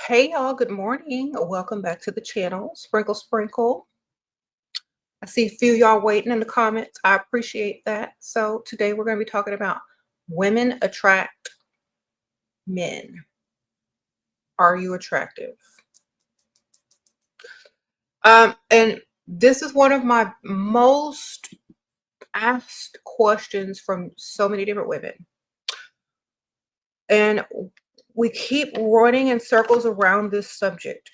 Hey y'all, good morning. Welcome back to the channel. Sprinkle, sprinkle. I see a few y'all waiting in the comments. I appreciate that. So today we're going to be talking about women attract men. Are you attractive? And this is one of my most asked questions from so many different women. And we keep running in circles around this subject.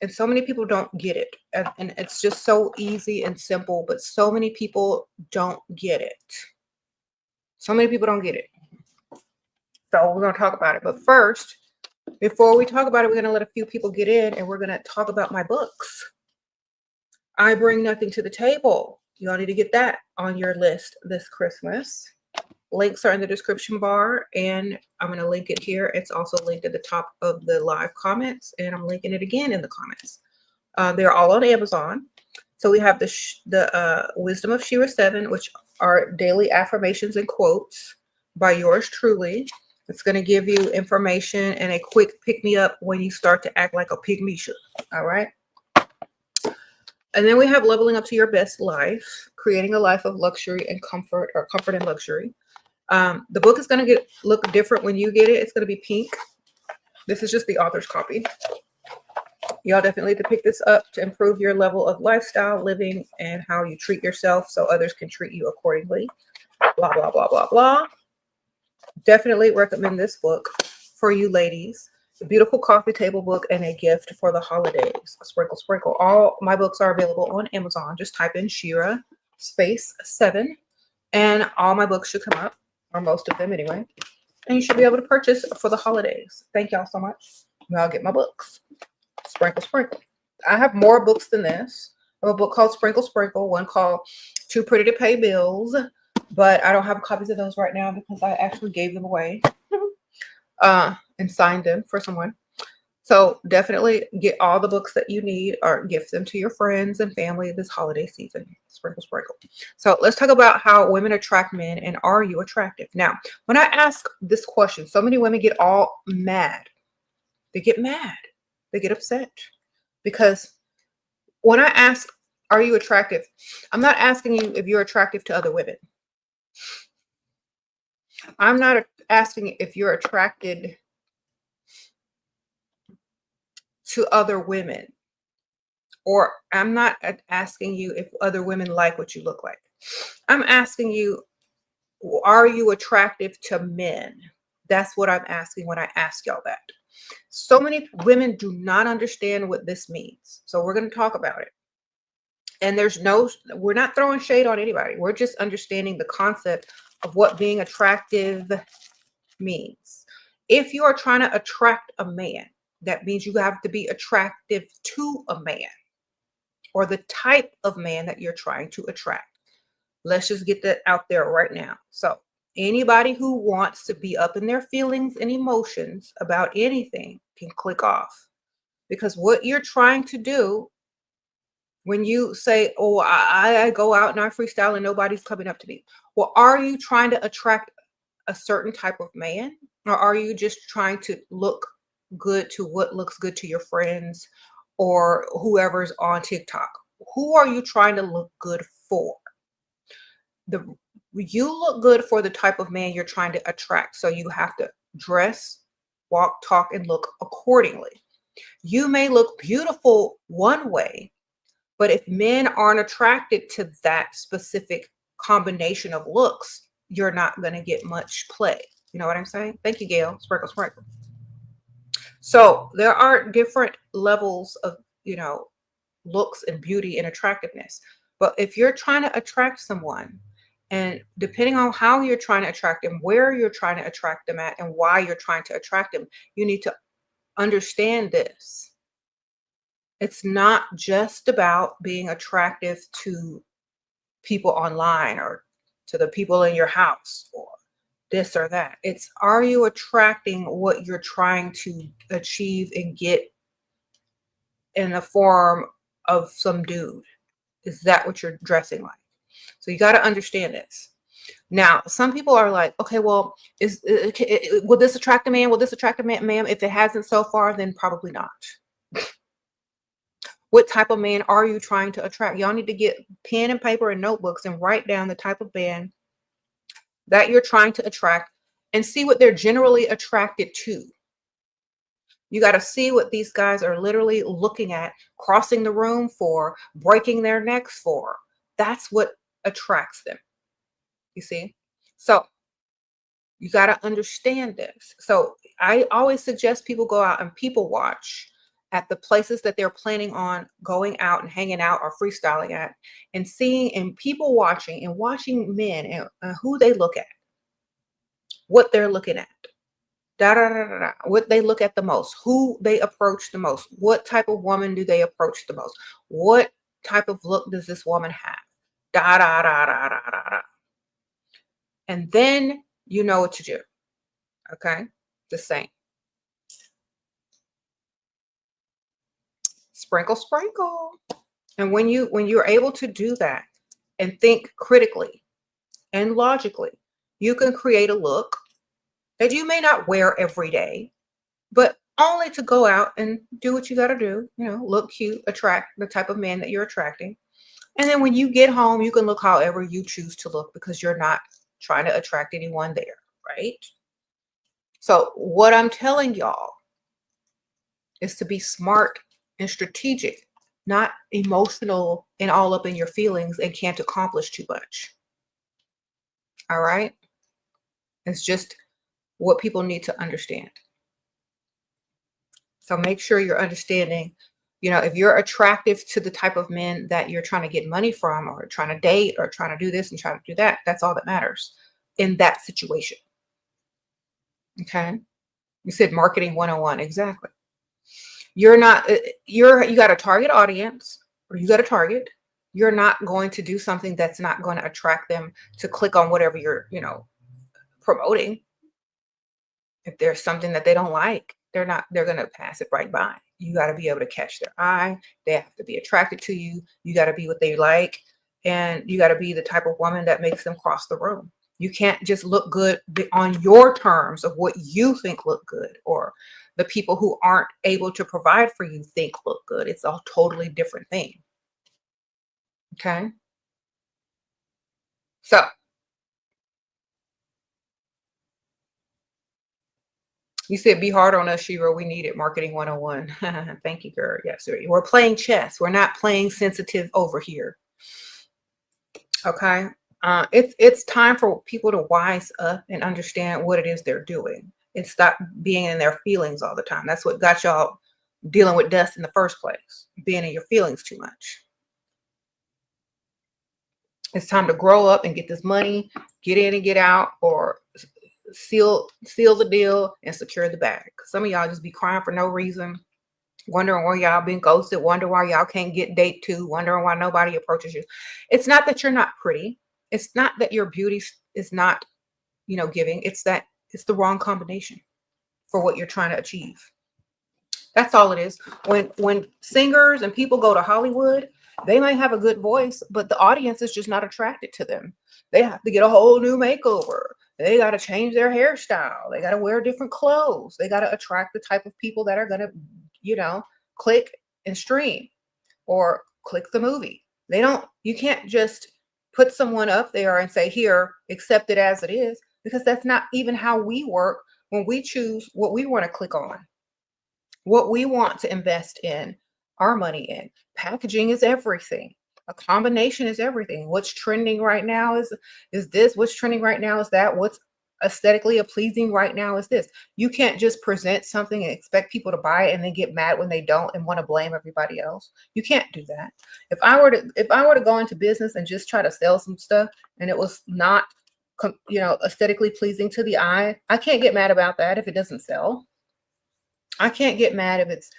And so many people don't get it. And it's just so easy and simple, but so many people don't get it. So many people don't get it. So we're going to talk about it. But first, before we talk about it, we're going to let a few people get in and we're going to talk about my books. I Bring Nothing to the Table. You all need to get that on your list this Christmas. Links are in the description bar and I'm going to link it here. It's also linked at the top of the live comments and I'm linking it again in the comments. They're all on Amazon. So we have the Wisdom of SheRaSeven, which are daily affirmations and quotes by yours truly. It's going to give you information and a quick pick-me-up when you start to act like a pygmy. All right. And then we have Leveling Up to Your Best Life, Creating a Life of Luxury and Comfort, or Comfort and Luxury. The book is going to look different when you get it. It's going to be pink. This is just the author's copy. Y'all definitely need to pick this up to improve your level of lifestyle, living, and how you treat yourself so others can treat you accordingly. Blah, blah, blah, blah, blah. Definitely recommend this book for you ladies. A beautiful coffee table book and a gift for the holidays. Sprinkle, sprinkle. All my books are available on Amazon. Just type in SheRaSeven and all my books should come up, or most of them anyway. And you should be able to purchase for the holidays. Thank y'all so much. Y'all get my books. Sprinkle, sprinkle. I have more books than this. I have a book called Sprinkle, Sprinkle, one called Too Pretty to Pay Bills, but I don't have copies of those right now because I actually gave them away and signed them for someone. So definitely get all the books that you need or gift them to your friends and family this holiday season. Sprinkle, sprinkle. So let's talk about how women attract men and are you attractive? Now, when I ask this question, so many women get all mad. They get mad. They get upset because when I ask, are you attractive? I'm not asking you if you're attractive to other women. I'm not asking if you're attracted to other women, or I'm not asking you if other women like what you look like. I'm asking you, are you attractive to men? That's what I'm asking when I ask y'all that. So many women do not understand what this means. So we're going to talk about it. And we're not throwing shade on anybody. We're just understanding the concept of what being attractive means. If you are trying to attract a man, that means you have to be attractive to a man or the type of man that you're trying to attract. Let's just get that out there right now. So anybody who wants to be up in their feelings and emotions about anything can click off, because what you're trying to do when you say, oh, I go out and I freestyle and nobody's coming up to me. Well, are you trying to attract a certain type of man, or are you just trying to look good to what looks good to your friends or whoever's on TikTok? Who are you trying to look good for? You look good for the type of man you're trying to attract. So you have to dress, walk, talk, and look accordingly. You may look beautiful one way, but if men aren't attracted to that specific combination of looks, you're not going to get much play. You know what I'm saying? Thank you, Gail. Sprinkle, sprinkle. So there are different levels of, looks and beauty and attractiveness. But if you're trying to attract someone, and depending on how you're trying to attract them, where you're trying to attract them at, and why you're trying to attract them, you need to understand this. It's not just about being attractive to people online or to the people in your house or this or that. It's, are you attracting what you're trying to achieve and get in the form of some dude? Is that what you're dressing like? So you got to understand this. Now, some people are like, okay, well, will this attract a man? Will this attract a man, ma'am? If it hasn't so far, then probably not. What type of man are you trying to attract? Y'all need to get pen and paper and notebooks and write down the type of man that you're trying to attract and see what they're generally attracted to. You got to see what these guys are literally looking at, crossing the room for, breaking their necks for. That's what attracts them. You see? So you got to understand this. So I always suggest people go out and people watch at the places that they're planning on going out and hanging out or freestyling at, and seeing and people watching and watching men and who they look at, what they're looking at. Da, da, da, da, da, what they look at the most, who they approach the most, what type of woman do they approach the most, what type of look does this woman have, da da da da da da da. And then you know what to do. Okay, the same. Sprinkle, sprinkle. And when you're able to do that and think critically and logically, you can create a look that you may not wear every day, but only to go out and do what you got to do, look cute, attract the type of man that you're attracting. And then when you get home, you can look however you choose to look because you're not trying to attract anyone there, right? So what I'm telling y'all is to be smart and strategic, not emotional and all up in your feelings and can't accomplish too much. All right? It's just what people need to understand. So make sure you're understanding, if you're attractive to the type of men that you're trying to get money from or trying to date or trying to do this and trying to do that, that's all that matters in that situation. Okay? You said marketing 101. Exactly. You got a target audience, or you got a target. You're not going to do something that's not going to attract them to click on whatever you're, promoting. If there's something that they don't like, they're going to pass it right by. You got to be able to catch their eye. They have to be attracted to you. You got to be what they like. And you got to be the type of woman that makes them cross the room. You can't just look good on your terms of what you think look good, or the people who aren't able to provide for you think look good. It's a totally different thing. Okay. So you said be hard on us, Shira. We need it. Marketing 101. Thank you, girl. Yes, sir. We're playing chess. We're not playing sensitive over here. Okay. It's time for people to wise up and understand what it is they're doing and stop being in their feelings all the time. That's what got y'all dealing with dust in the first place, being in your feelings too much. It's time to grow up and get this money, get in and get out, or seal the deal and secure the bag. Some of y'all just be crying for no reason, wondering why y'all been ghosted, wonder why y'all can't get date 2, wondering why nobody approaches you. It's not that you're not pretty. It's not that your beauty is not, giving. It's that it's the wrong combination for what you're trying to achieve. That's all it is. When singers and people go to Hollywood, they might have a good voice, but the audience is just not attracted to them. They have to get a whole new makeover. They got to change their hairstyle. They got to wear different clothes. They got to attract the type of people that are going to, click and stream or click the movie. You can't just put someone up there and say, here, accept it as it is, because that's not even how we work when we choose what we want to click on, what we want to invest in our money in. Packaging is everything. A combination is everything. What's trending right now is this. What's trending right now is that. What's aesthetically pleasing right now is this. You can't just present something and expect people to buy it and then get mad when they don't and want to blame everybody else. You can't do that. If I were to go into business and just try to sell some stuff and it was not aesthetically pleasing to the eye, I can't get mad about that if it doesn't sell. I can't get mad if it's,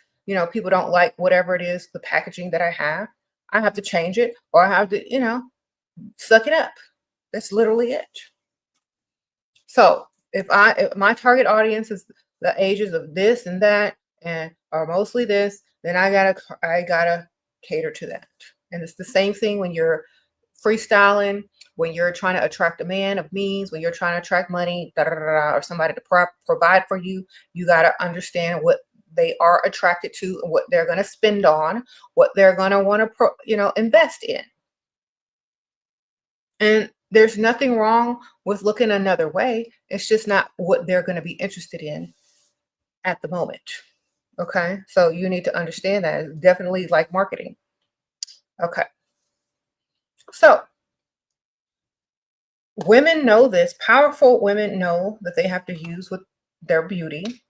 people don't like whatever it is, the packaging that I have. I have to change it, or I have to, suck it up. That's literally it. So if my target audience is the ages of this and that and are mostly this, then I gotta cater to that. And it's the same thing when you're freestyling, when you're trying to attract a man of means, when you're trying to attract money, da, da, da, da, or somebody to provide for you, you got to understand what they are attracted to and what they're going to spend on, what they're going to want to, invest in. And there's nothing wrong with looking another way. It's just not what they're going to be interested in at the moment. Okay. So you need to understand that. It's definitely like marketing. Okay. So women know this. Powerful women know that they have to use with their beauty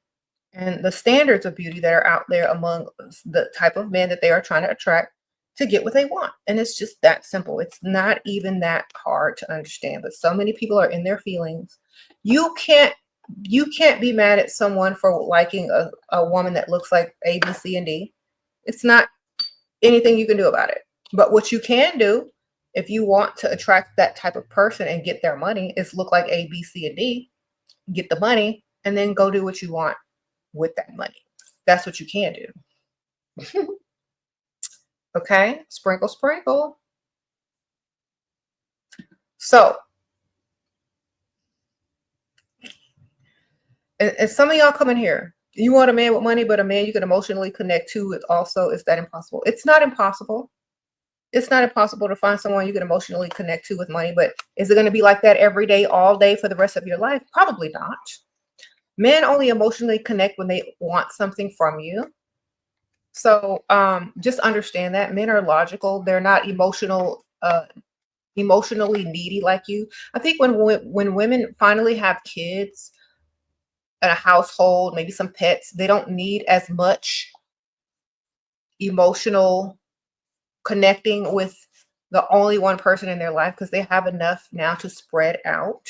and the standards of beauty that are out there among the type of men that they are trying to attract to get what they want. And it's just that simple. It's not even that hard to understand, but so many people are in their feelings. You can't be mad at someone for liking a woman that looks like A, B, C, and D. It's not anything you can do about it. But what you can do if you want to attract that type of person and get their money is look like A, B, C, and D, get the money, and then go do what you want with that money. That's what you can do. Okay, sprinkle, sprinkle. So, and some of y'all come in here. You want a man with money, but a man you can emotionally connect to is also, is that impossible? It's not impossible. It's not impossible to find someone you can emotionally connect to with money, but is it going to be like that every day, all day for the rest of your life? Probably not. Men only emotionally connect when they want something from you. So just understand that men are logical. They're not emotionally needy like you. I think when women finally have kids and a household, maybe some pets, they don't need as much emotional connecting with the only one person in their life because they have enough now to spread out.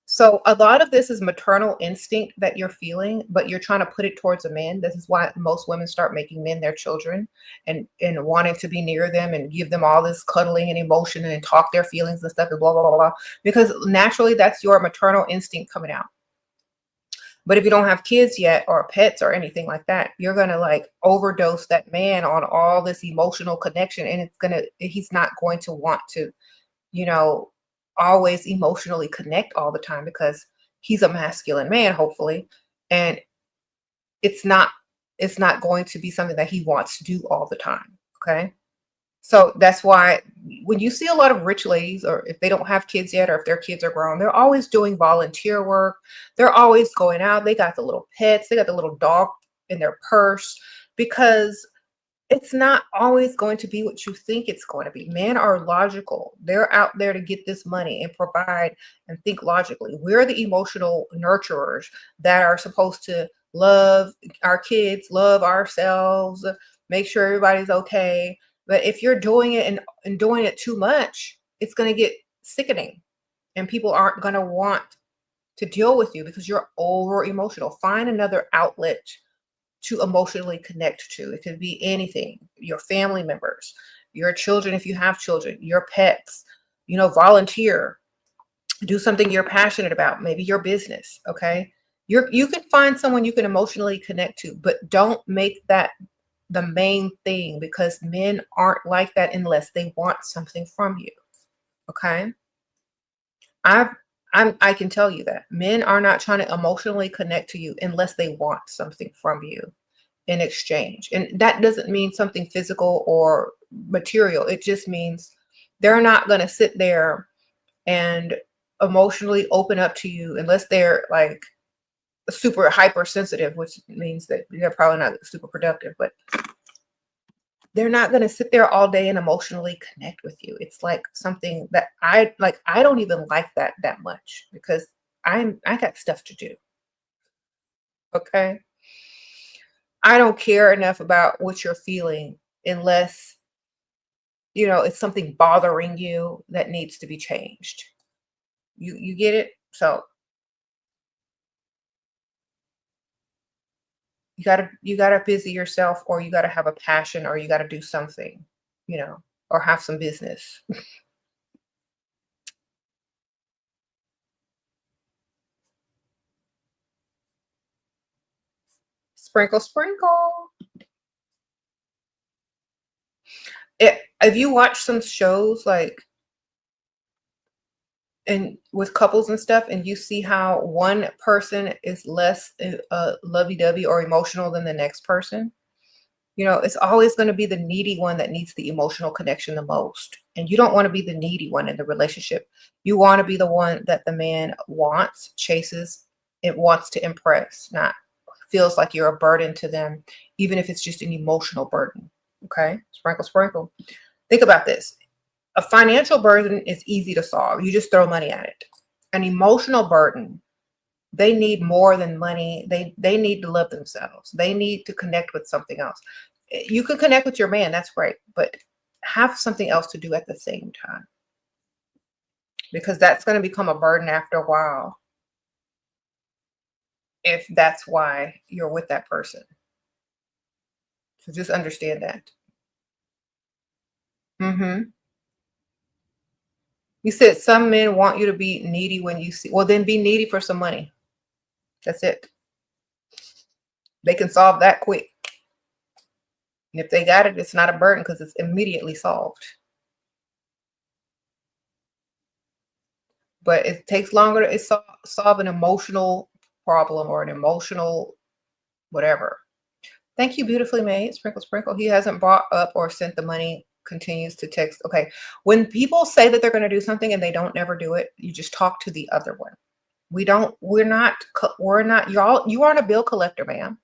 So a lot of this is maternal instinct that you're feeling, but you're trying to put it towards a man. This is why most women start making men their children and wanting to be near them and give them all this cuddling and emotion and talk their feelings and stuff and blah, blah, blah, blah. Because naturally that's your maternal instinct coming out. But if you don't have kids yet or pets or anything like that, you're going to like overdose that man on all this emotional connection. And he's not going to want to, always emotionally connect all the time because he's a masculine man, hopefully. And it's not going to be something that he wants to do all the time. Okay. So that's why when you see a lot of rich ladies, or if they don't have kids yet, or if their kids are grown, they're always doing volunteer work. They're always going out. They got the little pets. They got the little dog in their purse because it's not always going to be what you think it's going to be. Men are logical. They're out there to get this money and provide and think logically. We're the emotional nurturers that are supposed to love our kids, love ourselves, make sure everybody's okay. But if you're doing it and doing it too much, it's going to get sickening and people aren't going to want to deal with you because you're over emotional. Find another outlet to emotionally connect to. It could be anything, your family members, your children, if you have children, your pets, volunteer, do something you're passionate about, maybe your business. Okay. You can find someone you can emotionally connect to, but don't make that the main thing because men aren't like that unless they want something from you. Okay. I can tell you that men are not trying to emotionally connect to you unless they want something from you in exchange. And that doesn't mean something physical or material. It just means they're not going to sit there and emotionally open up to you unless they're like super hypersensitive, which means that they're probably not super productive, but they're not going to sit there all day and emotionally connect with you. It's like something that I don't even like that much because I got stuff to do. Okay. I don't care enough about what you're feeling unless, it's something bothering you that needs to be changed. You get it? So you gotta busy yourself, or you gotta have a passion, or you gotta do something, or have some business. Sprinkle, sprinkle. If you watch some shows like and with couples and stuff, and you see how one person is less lovey-dovey or emotional than the next person, it's always going to be the needy one that needs the emotional connection the most. And you don't want to be the needy one in the relationship. You want to be the one that the man wants, chases, it wants to impress, not feels like you're a burden to them, even if it's just an emotional burden. Okay? Sprinkle, sprinkle. Think about this. A financial burden is easy to solve. You just throw money at it. An emotional burden, they need more than money. They need to love themselves. They need to connect with something else. You can connect with your man, that's great, but have something else to do at the same time, because that's going to become a burden after a while if that's why you're with that person. So just understand that. You said some men want you to be needy when you see, well, then be needy for some money. That's it. They can solve that quick. And if they got it, it's not a burden because it's immediately solved. But it takes longer to solve an emotional problem or an emotional whatever. Thank you, beautifully made. Sprinkle, sprinkle. He hasn't brought up or sent the money, continues to text. Okay. When people say that they're going to do something and they don't never do it, you just talk to the other one. We're not, y'all, you aren't a bill collector, ma'am.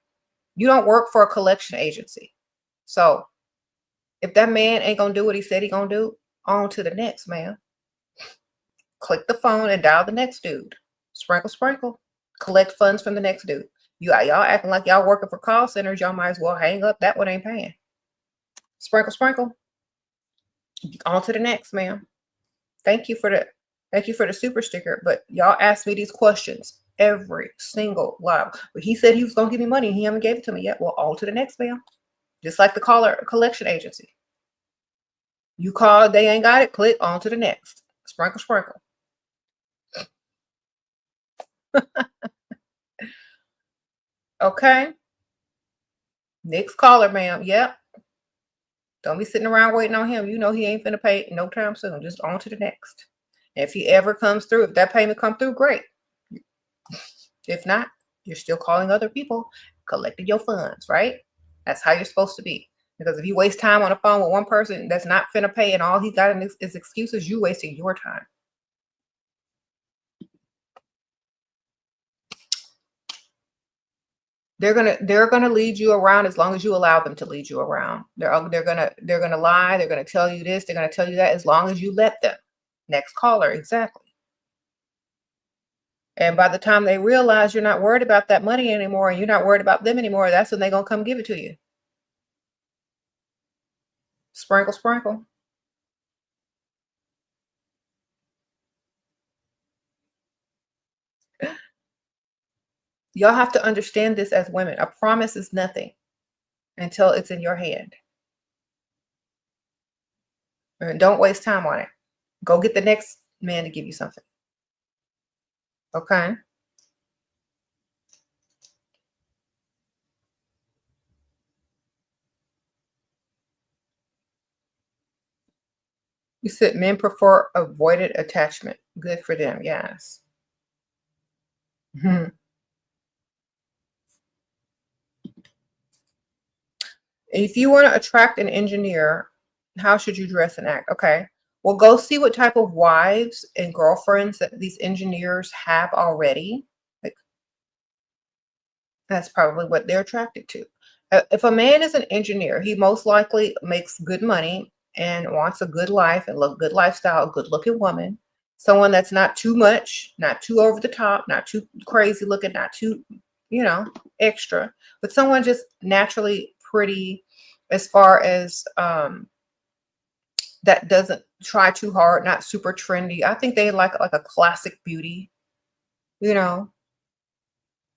You don't work for a collection agency. So if that man ain't going to do what he said he going to do, on to the next, ma'am. Click the phone and dial the next dude. Sprinkle, sprinkle. Collect funds from the next dude. Y'all acting like y'all working for call centers. Y'all might as well hang up. That one ain't paying. Sprinkle, sprinkle. On to the next, ma'am. Thank you for the super sticker. But y'all ask me these questions every single live. But he said he was gonna give me money and he haven't gave it to me yet. Well, on to the next, ma'am. Just like the collection agency. You call, they ain't got it, click on to the next. Sprinkle, sprinkle. Okay. Next caller, ma'am. Yep. Don't be sitting around waiting on him. You know he ain't finna pay no time soon. Just on to the next. If he ever comes through, if that payment come through, great. If not, you're still calling other people, collecting your funds, right? That's how you're supposed to be. Because if you waste time on the phone with one person that's not finna pay and all he got is excuses, you wasting your time. They're gonna lead you around as long as you allow them to lead you around. They're gonna lie. They're gonna tell you this. They're gonna tell you that as long as you let them. Next caller, exactly. And by the time they realize you're not worried about that money anymore and you're not worried about them anymore, that's when they're gonna come give it to you. Sprinkle, sprinkle. Y'all have to understand this as women. A promise is nothing until it's in your hand. And don't waste time on it. Go get the next man to give you something. Okay. You said men prefer avoided attachment. Good for them. Yes. If you want to attract an engineer, how should you dress and act? Okay. Well, go see what type of wives and girlfriends that these engineers have already. Like, that's probably what they're attracted to. If a man is an engineer, he most likely makes good money and wants a good life and good lifestyle, good looking woman. Someone that's not too much, not too over the top, not too crazy looking, not too, extra, but someone just naturally pretty as far as that doesn't try too hard, not super trendy. I think they like a classic beauty,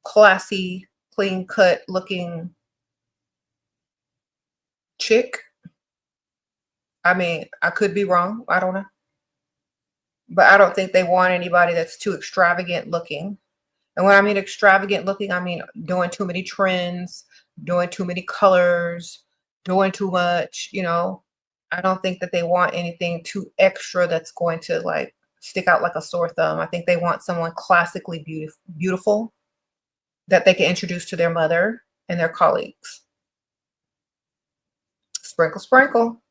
classy, clean cut looking chick. I mean, I could be wrong. I don't know. But I don't think they want anybody that's too extravagant looking. And when I mean extravagant looking, I mean doing too many trends, doing too many colors, doing too much, I don't think that they want anything too extra that's going to like stick out like a sore thumb. I think they want someone classically beautiful that they can introduce to their mother and their colleagues. Sprinkle, sprinkle.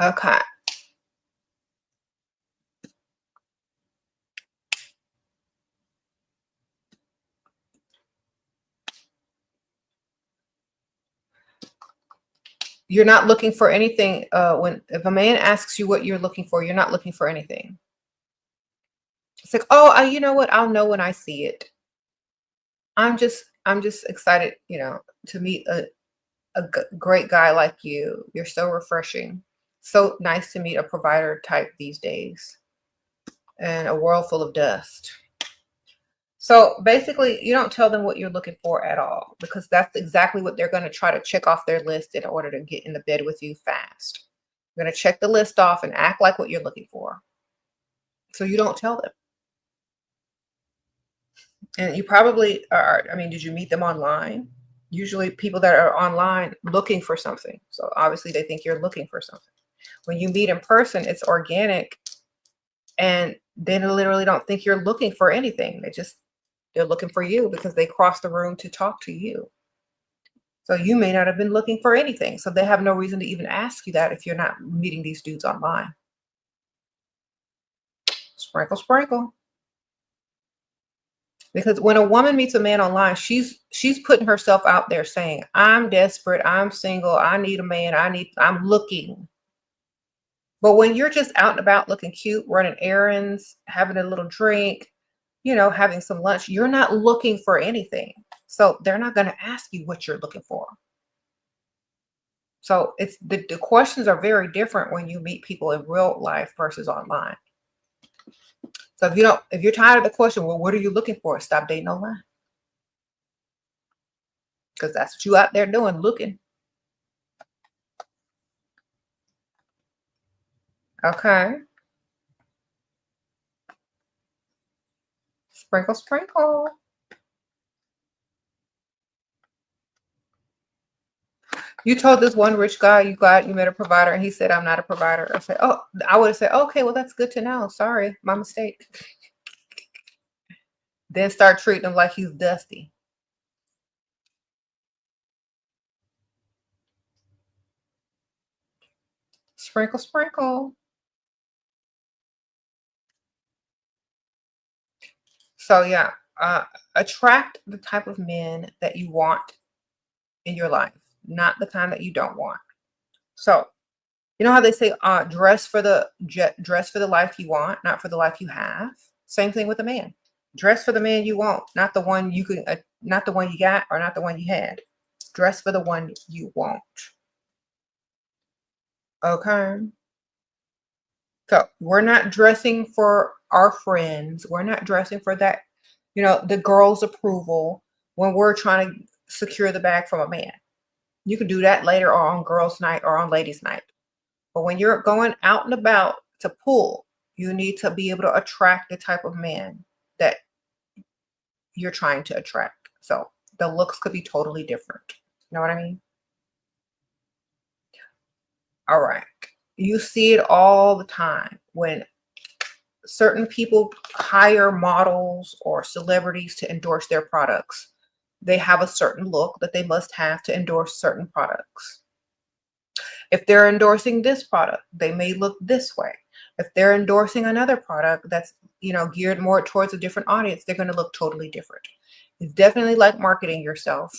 Okay. You're not looking for anything. If a man asks you what you're looking for, you're not looking for anything. It's like, oh, you know what? I'll know when I see it. I'm just excited, to meet a great guy like you. You're so refreshing. So nice to meet a provider type these days in a world full of dust. So basically, you don't tell them what you're looking for at all, because that's exactly what they're going to try to check off their list in order to get in the bed with you fast. You're going to check the list off and act like what you're looking for. So you don't tell them. And you probably are, did you meet them online? Usually people that are online looking for something. So obviously they think you're looking for something. When you meet in person, it's organic, and they literally don't think you're looking for anything. They're looking for you because they crossed the room to talk to you. So you may not have been looking for anything. So they have no reason to even ask you that if you're not meeting these dudes online. Sprinkle, sprinkle. Because when a woman meets a man online, she's putting herself out there saying, I'm desperate, I'm single, I need a man, I'm looking. But when you're just out and about looking cute, running errands, having a little drink, having some lunch, you're not looking for anything. So they're not going to ask you what you're looking for. So it's the questions are very different when you meet people in real life versus online. So if you're tired of the question, well, what are you looking for? Stop dating online. Because that's what you out there doing, looking. Okay. Sprinkle, sprinkle. You told this one rich guy you met a provider, and he said, I'm not a provider. I would have said, okay, well, that's good to know. Sorry, my mistake. Then start treating him like he's dusty. Sprinkle, sprinkle. So yeah, attract the type of men that you want in your life, not the kind that you don't want. So you know how they say, dress for the life you want, not for the life you have. Same thing with a man. Dress for the man you want, not the one you can, not the one you got, or not the one you had. Dress for the one you want. Okay. So we're not dressing for our friends. We're not dressing for that, the girl's approval when we're trying to secure the bag from a man. You can do that later or on girls' night or on ladies' night. But when you're going out and about to pull, you need to be able to attract the type of man that you're trying to attract. So the looks could be totally different. You know what I mean? All right. You see it all the time when certain people hire models or celebrities to endorse their products. They have a certain look that they must have to endorse certain products. If they're endorsing this product, they may look this way. If they're endorsing another product that's, geared more towards a different audience, they're going to look totally different. It's definitely like marketing yourself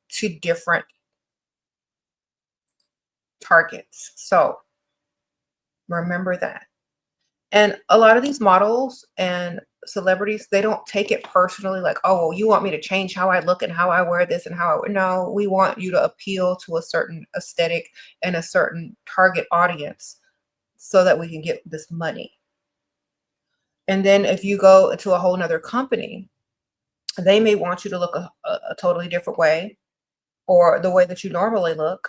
to different targets. So remember that. And a lot of these models and celebrities, they don't take it personally, like, oh, well, you want me to change how I look and how I wear this and no, we want you to appeal to a certain aesthetic and a certain target audience so that we can get this money. And then if you go into a whole nother company, they may want you to look a totally different way, or the way that you normally look,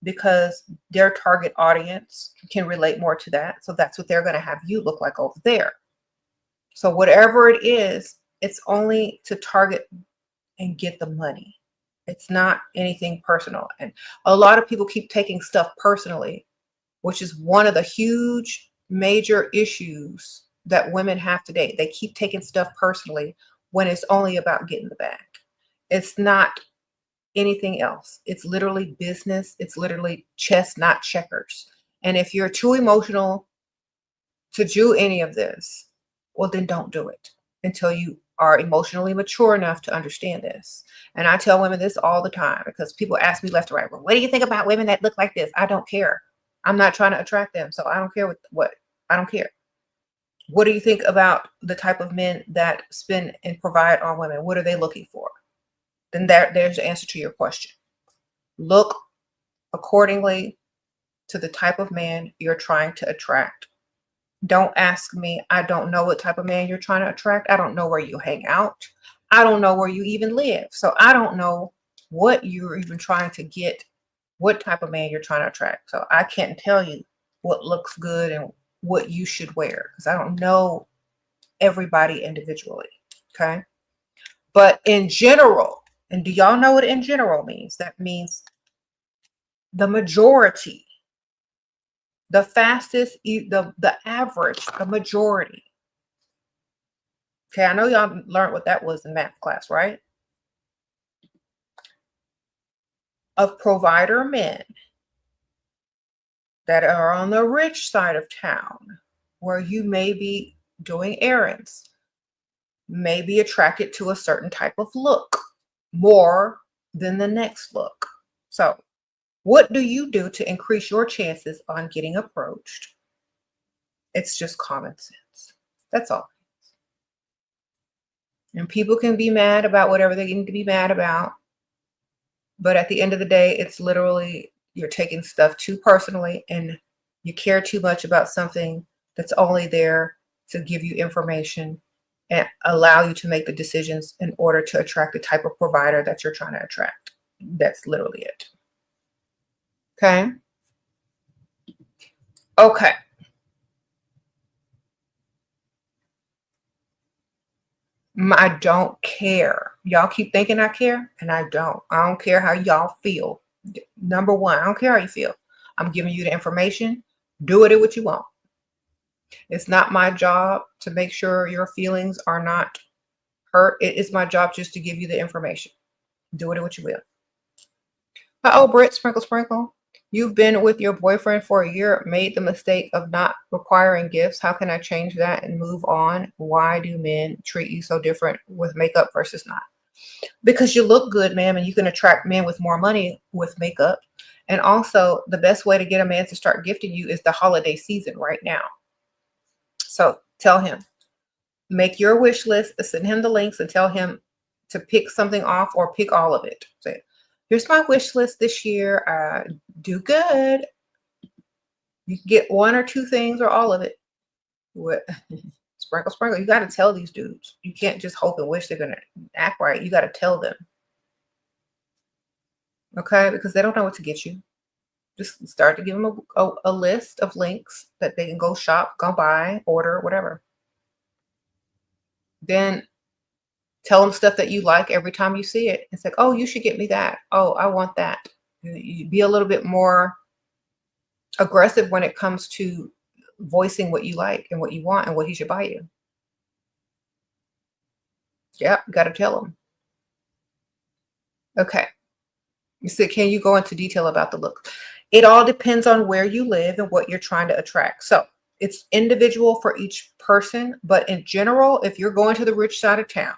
because their target audience can relate more to that. So that's what they're going to have you look like over there. So whatever it is, it's only to target and get the money. It's not anything personal. And a lot of people keep taking stuff personally, which is one of the huge major issues that women have today. They keep taking stuff personally when it's only about getting the bag. It's not anything else. It's literally business. It's literally chess, not checkers. And if you're too emotional to do any of this, well, then don't do it until you are emotionally mature enough to understand this. And I tell women this all the time because people ask me left to right, well, what do you think about women that look like this? I don't care. I'm not trying to attract them. So I don't care what I don't care. What do you think about the type of men that spend and provide on women? What are they looking for? Then there's the answer to your question. Look accordingly to the type of man you're trying to attract. Don't ask me. I don't know what type of man you're trying to attract. I don't know where you hang out. I don't know where you even live. So I don't know what you're even trying to get, what type of man you're trying to attract. So I can't tell you what looks good and what you should wear because I don't know everybody individually. Okay. But in general, and do y'all know what in general means? That means the majority, the fastest, the average, the majority. Okay, I know y'all learned what that was in math class, right? Of provider men that are on the rich side of town, where you may be doing errands, may be attracted to a certain type of look more than the next look. So what do you do to increase your chances on getting approached? It's just common sense. That's all. And people can be mad about whatever they need to be mad about. But at the end of the day, it's literally you're taking stuff too personally and you care too much about something that's only there to give you information and allow you to make the decisions in order to attract the type of provider that you're trying to attract. That's literally it. Okay. Okay. I don't care. Y'all keep thinking I care, and I don't. I don't care how y'all feel. Number one, I don't care how you feel. I'm giving you the information. Do with it what you want. It's not my job to make sure your feelings are not hurt. It is my job just to give you the information. Do with it what you will. Oh, Britt, sprinkle, sprinkle. You've been with your boyfriend for a year, made the mistake of not requiring gifts. How can I change that and move on? Why do men treat you so different with makeup versus not? Because you look good, ma'am, and you can attract men with more money with makeup. And also, the best way to get a man to start gifting you is the holiday season right now. So tell him, make your wish list, send him the links and tell him to pick something off or pick all of it. Say, here's my wish list this year. Do good. You can get one or two things or all of it. What? Sprinkle, sprinkle. You got to tell these dudes. You can't just hope and wish they're going to act right. You got to tell them. Okay? Because they don't know what to get you. Just start to give them a list of links that they can go shop, go buy, order, whatever. Then tell them stuff that you like every time you see it. It's like, oh, you should get me that. Oh, I want that. You be a little bit more aggressive when it comes to voicing what you like and what you want and what he should buy you. Yep, you got to tell them. Okay. You said, can you go into detail about the look? It all depends on where you live and what you're trying to attract. So it's individual for each person. But in general, if you're going to the rich side of town,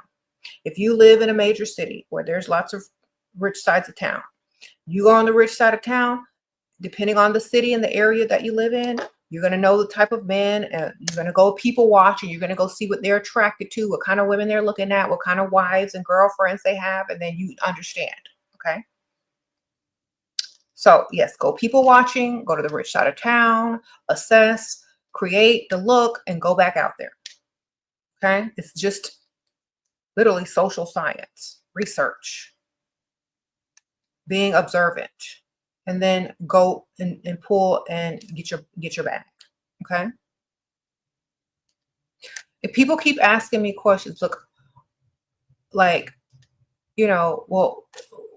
if you live in a major city where there's lots of rich sides of town, you go on the rich side of town, depending on the city and the area that you live in, you're going to know the type of men, and you're going to go people watch, and you're going to go see what they're attracted to, what kind of women they're looking at, what kind of wives and girlfriends they have, and then you understand. Okay. So yes, go people watching, go to the rich side of town, assess, create the look, and go back out there. Okay. It's just literally social science, research, being observant, and then go and pull and get your bag. Okay. If people keep asking me questions, look, like, well,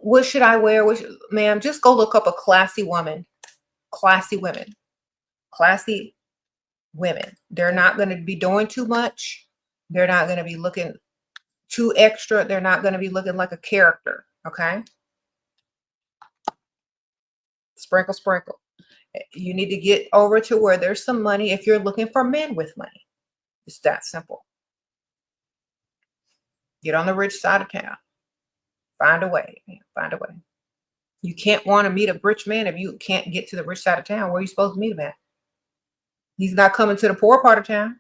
What should I wear? Ma'am, just go look up a classy woman. Classy women. Classy women. They're not going to be doing too much. They're not going to be looking too extra. They're not going to be looking like a character. Okay. Sprinkle, sprinkle. You need to get over to where there's some money if you're looking for men with money. It's that simple. Get on the rich side of town. Find a way. Find a way. You can't want to meet a rich man if you can't get to the rich side of town. Where are you supposed to meet him at? He's not coming to the poor part of town.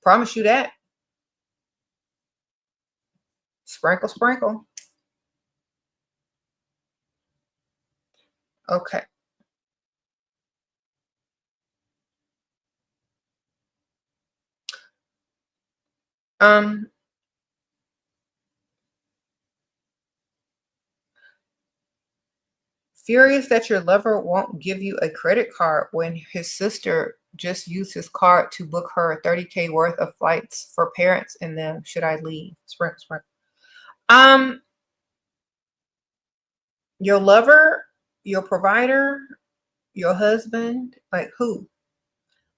Promise you that. Sprinkle, sprinkle. Okay. Um, Furious that your lover won't give you a credit card when his sister just used his card to book her 30K worth of flights for parents and them. Should I leave? Sprinkle, sprinkle. Um, your lover, your provider, your husband, like who?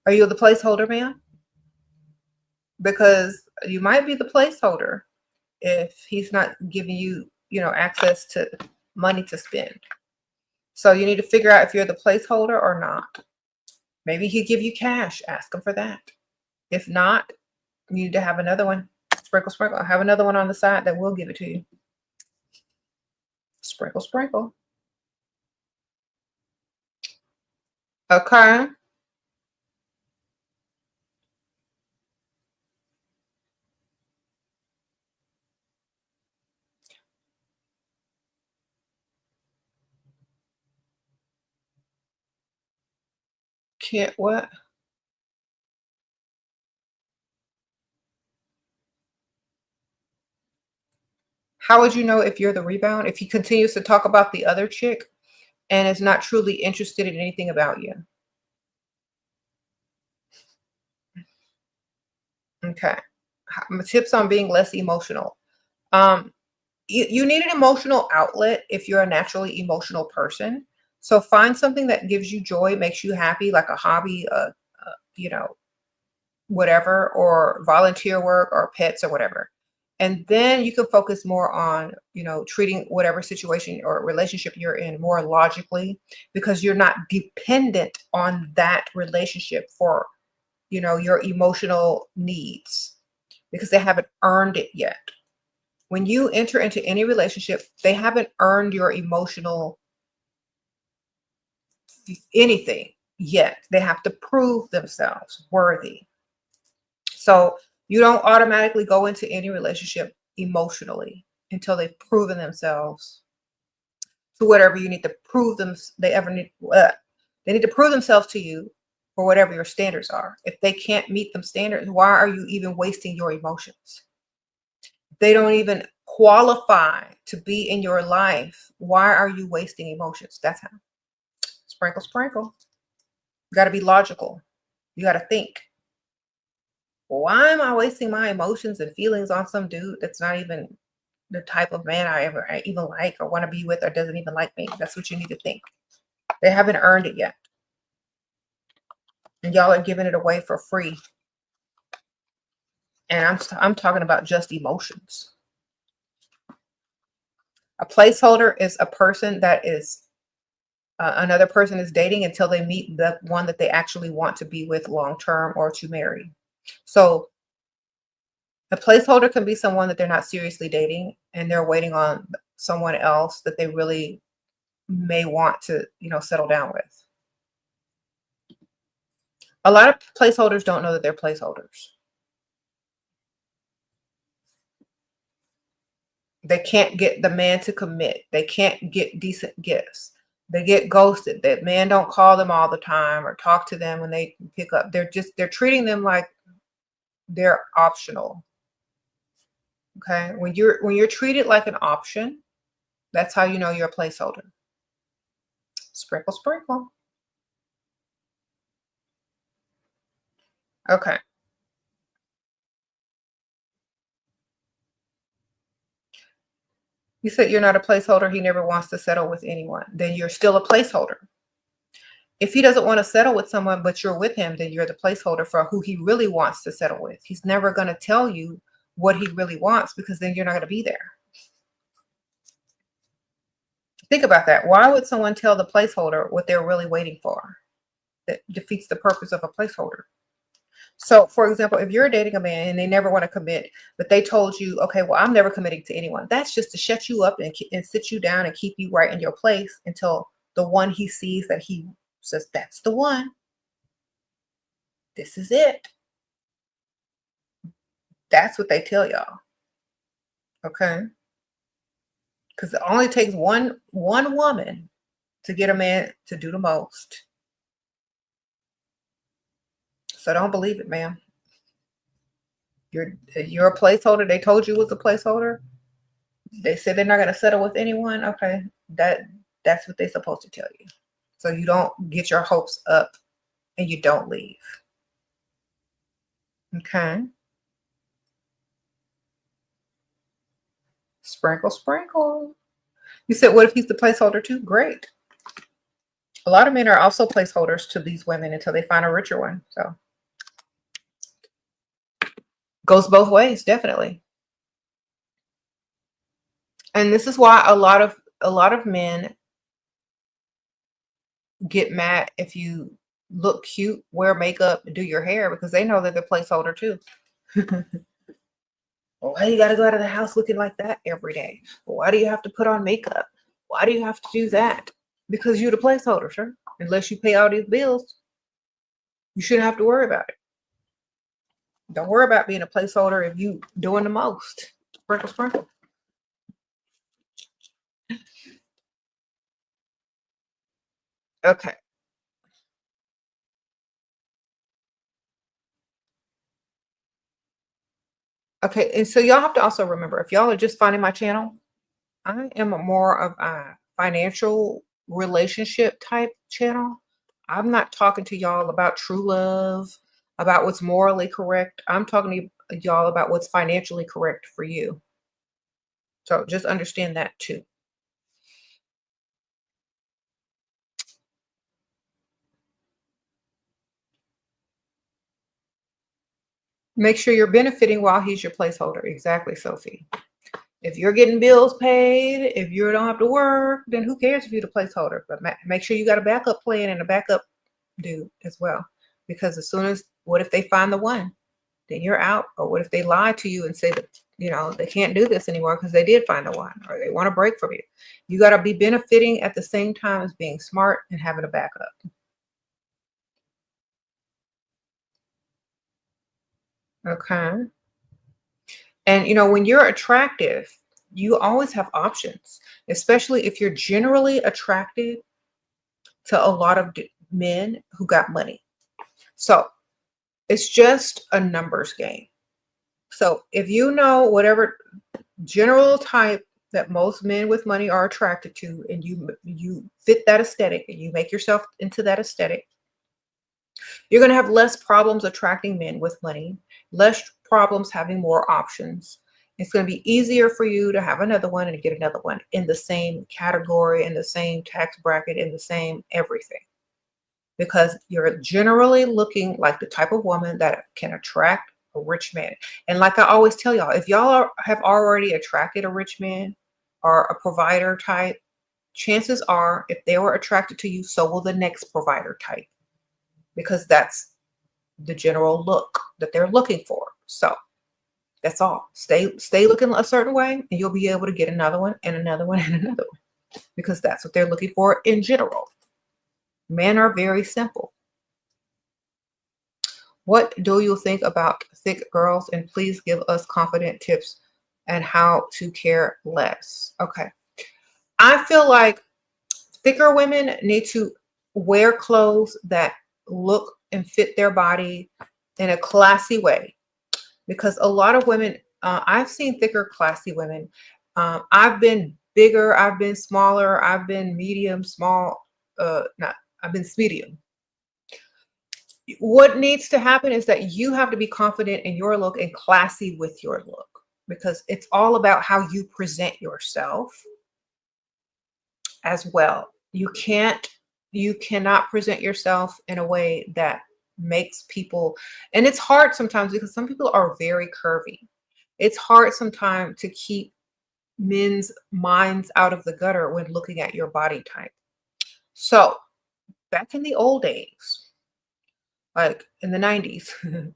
Are you the placeholder, ma'am? Because you might be the placeholder if he's not giving you, access to money to spend. So you need to figure out if you're the placeholder or not. Maybe he'll give you cash. Ask him for that. If not, you need to have another one. Sprinkle, sprinkle. Have another one on the side that will give it to you. Sprinkle, sprinkle. Okay. Can't what? How would you know if you're the rebound? If he continues to talk about the other chick and is not truly interested in anything about you. Okay. Tips on being less emotional. Um, you need an emotional outlet if you're a naturally emotional person. So find something that gives you joy, makes you happy, like a hobby, you know, whatever, or volunteer work or pets or whatever. And then you can focus more on, treating whatever situation or relationship you're in more logically because you're not dependent on that relationship for, your emotional needs because they haven't earned it yet. When you enter into any relationship, they haven't earned your emotional anything yet. They have to prove themselves worthy. So you don't automatically go into any relationship emotionally until they've proven themselves to whatever you need to prove them. They need to prove themselves to you for whatever your standards are. If they can't meet them standards, why are you even wasting your emotions? They don't even qualify to be in your life. Why are you wasting emotions? That's how. Sprinkle, sprinkle. You got to be logical. You got to think. Why am I wasting my emotions and feelings on some dude that's not even the type of man I even like or want to be with or doesn't even like me? That's what you need to think. They haven't earned it yet. And y'all are giving it away for free. And I'm talking about just emotions. A placeholder is a person that is another person is dating until they meet the one that they actually want to be with long term or to marry. So a placeholder can be someone that they're not seriously dating and they're waiting on someone else that they really may want to, settle down with. A lot of placeholders don't know that they're placeholders. They can't get the man to commit. They can't get decent gifts. They get ghosted. That man don't call them all the time or talk to them when they pick up. They're treating them like they're optional. Okay. When you're treated like an option, that's how you know you're a placeholder. Sprinkle, sprinkle. Okay. You said you're not a placeholder. He never wants to settle with anyone. Then you're still a placeholder. If he doesn't want to settle with someone, but you're with him, then you're the placeholder for who he really wants to settle with. He's never going to tell you what he really wants because then you're not going to be there. Think about that. Why would someone tell the placeholder what they're really waiting for? That defeats the purpose of a placeholder. So, for example, if you're dating a man and they never want to commit, but they told you, okay, well, I'm never committing to anyone. That's just to shut you up and sit you down and keep you right in your place until the one he sees that he says, that's the one. This is it. That's what they tell y'all. Okay? Because it only takes one woman to get a man to do the most. So don't believe it, ma'am. You're a placeholder. They told you was a placeholder. They said they're not going to settle with anyone. Okay, that's what they're supposed to tell you. So you don't get your hopes up and you don't leave. Okay. Sprinkle, sprinkle. You said, what if he's the placeholder too? Great. A lot of men are also placeholders to these women until they find a richer one. So goes both ways, definitely. And this is why a lot of men get mad if you look cute, wear makeup, do your hair, because they know that they're placeholder too. Well, why you got to go out of the house looking like that every day? Well, why do you have to put on makeup? Why do you have to do that? Because you're the placeholder, sure. Unless you pay all these bills, you shouldn't have to worry about it. Don't worry about being a placeholder if you doing the most. Sprinkle, sprinkle. Okay. Okay, and so y'all have to also remember, if y'all are just finding my channel, I am more of a financial relationship type channel. I'm not talking to y'all about true love, about what's morally correct. I'm talking to y'all about what's financially correct for you. So just understand that too. Make sure you're benefiting while he's your placeholder. Exactly, Sophie. If you're getting bills paid, if you don't have to work, then who cares if you're the placeholder? But make sure you got a backup plan and a backup dude as well. Because as soon as, what if they find the one? Then you're out. Or what if they lie to you and say that, you know, they can't do this anymore because they did find the one, or they want to break from you. You got to be benefiting at the same time as being smart and having a backup. Okay. And, you know, when you're attractive, you always have options, especially if you're generally attracted to a lot of men who got money. So it's just a numbers game. So if you know whatever general type that most men with money are attracted to, and you fit that aesthetic and you make yourself into that aesthetic, you're going to have less problems attracting men with money, less problems having more options. It's going to be easier for you to have another one and get another one in the same category, in the same tax bracket, in the same everything. Because you're generally looking like the type of woman that can attract a rich man. And like I always tell y'all, if y'all have already attracted a rich man or a provider type, chances are if they were attracted to you, so will the next provider type. Because that's the general look that they're looking for. So that's all. Stay looking a certain way and you'll be able to get another one and another one and another one. Because that's what they're looking for in general. Men are very simple. What do you think about thick girls? And please give us confident tips and how to care less. Okay. I feel like thicker women need to wear clothes that look and fit their body in a classy way. Because a lot of women, I've seen thicker, classy women. I've been bigger, I've been smaller, I've been medium, small, I've been medium. What needs to happen is that you have to be confident in your look and classy with your look. because it's all about how you present yourself as well. You cannot present yourself in a way that makes people, and it's hard sometimes because some people are very curvy. It's hard sometimes to keep men's minds out of the gutter when looking at your body type. So back in the old days, like in the 90s,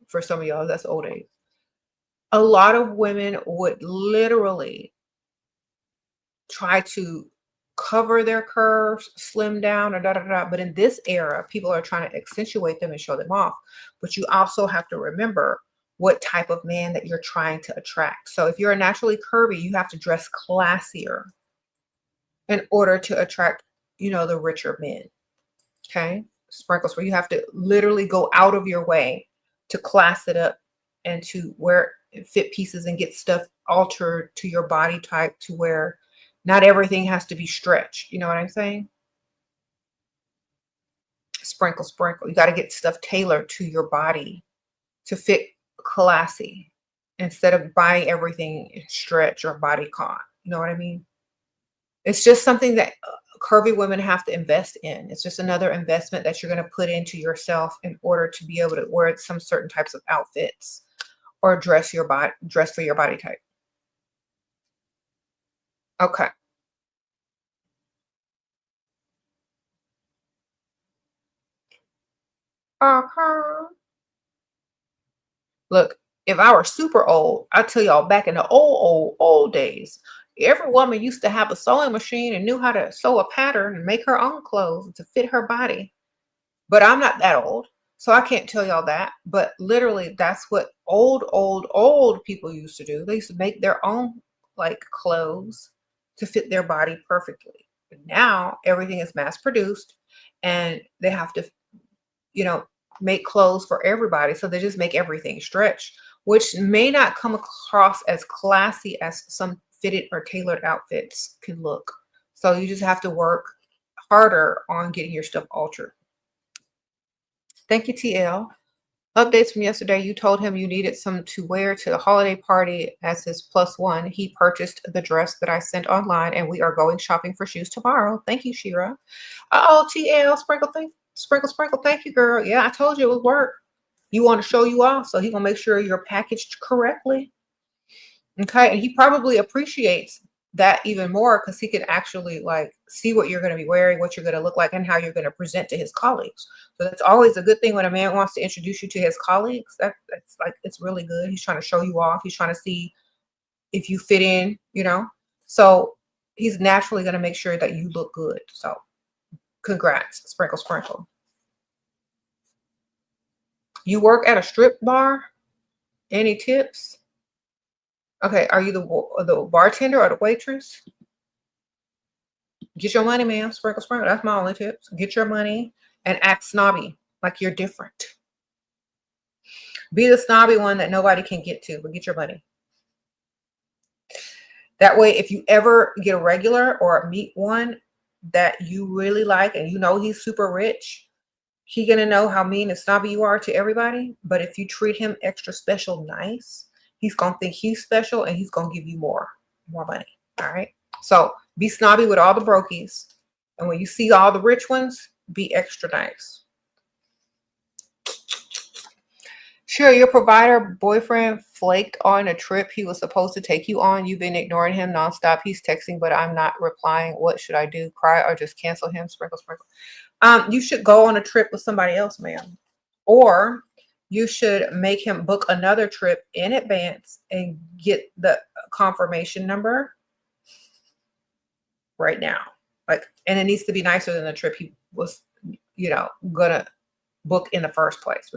for some of y'all, that's old age. A lot of women would literally try to cover their curves, slim down, or da da da. But in this era, people are trying to accentuate them and show them off. But you also have to remember what type of man that you're trying to attract. So if you're naturally curvy, you have to dress classier in order to attract, the richer men. Okay. Sprinkles, where you have to literally go out of your way to class it up and to wear fit pieces and get stuff altered to your body type to where not everything has to be stretched. You know what I'm saying? Sprinkle, sprinkle. You got to get stuff tailored to your body to fit classy instead of buying everything in stretch or body con. You know what I mean? It's just something that curvy women have to invest in. It's just another investment that you're going to put into yourself in order to be able to wear some certain types of outfits or dress for your body type. Okay. Uh-huh. Look, if I were super old, I tell y'all back in the old days, every woman used to have a sewing machine and knew how to sew a pattern and make her own clothes to fit her body. But I'm not that old, so I can't tell y'all that. But literally, that's what old people used to do. They used to make their own like clothes to fit their body perfectly. But now everything is mass produced and they have to, you know, make clothes for everybody. So they just make everything stretch, which may not come across as classy as some fitted or tailored outfits can look. So you just have to work harder on getting your stuff altered. Thank you, TL. Updates from yesterday. You told him you needed some to wear to the holiday party as his plus one. He purchased the dress that I sent online, and we are going shopping for shoes tomorrow. Thank you, Shira. Oh, TL, sprinkle, sprinkle, sprinkle. Thank you, girl. Yeah, I told you it would work. You want to show you off, so he's gonna make sure you're packaged correctly. Okay, and he probably appreciates that even more because he can actually like see what you're going to be wearing, what you're going to look like, and how you're going to present to his colleagues. So that's always a good thing when a man wants to introduce you to his colleagues. That's like it's really good. He's trying to show you off. He's trying to see if you fit in, So he's naturally going to make sure that you look good. So congrats, sprinkle, sprinkle. You work at a strip bar? Any tips? Okay, are you the bartender or the waitress? Get your money, ma'am. Sprinkle, sprinkle. That's my only tips. Get your money and act snobby, like you're different. Be the snobby one that nobody can get to, but get your money. That way, if you ever get a regular or meet one that you really like and you know he's super rich, he's going to know how mean and snobby you are to everybody. But if you treat him extra special nice, he's going to think he's special and he's going to give you more money. All right. So be snobby with all the brokies. And when you see all the rich ones, be extra nice. Sure, your provider boyfriend flaked on a trip he was supposed to take you on. You've been ignoring him nonstop. He's texting, but I'm not replying. What should I do? Cry or just cancel him? Sprinkle, sprinkle. You should go on a trip with somebody else, ma'am. Or you should make him book another trip in advance and get the confirmation number right now. And it needs to be nicer than the trip he was, gonna book in the first place.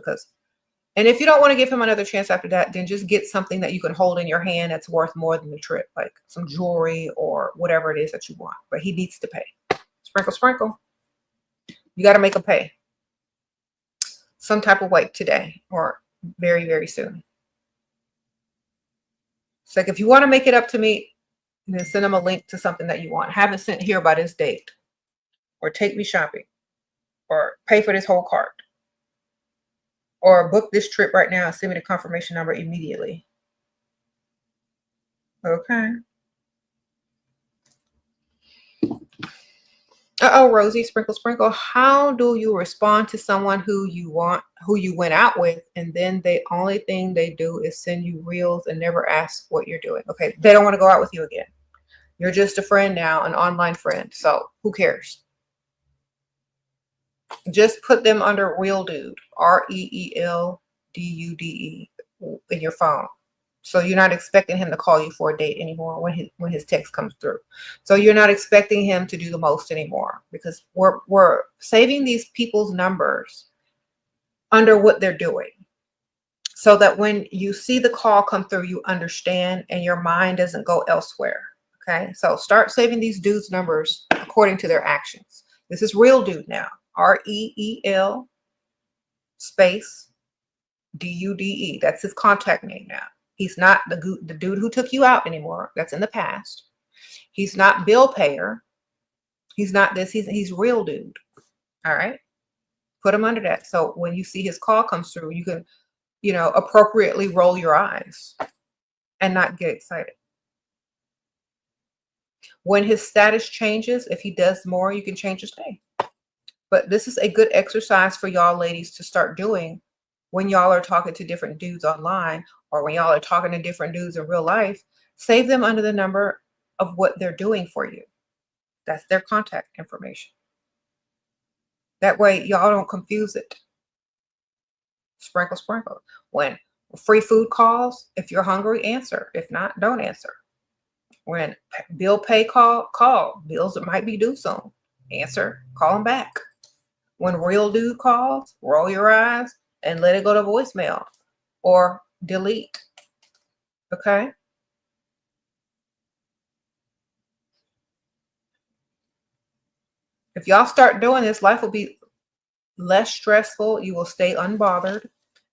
And if you don't want to give him another chance after that, then just get something that you can hold in your hand that's worth more than the trip, like some jewelry or whatever it is that you want. But he needs to pay. Sprinkle, sprinkle. You got to make him pay some type of way today or very, very soon. It's like if you want to make it up to me, then send him a link to something that you want. Have it sent here by this date, or take me shopping, or pay for this whole cart, or book this trip right now and send me the confirmation number immediately. Okay. Uh-oh, Rosie, sprinkle, sprinkle. How do you respond to someone who you went out with, and then the only thing they do is send you reels and never ask what you're doing? Okay, they don't want to go out with you again. You're just a friend now, an online friend. So who cares? Just put them under real dude, REELDUDE, in your phone. So you're not expecting him to call you for a date anymore when his text comes through. So you're not expecting him to do the most anymore, because we're saving these people's numbers under what they're doing, so that when you see the call come through, you understand and your mind doesn't go elsewhere. Okay, so start saving these dudes' numbers according to their actions. This is real dude now. REEL space DUDE. That's his contact name now. He's not the dude who took you out anymore. That's in the past. He's not bill payer. He's not this. He's real dude. All right. Put him under that. So when you see his call comes through, you can, appropriately roll your eyes and not get excited. When his status changes, if he does more, you can change his name. But this is a good exercise for y'all ladies to start doing when y'all are talking to different dudes online, or when y'all are talking to different dudes in real life. Save them under the number of what they're doing for you. That's their contact information. That way y'all don't confuse it. Sprinkle, sprinkle. When free food calls, if you're hungry, answer. If not, don't answer. When bill pay call. Bills that might be due soon. Answer, call them back. When real dude calls, roll your eyes and let it go to voicemail or delete. Okay? If y'all start doing this, life will be less stressful. You will stay unbothered,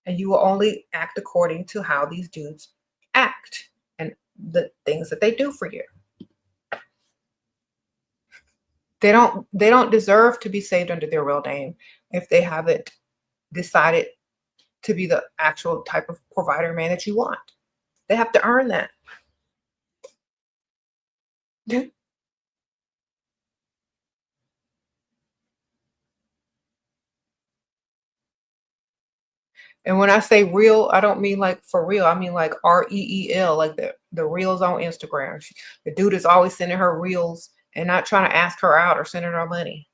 and you will only act according to how these dudes act and the things that they do for you. They don't deserve to be saved under their real name if they haven't decided to be the actual type of provider man that you want. They have to earn that. And when I say real, I don't mean like for real. I mean like REEL, like the reels on Instagram. The dude is always sending her reels and not trying to ask her out or sending her money.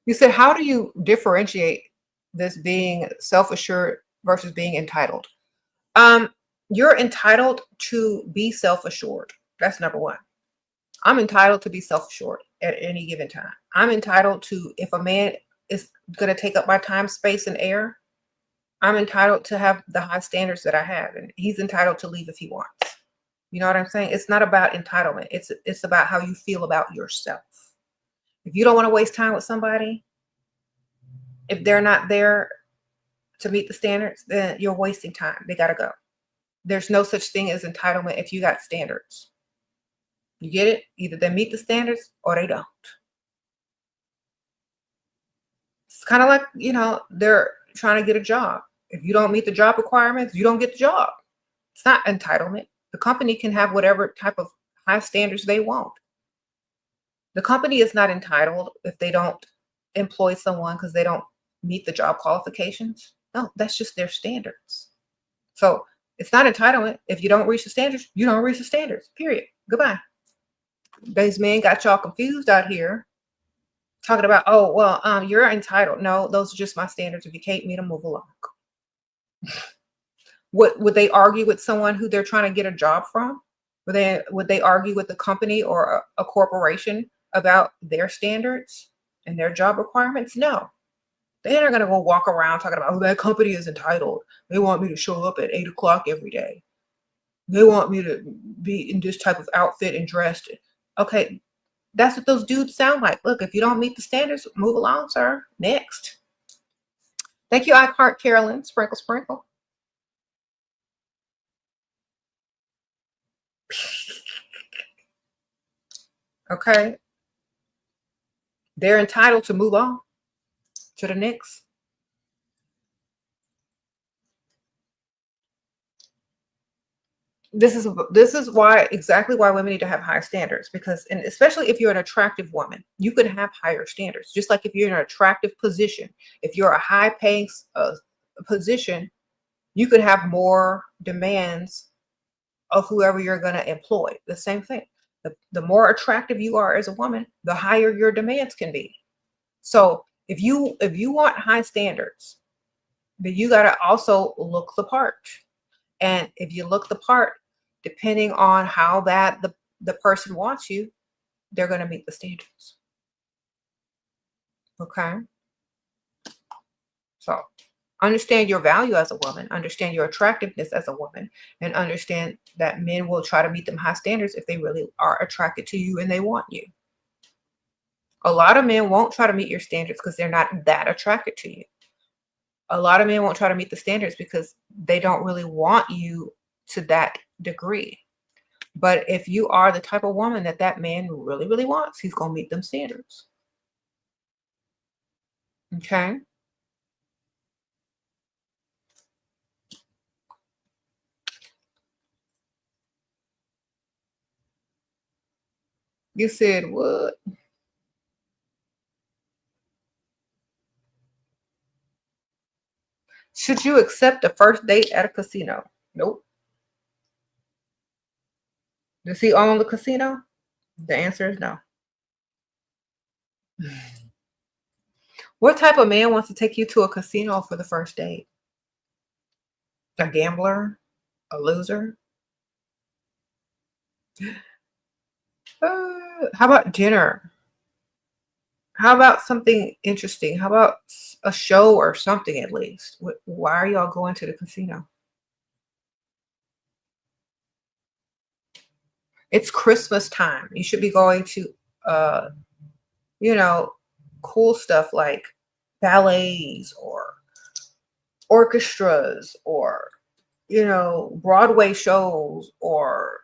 You said, how do you differentiate this being self-assured versus being entitled? You're entitled to be self-assured. That's number one. I'm entitled to be self-assured at any given time. I'm entitled to, if a man is going to take up my time, space, and air, I'm entitled to have the high standards that I have, and he's entitled to leave if he wants. You know what I'm saying? It's not about entitlement. It's about how you feel about yourself. If you don't want to waste time with somebody, if they're not there to meet the standards, then you're wasting time. They got to go. There's no such thing as entitlement if you got standards. You get it? Either they meet the standards or they don't. It's kind of like, they're trying to get a job. If you don't meet the job requirements, you don't get the job. It's not entitlement. The company can have whatever type of high standards they want. The company is not entitled if they don't employ someone because they don't meet the job qualifications. No, that's just their standards. So it's not entitlement. If you don't reach the standards, you don't reach the standards, period. Goodbye. These men got y'all confused out here talking about, oh, well, you're entitled. No, those are just my standards. If you can't meet them, move along. Would they argue with someone who they're trying to get a job from? Would they argue with the company or a corporation about their standards and their job requirements? No. They're not going to go walk around talking about, oh, that company is entitled. They want me to show up at 8 o'clock every day. They want me to be in this type of outfit and dressed. Okay, that's what those dudes sound like. Look, if you don't meet the standards, move along, sir. Next. Thank you, iHeart Carolyn. Sprinkle, sprinkle. Okay. They're entitled to move on to the next. This is why, exactly why women need to have higher standards, because, and especially if you're an attractive woman, you can have higher standards. Just like if you're in an attractive position, if you're a high paying position, you could have more demands of whoever you're going to employ. The same thing. The more attractive you are as a woman, the higher your demands can be. So if you want high standards, then you got to also look the part. And if you look the part, depending on how bad the person wants you, they're going to meet the standards. Okay. So understand your value as a woman, understand your attractiveness as a woman, and understand that men will try to meet them high standards if they really are attracted to you and they want you. A lot of men won't try to meet your standards because they're not that attracted to you. A lot of men won't try to meet the standards because they don't really want you to that degree. But if you are the type of woman that that man really, really wants, he's going to meet them standards. Okay. You said what? Should you accept a first date at a casino? Nope. Does he own the casino? The answer is no. What type of man wants to take you to a casino for the first date? A gambler? A loser? How about dinner? How about something interesting? How about a show or something at least? Why are y'all going to the casino? It's Christmas time. You should be going to, uh, you know, cool stuff like ballets or orchestras or, Broadway shows or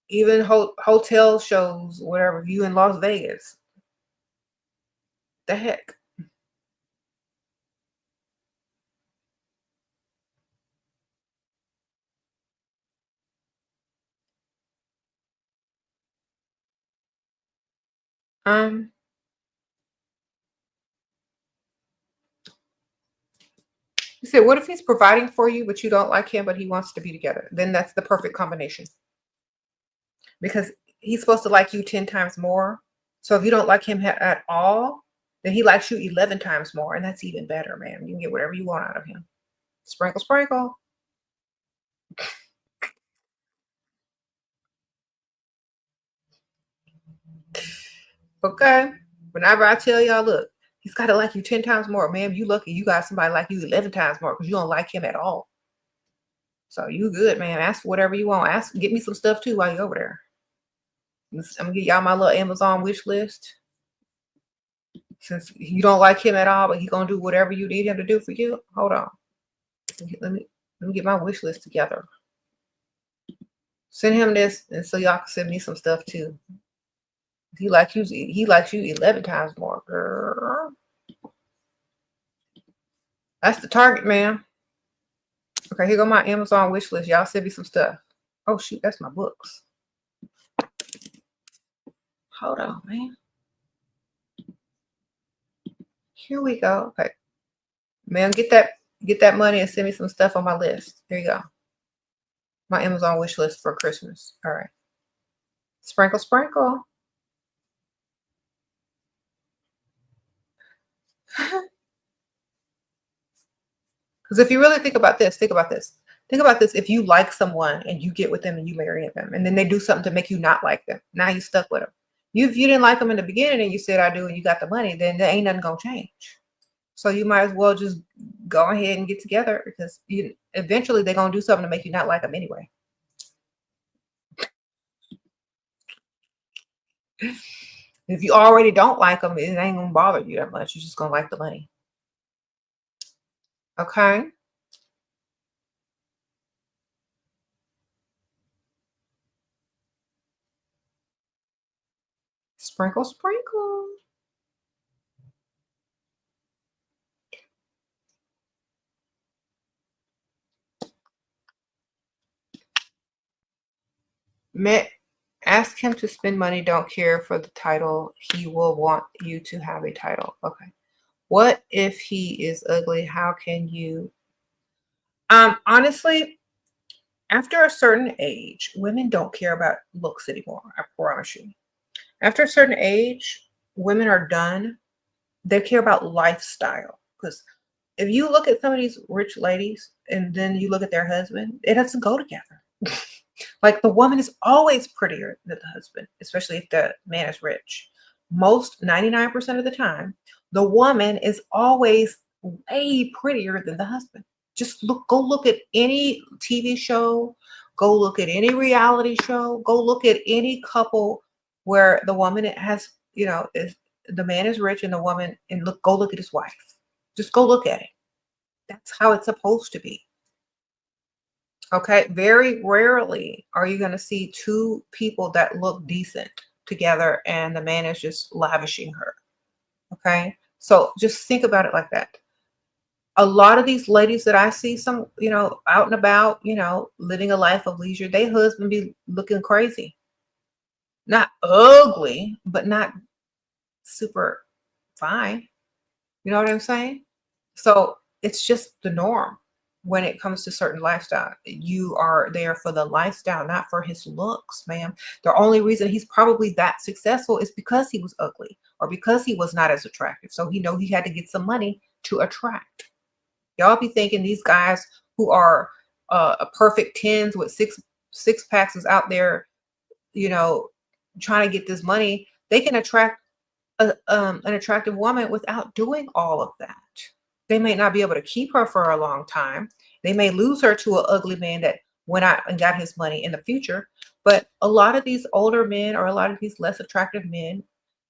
even hotel shows, whatever, if you in Las Vegas. The heck? Um, you said, what if he's providing for you, but you don't like him, but he wants to be together? Then that's the perfect combination. Because he's supposed to like you 10 times more. So if you don't like him at all, then he likes you 11 times more. And that's even better, man. You can get whatever you want out of him. Sprinkle, sprinkle. Okay. Whenever I tell y'all, look, he's got to like you 10 times more. Man, you lucky you got somebody like you 11 times more because you don't like him at all. So you good, man. Ask for whatever you want. Get me some stuff too while you're over there. I'm going to get y'all my little Amazon wish list. Since you don't like him at all, but he's going to do whatever you need him to do for you. Hold on. Let me get my wish list together. Send him this, and so y'all can send me some stuff too. He likes you 11 times more, girl. That's the target, man. Okay, here go my Amazon wish list. Y'all send me some stuff. Oh shoot, that's my books. Hold on, man. Here we go. Okay, man, get that money and send me some stuff on my list. Here you go. My Amazon wish list for Christmas. All right. Sprinkle, sprinkle. Because if you really think about this, think about this. Think about this. If you like someone and you get with them and you marry them, and then they do something to make you not like them, now you stuck with them. If you didn't like them in the beginning and you said I do and you got the money, then there ain't nothing gonna change. So you might as well just go ahead and get together because eventually they're gonna do something to make you not like them anyway. If you already don't like them, it ain't gonna bother you that much. You're just gonna like the money. Okay. Sprinkle, sprinkle. Ask him to spend money, don't care for the title. He will want you to have a title. Okay. What if he is ugly? How can you? Honestly, after a certain age, women don't care about looks anymore. I promise you. After a certain age, women are done. They care about lifestyle. Because if you look at some of these rich ladies and then you look at their husband, it doesn't go together. Like the woman is always prettier than the husband, especially if the man is rich. Most 99% of the time, the woman is always way prettier than the husband. Just go look at any TV show, go look at any reality show, go look at any couple where the woman has, is the man is rich and the woman, and go look at his wife. Just go look at it. That's how it's supposed to be. Okay, very rarely are you going to see two people that look decent together and the man is just lavishing her. Okay, so just think about it like that. A lot of these ladies that I see, some, out and about, living a life of leisure, they husband be looking crazy. Not ugly, but not super fine. You know what I'm saying? So it's just the norm. When it comes to certain lifestyle, you are there for the lifestyle, not for his looks, ma'am. The only reason he's probably that successful is because he was ugly or because he was not as attractive. So he had to get some money to attract. Y'all be thinking these guys who are a perfect tens with six packs is out there, trying to get this money. They can attract an attractive woman without doing all of that. They may not be able to keep her for a long time. They may lose her to an ugly man that went out and got his money in the future. But a lot of these older men or a lot of these less attractive men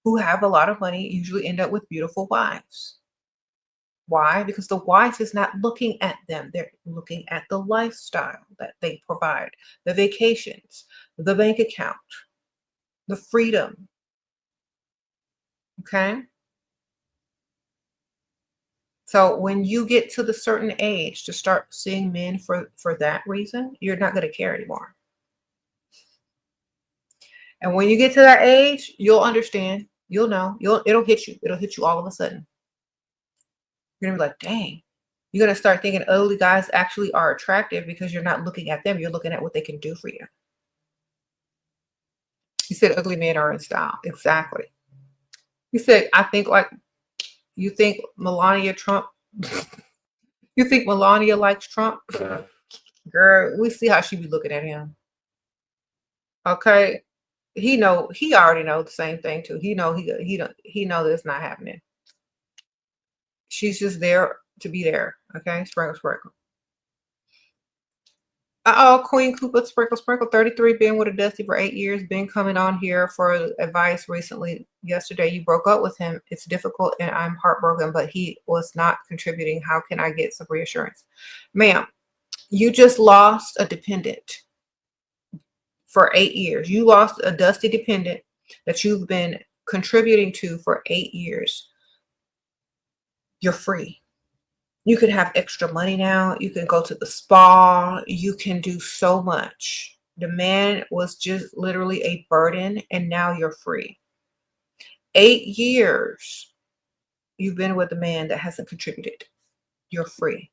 who have a lot of money usually end up with beautiful wives. Why? Because the wife is not looking at them. They're looking at the lifestyle that they provide, the vacations, the bank account, the freedom. Okay? So when you get to the certain age to start seeing men for that reason, you're not going to care anymore. And when you get to that age, you'll understand. You'll know. It'll hit you. It'll hit you all of a sudden. You're going to be like, dang. You're going to start thinking ugly guys actually are attractive because you're not looking at them. You're looking at what they can do for you. You said ugly men are in style. Exactly. You said, I think like, you think Melania Trump, you think Melania likes Trump? Girl, we see how she be looking at him. Okay. He already know the same thing too. He know that it's not happening. She's just there to be there. Okay. Sprinkle, sprinkle. Queen Cooper, sprinkle, sprinkle. 33, been with a Dusty for 8 years. Been coming on here for advice recently. Yesterday, you broke up with him. It's difficult and I'm heartbroken, but he was not contributing. How can I get some reassurance? Ma'am, you just lost a dependent for 8 years. You lost a Dusty dependent that you've been contributing to for 8 years. You're free. You can have extra money now. You can go to the spa. You can do so much. The man was just literally a burden, and now you're free. 8 years you've been with a man that hasn't contributed. You're free.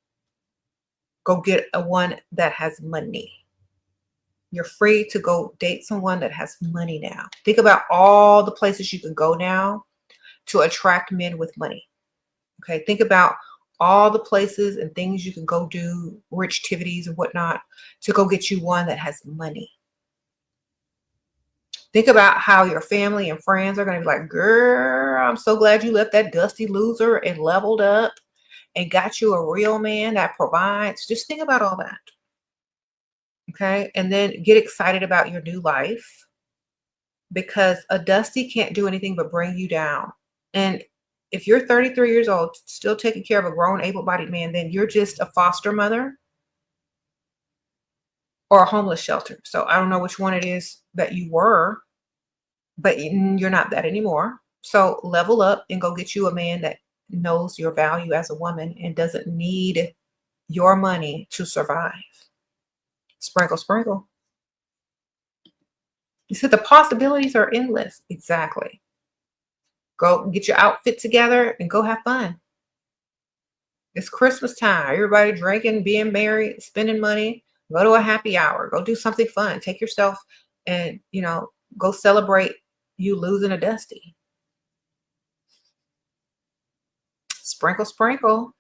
Go get one that has money. You're free to go date someone that has money now. Think about all the places you can go now to attract men with money. Okay, think about all the places and things you can go do, rich activities and whatnot, to go get you one that has money. Think about how your family and friends are going to be like, girl, I'm so glad you left that dusty loser and leveled up and got you a real man that provides. Just think about all that. Okay, and then get excited about your new life, because a dusty can't do anything but bring you down. And if you're 33 years old, still taking care of a grown, able-bodied man, then you're just a foster mother or a homeless shelter. So I don't know which one it is that you were, but you're not that anymore. So level up and go get you a man that knows your value as a woman and doesn't need your money to survive. Sprinkle, sprinkle. You said the possibilities are endless. Exactly. Go get your outfit together and go have fun. It's Christmas time. Everybody drinking, being merry, spending money. Go to a happy hour. Go do something fun. Take yourself and, go celebrate you losing a dusty. Sprinkle, sprinkle.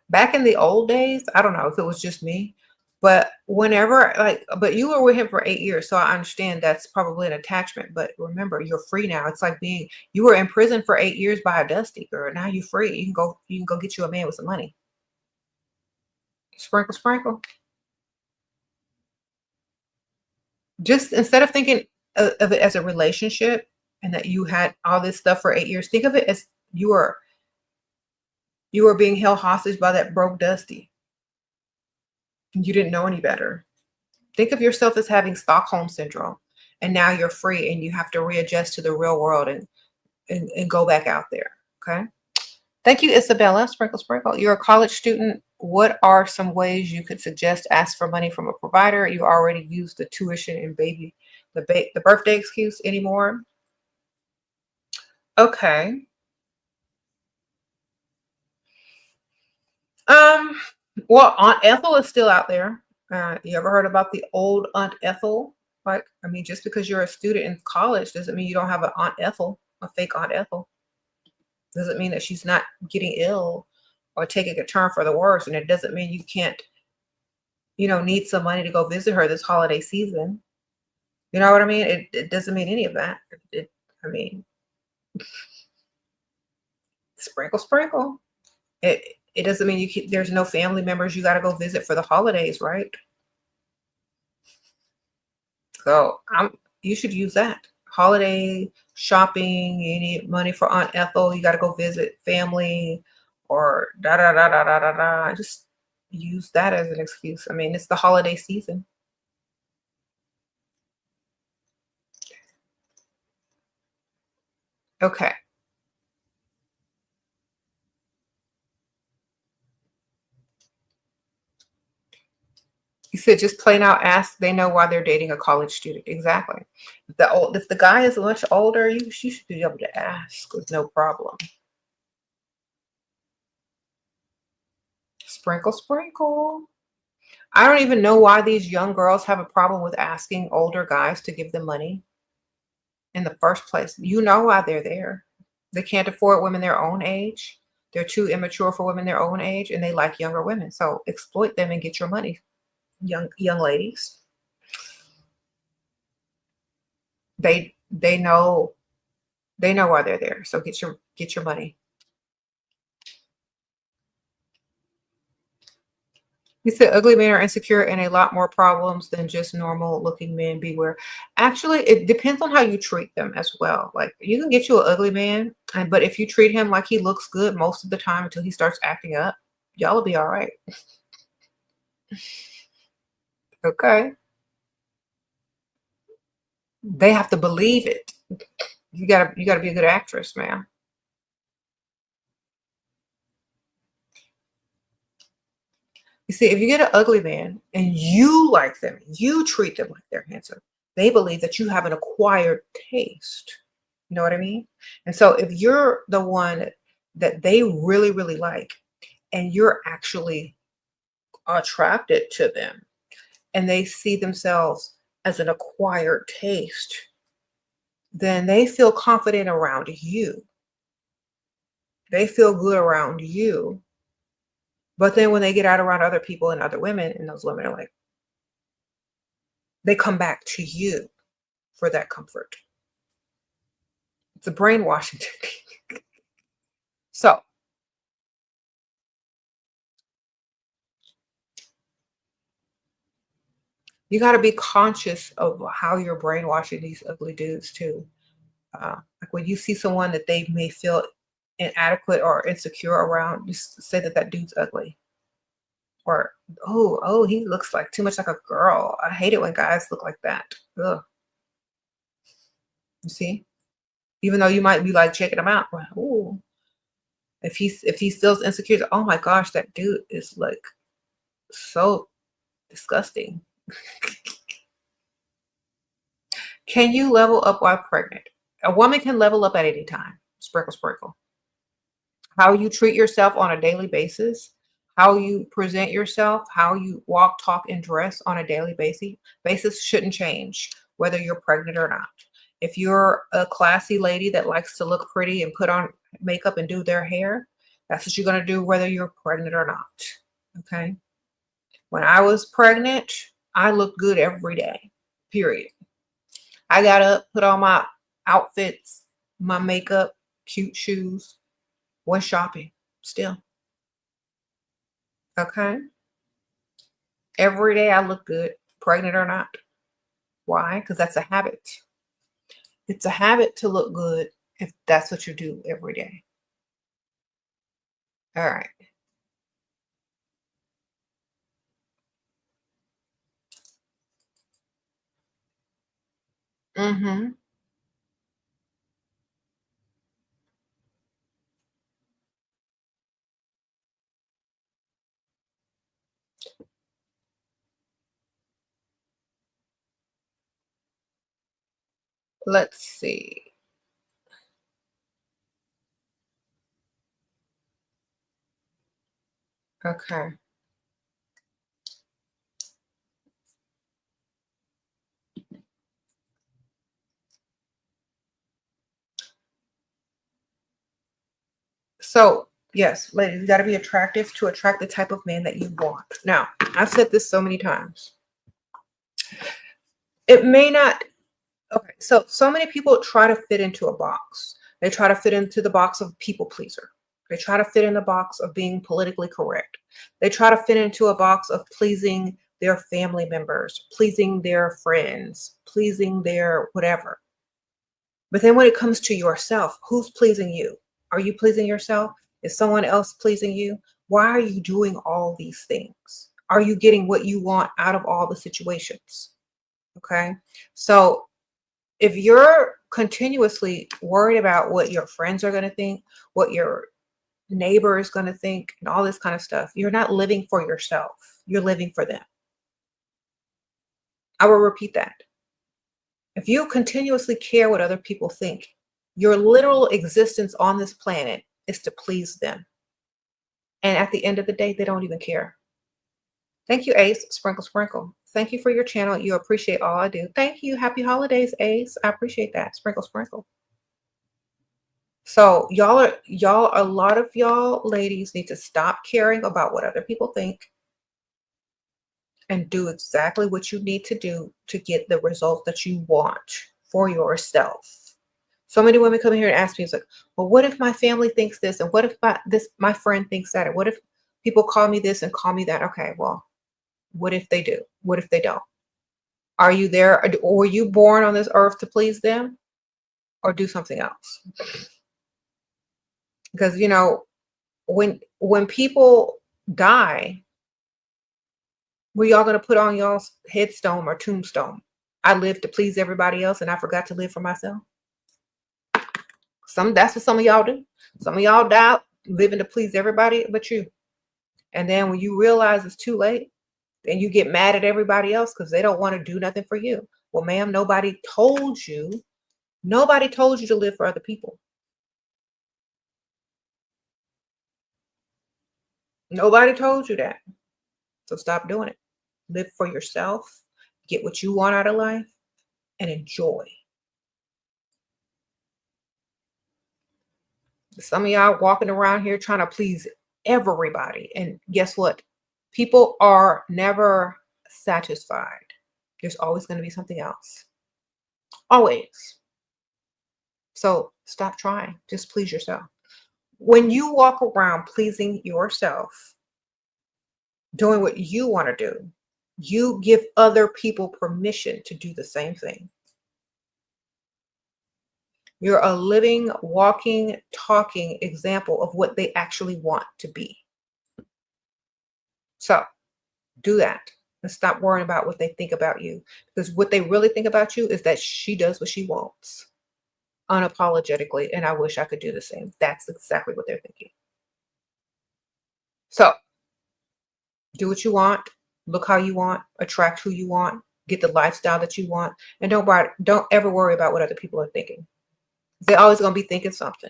Back in the old days, I don't know if it was just me, but but you were with him for 8 years, so I understand that's probably an attachment. But remember, you're free now. It's like you were in prison for 8 years by a dusty girl. Now you're free. You can go get you a man with some money. Sprinkle, sprinkle. Just instead of thinking of it as a relationship and that you had all this stuff for 8 years, think of it as you were being held hostage by that broke dusty. You didn't know any better. Think of yourself as having Stockholm syndrome, and now you're free and you have to readjust to the real world and go back out there. Okay. Thank you, Isabella. Sprinkle, sprinkle. You're a college student. What are some ways you could suggest ask for money from a provider? You already used the tuition and the birthday excuse anymore. Okay. Um, well, Aunt Ethel is still out there. You ever heard about the old Aunt Ethel? Like, I mean, just because you're a student in college doesn't mean you don't have an Aunt Ethel, a fake Aunt Ethel. Doesn't mean that she's not getting ill or taking a turn for the worse. And it doesn't mean you can't, need some money to go visit her this holiday season. You know what I mean? It doesn't mean any of that. I mean, sprinkle, sprinkle. It it doesn't mean there's no family members you got to go visit for the holidays, right? So you should use that. Holiday shopping, you need money for Aunt Ethel, you got to go visit family or da da da da da da da. Just use that as an excuse. I mean, it's the holiday season. Okay. You said just plain out ask, they know why they're dating a college student. Exactly. If the guy is much older, you should be able to ask with no problem. Sprinkle, sprinkle. I don't even know why these young girls have a problem with asking older guys to give them money in the first place. You know why they're there. They can't afford women their own age. They're too immature for women their own age, and they like younger women. So exploit them and get your money, young ladies. They know why they're there. So get your money. You said ugly men are insecure and a lot more problems than just normal looking men. Beware. Actually, it depends on how you treat them as well. Like you can get you an ugly man, but if you treat him like he looks good most of the time until he starts acting up, y'all will be all right. Okay. They have to believe it. You gotta be a good actress, man. You see, if you get an ugly man and you like them, you treat them like they're handsome, they believe that you have an acquired taste. You know what I mean? And so if you're the one that they really, really like, and you're actually attracted to them, and they see themselves as an acquired taste, then they feel confident around you. They feel good around you. But then when they get out around other people and other women, and those women are like, they come back to you for that comfort. It's a brainwashing technique. So you got to be conscious of how you're brainwashing these ugly dudes too. Like when you see someone that they may feel inadequate or insecure around, just say that dude's ugly. Or oh, he looks like too much like a girl. I hate it when guys look like that. Ugh. You see, even though you might be like checking him out, like, oh, if he feels insecure, oh my gosh, that dude is like So disgusting. Can you level up while pregnant? A woman can level up at any time. Sprinkle, sprinkle. How you treat yourself on a daily basis, how you present yourself, how you walk, talk, and dress on a daily basis shouldn't change whether you're pregnant or not. If you're a classy lady that likes to look pretty and put on makeup and do their hair, that's what you're going to do whether you're pregnant or not. Okay. When I was pregnant, I looked good every day, period. I got up, put on my outfits, my makeup, cute shoes, went shopping still. Okay. Every day I look good, pregnant or not. Why? Because that's a habit. It's a habit to look good if that's what you do every day. All right. Mm-hmm. Let's see. Okay. So, yes, ladies, you got to be attractive to attract the type of man that you want. Now, I've said this so many times. It may not. Okay, so many people try to fit into a box. They try to fit into the box of people pleaser. They try to fit in the box of being politically correct. They try to fit into a box of pleasing their family members, pleasing their friends, pleasing their whatever. But then when it comes to yourself, who's pleasing you? Are you pleasing yourself? Is someone else pleasing you? Why are you doing all these things? Are you getting what you want out of all the situations? Okay. So if you're continuously worried about what your friends are going to think, what your neighbor is going to think, and all this kind of stuff, you're not living for yourself. You're living for them. I will repeat that. If you continuously care what other people think, your literal existence on this planet is to please them. And at the end of the day, they don't even care. Thank you, Ace. Sprinkle, sprinkle. Thank you for your channel. You appreciate all I do. Thank you. Happy holidays, Ace. I appreciate that. Sprinkle, sprinkle. So a lot of y'all ladies need to stop caring about what other people think and do exactly what you need to do to get the results that you want for yourself. So many women come here and ask me, it's like, well, what if my family thinks this? And what if my friend thinks that? And what if people call me this and call me that? Okay, well, what if they do? What if they don't? Are you there? Or were you born on this earth to please them or do something else? Because, when people die, were y'all going to put on y'all's headstone or tombstone? I lived to please everybody else and I forgot to live for myself. That's what some of y'all do. Some of y'all die living to please everybody but you. And then when you realize it's too late, then you get mad at everybody else because they don't want to do nothing for you. Well, ma'am, nobody told you to live for other people. Nobody told you that. So stop doing it. Live for yourself, get what you want out of life, and enjoy. Some of y'all walking around here trying to please everybody. And guess what? People are never satisfied. There's always going to be something else. Always. So stop trying. Just please yourself. When you walk around pleasing yourself, doing what you want to do, you give other people permission to do the same thing. You're a living, walking, talking example of what they actually want to be. So do that and stop worrying about what they think about you, because what they really think about you is that she does what she wants unapologetically. And I wish I could do the same. That's exactly what they're thinking. So Do what you want, look how you want, attract who you want, get the lifestyle that you want, and don't ever worry about what other people are thinking. They're always gonna be thinking something.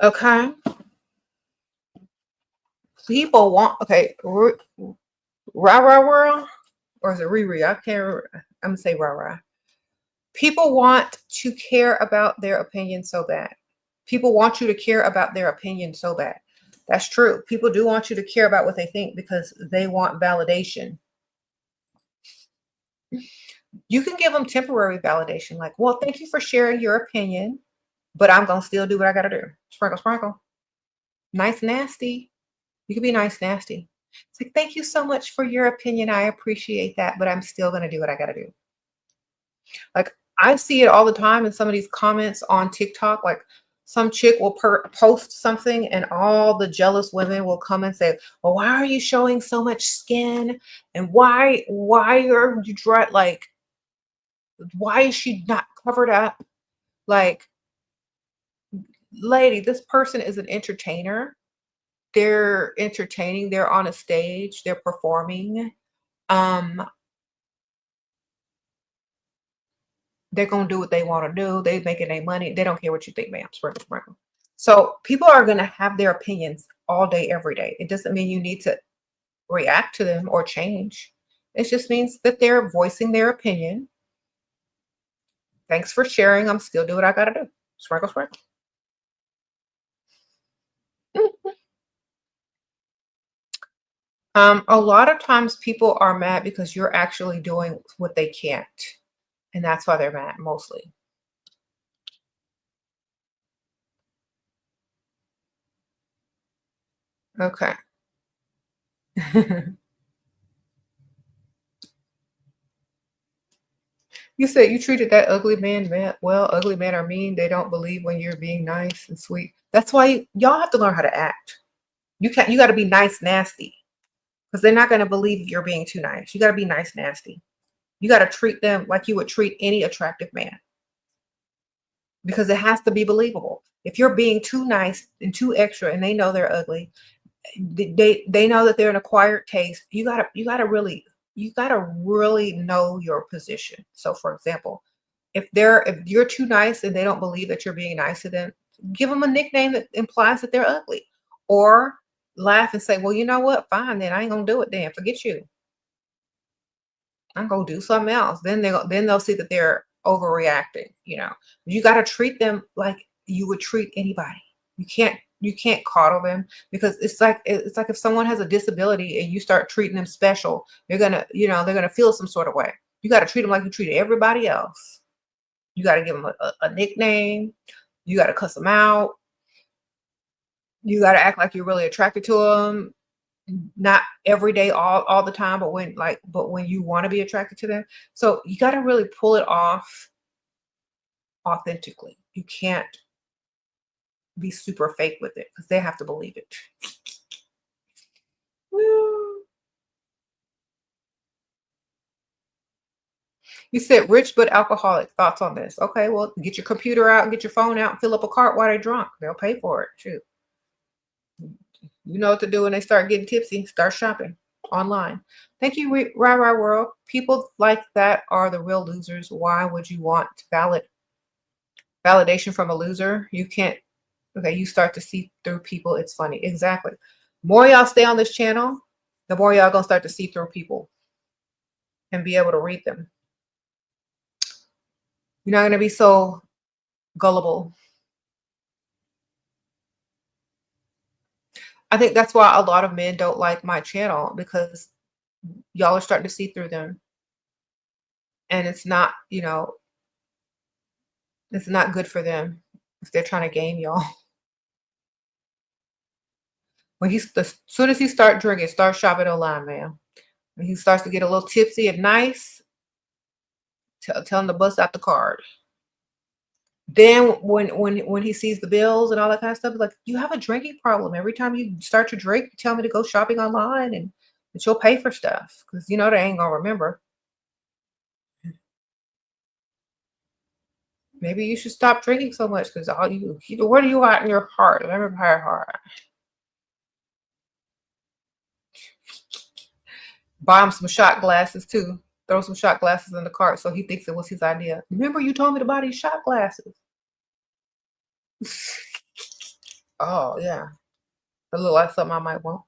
Okay. People want rah rah world, or is it Riri? I can't remember. I'm gonna say rah rah. People want to care about their opinion so bad. People want you to care about their opinion so bad. That's true. People do want you to care about what they think because they want validation. You can give them temporary validation, like, well, thank you for sharing your opinion, but I'm gonna still do what I gotta do. Sprinkle, sprinkle. Nice, nasty. You can be nice, nasty. It's like, thank you so much for your opinion. I appreciate that, but I'm still gonna do what I gotta do. Like, I see it all the time in some of these comments on TikTok. Like, some chick will post something, and all the jealous women will come and say, "Well, why are you showing so much skin? And why are you like, why is she not covered up?" Like, lady, this person is an entertainer. They're entertaining. They're on a stage. They're performing. Um, they're gonna do what they want to do. They making their money. They don't care what you think, ma'am. Sprinkle, sprinkle. So people are gonna have their opinions all day, every day. It doesn't mean you need to react to them or change. It just means that they're voicing their opinion. Thanks for sharing. I'm still doing what I gotta do. Sprinkle, sprinkle. A lot of times people are mad because you're actually doing what they can't. And that's why they're mad mostly. Okay. You said you treated that ugly man well. Ugly men are mean. They don't believe when you're being nice and sweet. That's why y'all have to learn how to act. You got to be nice, nasty, because they're not going to believe you're being too nice. You got to be nice, nasty. You got to treat them like you would treat any attractive man, because it has to be believable. If you're being too nice and too extra, and they know they're ugly, they know that they're an acquired taste. You gotta really know your position. So, for example, if you're too nice and they don't believe that you're being nice to them, give them a nickname that implies that they're ugly, or laugh and say, "Well, you know what? Fine, then I ain't gonna do it. Then forget you. I'm gonna do something else." Then they'll see that they're overreacting. You got to treat them like you would treat anybody. You can't coddle them, because it's like if someone has a disability and you start treating them special, they're gonna feel some sort of way. You got to treat them like you treat everybody else. You got to give them a nickname. You got to cuss them out. You got to act like you're really attracted to them. Not every day, all the time, but when you want to be attracted to them. So you got to really pull it off authentically. You can't be super fake with it, because they have to believe it. Woo. You said rich but alcoholic. Thoughts on this? Okay, well, get your computer out and get your phone out and fill up a cart while they're drunk. They'll pay for it. Shoot. You know what to do when they start getting tipsy. Start shopping online. Thank you, Rah Rah World. People like that are the real losers. Why would you want validation from a loser? You can't. Okay, you start to see through people. It's funny. Exactly. More y'all stay on this channel, the more y'all gonna start to see through people and be able to read them. You're not gonna be so gullible. I think that's why a lot of men don't like my channel, because y'all are starting to see through them. And it's not good for them if they're trying to game y'all. As soon as he start drinking, start shopping online, man. When he starts to get a little tipsy and nice, tell him to bust out the card. Then when he sees the bills and all that kind of stuff, like, you have a drinking problem. Every time you start to drink, you tell me to go shopping online and that you'll pay for stuff, because they ain't gonna remember. Maybe you should stop drinking so much, because all what are you at in your heart? Remember, heart. Buy him some shot glasses too. Throw some shot glasses in the cart so he thinks it was his idea. Remember you told me to buy these shot glasses? Oh, yeah. It look like something I might want.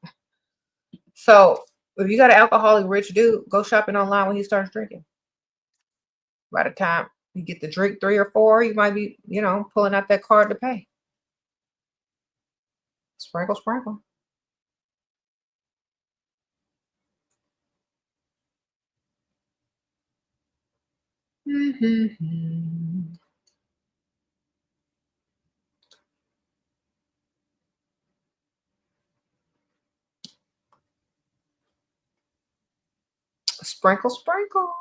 So if you got an alcoholic rich dude, go shopping online when he starts drinking. By the time you get to drink 3 or 4, you might be, pulling out that card to pay. Sprinkle, sprinkle. Sprinkle, sprinkle.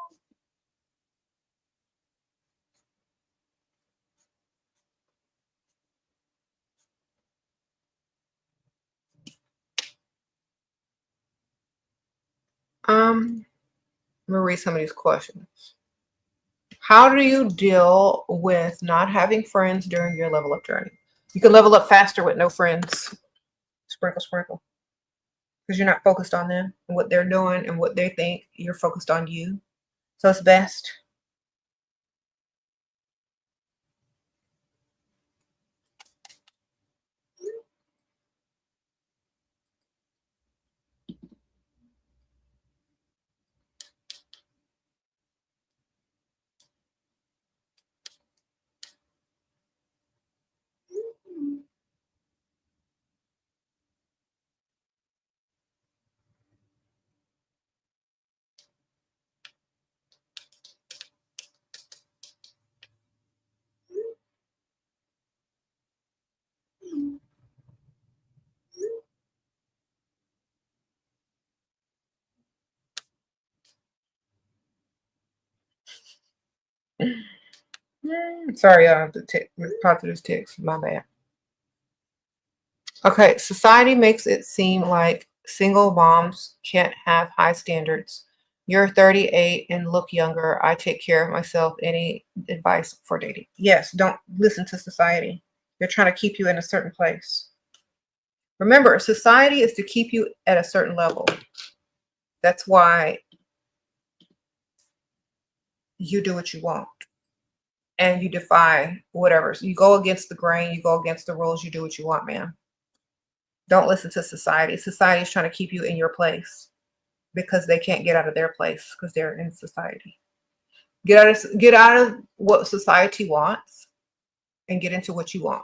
Let me read some of these questions. How do you deal with not having friends during your level up journey? You can level up faster with no friends. Sprinkle, sprinkle. Because you're not focused on them and what they're doing and what they think. You're focused on you. So it's best. Sorry, the positive text. My bad. Okay, society makes it seem like single moms can't have high standards. You're 38 and look younger. I take care of myself. Any advice for dating? Yes, don't listen to society. They're trying to keep you in a certain place. Remember, society is to keep you at a certain level. That's why you do what you want and you defy whatever. So you go against the grain, you go against the rules, you do what you want, man. Don't listen to society. Society is trying to keep you in your place because they can't get out of their place because they're in society. Get out of what society wants and get into what you want.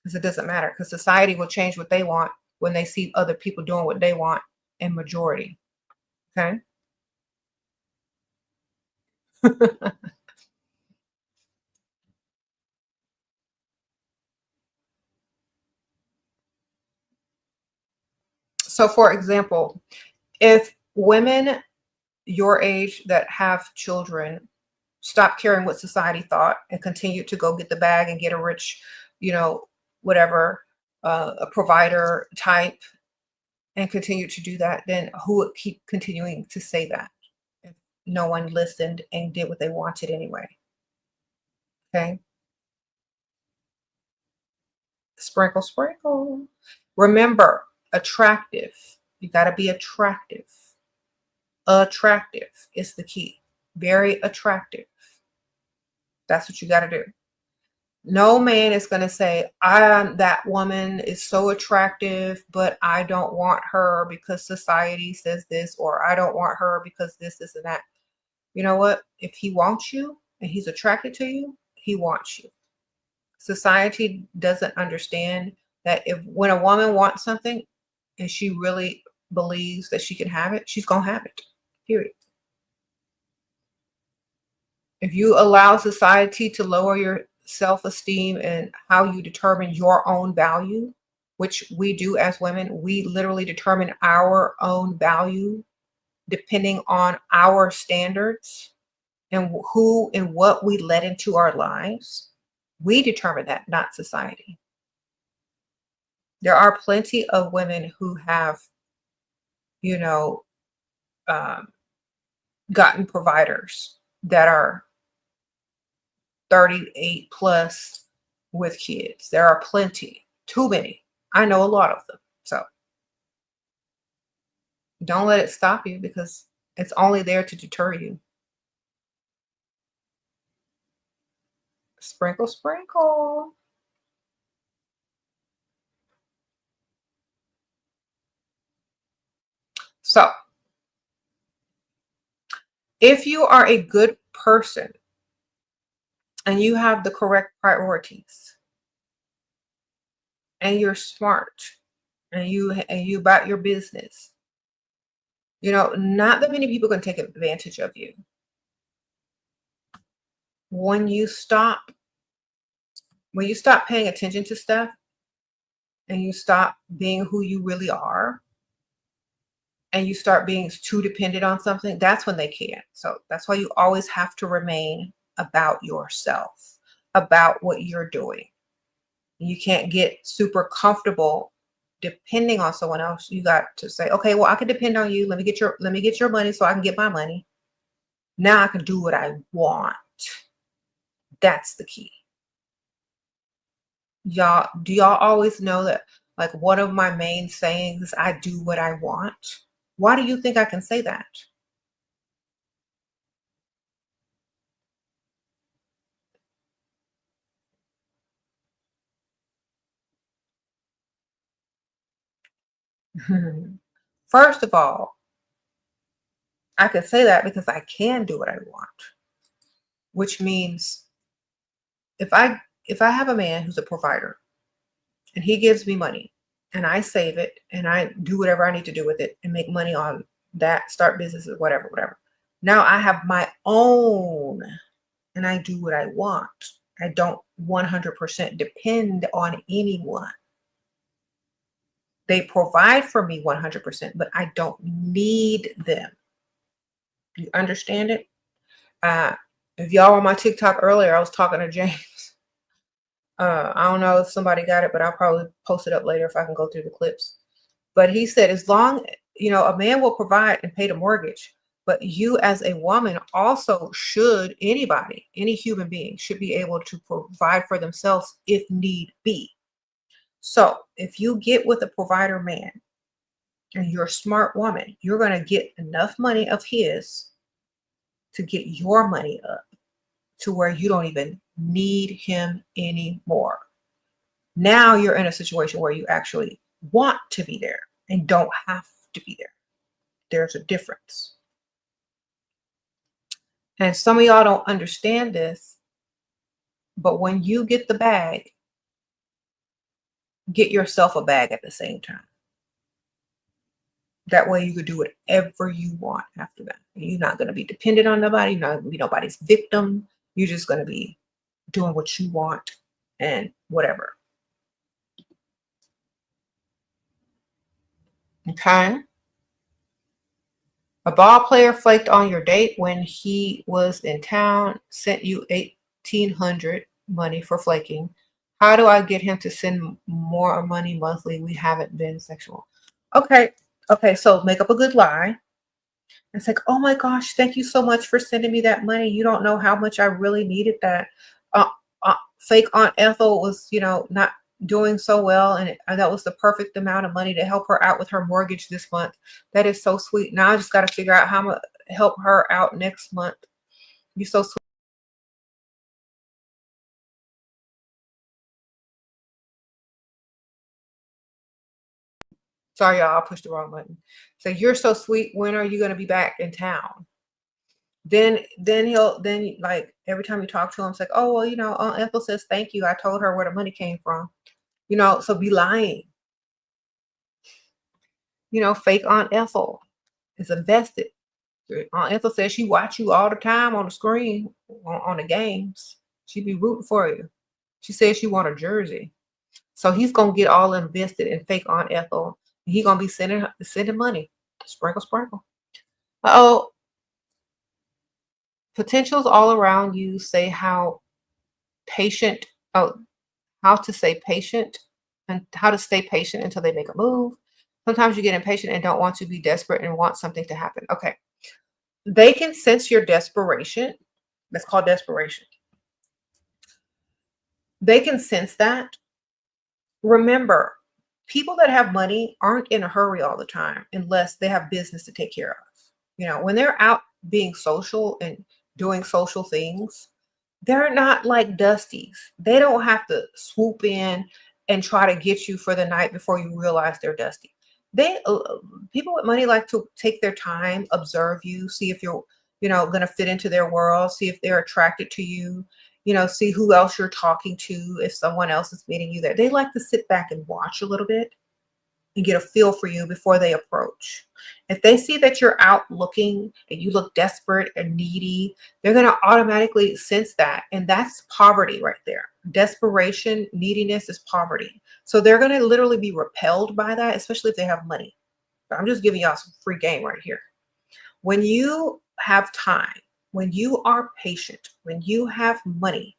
Because it doesn't matter, because society will change what they want when they see other people doing what they want in majority. Okay. So for example, if women your age that have children stop caring what society thought and continue to go get the bag and get a rich, whatever, a provider type, and continue to do that, then who would keep continuing to say that if no one listened and did what they wanted anyway? Okay. Sprinkle, sprinkle. Remember, attractive. You got to be attractive. Attractive is the key. Very attractive. That's what you got to do. No man is going to say, that woman is so attractive, but I don't want her because society says this, or I don't want her because this and that. You know what? If he wants you and he's attracted to you, he wants you. Society doesn't understand that when a woman wants something and she really believes that she can have it, she's going to have it. Period. If you allow society to lower your self-esteem and how you determine your own value, which we do as women, we literally determine our own value depending on our standards and who and what we let into our lives. We determine that, not society. There are plenty of women who have, um, gotten providers that are 38 plus with kids. There are plenty, too many. I know a lot of them. So Don't let it stop you because it's only there to deter you. Sprinkle, sprinkle. So, if you are a good person and you have the correct priorities and you're smart and you about your business, not that many people can take advantage of you. When you stop paying attention to stuff and you stop being who you really are and you start being too dependent on something, that's when they can. So that's why you always have to remain about yourself, about what you're doing. You can't get super comfortable depending on someone else. You got to say, okay, well, I can depend on you. Let me get your money so I can get my money. Now I can do what I want. That's the key. Y'all, do y'all always know that, like, one of my main sayings is I do what I want? Why do you think I can say that? First of all, I can say that because I can do what I want, which means if I have a man who's a provider and he gives me money and I save it and I do whatever I need to do with it and make money on that, start businesses, whatever, whatever. Now I have my own and I do what I want. I don't 100% depend on anyone. They provide for me 100%, but I don't need them. You understand it? Uh, if y'all were on my TikTok earlier, I was talking to James. I don't know if somebody got it, but I'll probably post it up later if I can go through the clips. But he said, as long, a man will provide and pay the mortgage, but you as a woman also should, any human being should be able to provide for themselves if need be. So if you get with a provider man and you're a smart woman, you're going to get enough money of his to get your money up to where you don't even need him anymore. Now you're in a situation where you actually want to be there and don't have to be there. There's a difference. And some of y'all don't understand this, but when you get the bag, get yourself a bag at the same time. That way you could do whatever you want after that. You're not going to be dependent on nobody. You're not going to be nobody's victim. You're just going to be doing what you want and whatever. Okay. A ball player flaked on your date when he was in town, sent you $1,800 money for flaking. How do I get him to send more money monthly? We haven't been sexual. Okay. Okay. So make up a good lie. It's like, oh my gosh, thank you so much for sending me that money. You don't know how much I really needed that. Uh, Fake Aunt Ethel was, not doing so well, and that was the perfect amount of money to help her out with her mortgage this month. That is so sweet. Now I just got to figure out how to help her out next month. You're so sweet. Sorry, y'all, I pushed the wrong button. So you're so sweet. When are you going to be back in town? Then like every time you talk to him, it's like, oh, well, Aunt Ethel says thank you. I told her where the money came from. So be lying. Fake Aunt Ethel is invested. Aunt Ethel says she watch you all the time on the screen on the games. She be rooting for you. She says she want a jersey. So he's gonna get all invested in fake Aunt Ethel. He gonna be sending money. Sprinkle, sprinkle. Oh, potentials all around you say how patient. Oh, how to stay patient and how to stay patient until they make a move. Sometimes you get impatient and don't want to be desperate and want something to happen. Okay. They can sense your desperation. That's called desperation. They can sense that. Remember, People that have money aren't in a hurry all the time unless they have business to take care of. When they're out being social and doing social things, they're not like dusties. They don't have to swoop in and try to get you for the night before you realize they're dusty. They People with money like to take their time, observe you, see if you're, going to fit into their world, see if they're attracted to you, see who else you're talking to, if someone else is meeting you there. They like to sit back and watch a little bit and get a feel for you before they approach. If they see that you're out looking and you look desperate and needy, they're going to automatically sense that. And that's poverty right there. Desperation, neediness is poverty. So they're going to literally be repelled by that, especially if they have money. But I'm just giving y'all some free game right here. When you have time, when you are patient, when you have money,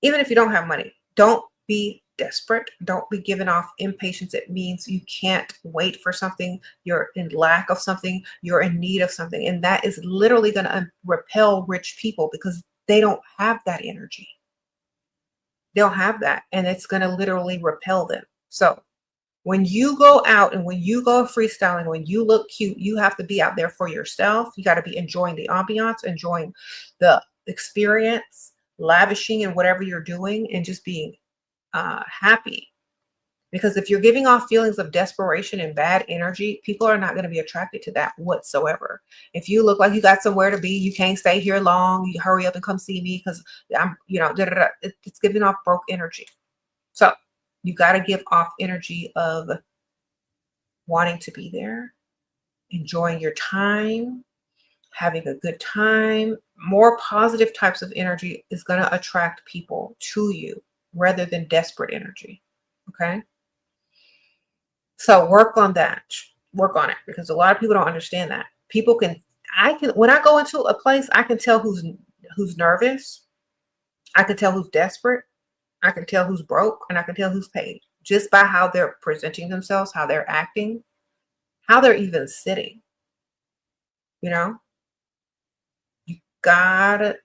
even if you don't have money, don't be desperate. Don't be giving off impatience. It means you can't wait for something. You're in lack of something. You're in need of something. And that is literally going to repel rich people because they don't have that energy. They don't have that. And it's going to literally repel them. So when you go out and when you go freestyling, when you look cute, you have to be out there for yourself. You got to be enjoying the ambiance, enjoying the experience, lavishing in whatever you're doing, and just being happy. Because if you're giving off feelings of desperation and bad energy, people are not going to be attracted to that whatsoever. If you look like you got somewhere to be, you can't stay here long, you hurry up and come see me because I'm, it's giving off broke energy. So you got to give off energy of wanting to be there, enjoying your time, having a good time. More positive types of energy is going to attract people to you rather than desperate energy. Okay. So work on that. Work on it because a lot of people don't understand that. When I go into a place, I can tell who's nervous. I can tell who's desperate. I can tell who's broke, and I can tell who's paid just by how they're presenting themselves, how they're acting, how they're even sitting. You gotta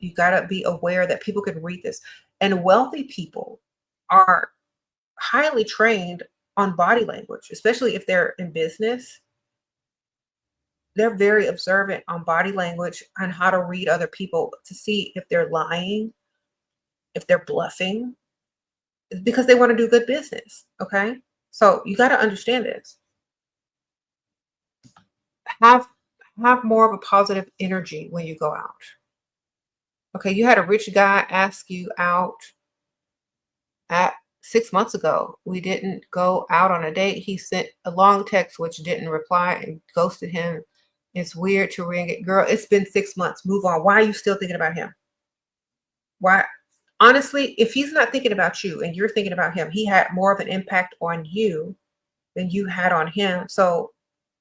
be aware that people can read this. And wealthy people are highly trained on body language, especially if they're in business. They're very observant on body language and how to read other people to see if they're lying, if they're bluffing, because they want to do good business. Okay. So you got to understand this. Have more of a positive energy when you go out. Okay. You had a rich guy ask you out at 6 months ago. We didn't go out on a date. He sent a long text, which didn't reply and ghosted him. It's weird to ring it. Girl, it's been 6 months. Move on. Why are you still thinking about him? Why? Honestly, if he's not thinking about you and you're thinking about him, he had more of an impact on you than you had on him. So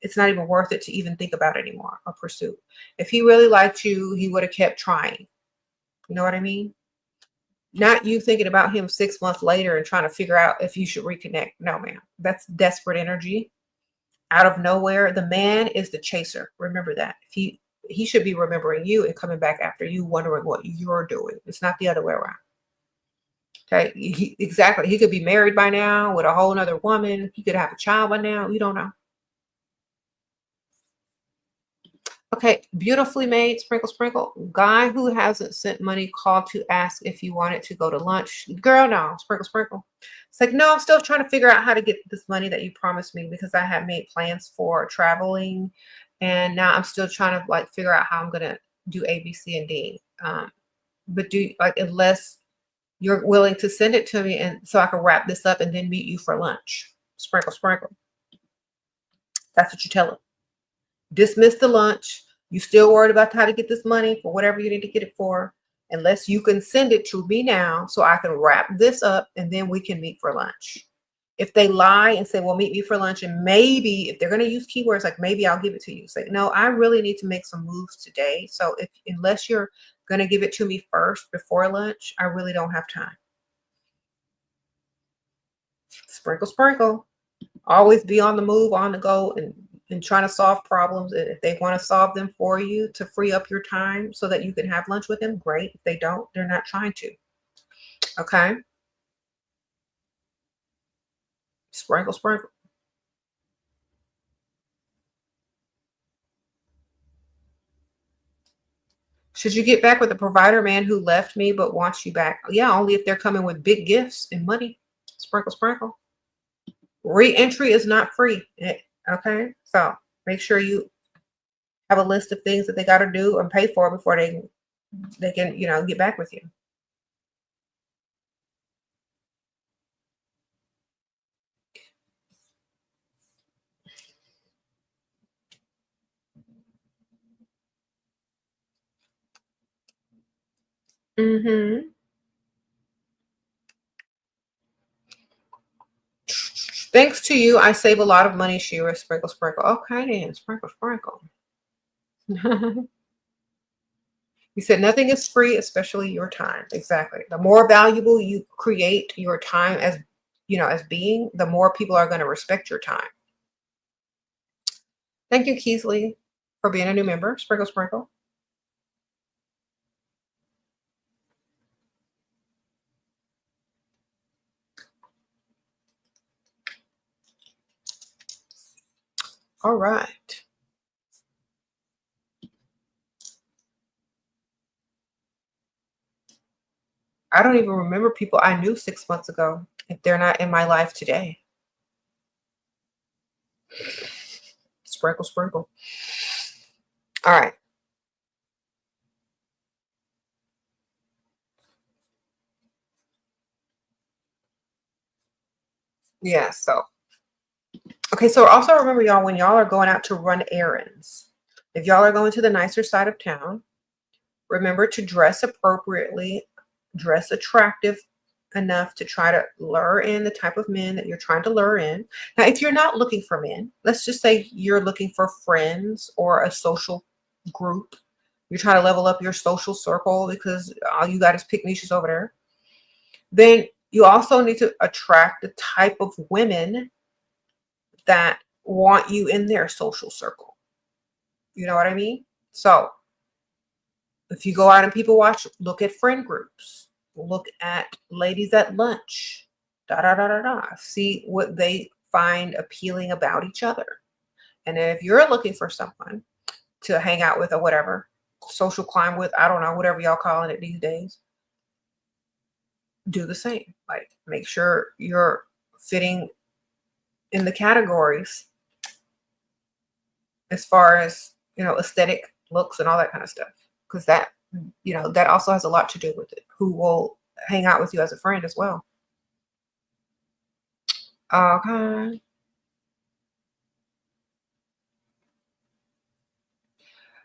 it's not even worth it to even think about anymore or pursue. If he really liked you, he would have kept trying. You know what I mean? Not you thinking about him 6 months later and trying to figure out if you should reconnect. No, ma'am. That's desperate energy. Out of nowhere, the man is the chaser. Remember that. He should be remembering you and coming back after you, wondering what you're doing. It's not the other way around. Okay, exactly. He could be married by now with a whole nother woman. He could have a child by now. You don't know. Okay, beautifully made, sprinkle, sprinkle. Guy who hasn't sent money called to ask if you wanted to go to lunch. Girl, no, sprinkle, sprinkle. It's like, no, I'm still trying to figure out how to get this money that you promised me because I had made plans for traveling. And now I'm still trying to figure out how I'm going to do A, B, C, and D. But unless you're willing to send it to me and so I can wrap this up and then meet you for lunch. Sprinkle, sprinkle. That's what you tell him. Dismiss the lunch. You still worried about how to get this money for whatever you need to get it for, unless you can send it to me now so I can wrap this up and then we can meet for lunch. If they lie and say, well, meet me for lunch, and maybe if they're going to use keywords like maybe I'll give it to you. Say, no, I really need to make some moves today. So unless you're going to give it to me first before lunch, I really don't have time. Sprinkle, sprinkle. Always be on the move, on the go, and trying to solve problems. If they want to solve them for you to free up your time so that you can have lunch with them, great. If they don't, they're not trying to. Okay. Sprinkle, sprinkle. Should you get back with a provider man who left me but wants you back? Yeah, only if they're coming with big gifts and money. Sprinkle, sprinkle. Re-entry is not free. Okay, so make sure you have a list of things that they got to do and pay for before they can, you know, get back with you. Mm-hmm. Thanks to you, I save a lot of money, Shira. Sprinkle, sprinkle. Okay, then. Sprinkle, sprinkle. You said nothing is free, especially your time. Exactly. The more valuable you create your time as, you know, as being, the more people are going to respect your time. Thank you, Keithley, for being a new member. Sprinkle, sprinkle. All right. I don't even remember people I knew 6 months ago if they're not in my life today. Sprinkle, sprinkle. All right. Yeah, so. Okay, so also remember, y'all, when y'all are going out to run errands, if y'all are going to the nicer side of town, remember to dress appropriately, dress attractive enough to try to lure in the type of men that you're trying to lure in. Now, if you're not looking for men, let's just say you're looking for friends or a social group. You're trying to level up your social circle because all you got is pick niches over there. Then you also need to attract the type of women that want you in their social circle. You know what I mean? So if you go out and people watch, look at friend groups, look at ladies at lunch, da da da da da. See what they find appealing about each other. And then if you're looking for someone to hang out with or whatever, social climb with, I don't know, whatever y'all calling it these days, do the same. Like make sure you're fitting in the categories as far as, you know, aesthetic looks and all that kind of stuff. Because that, you know, that also has a lot to do with it. Who will hang out with you as a friend as well. Okay.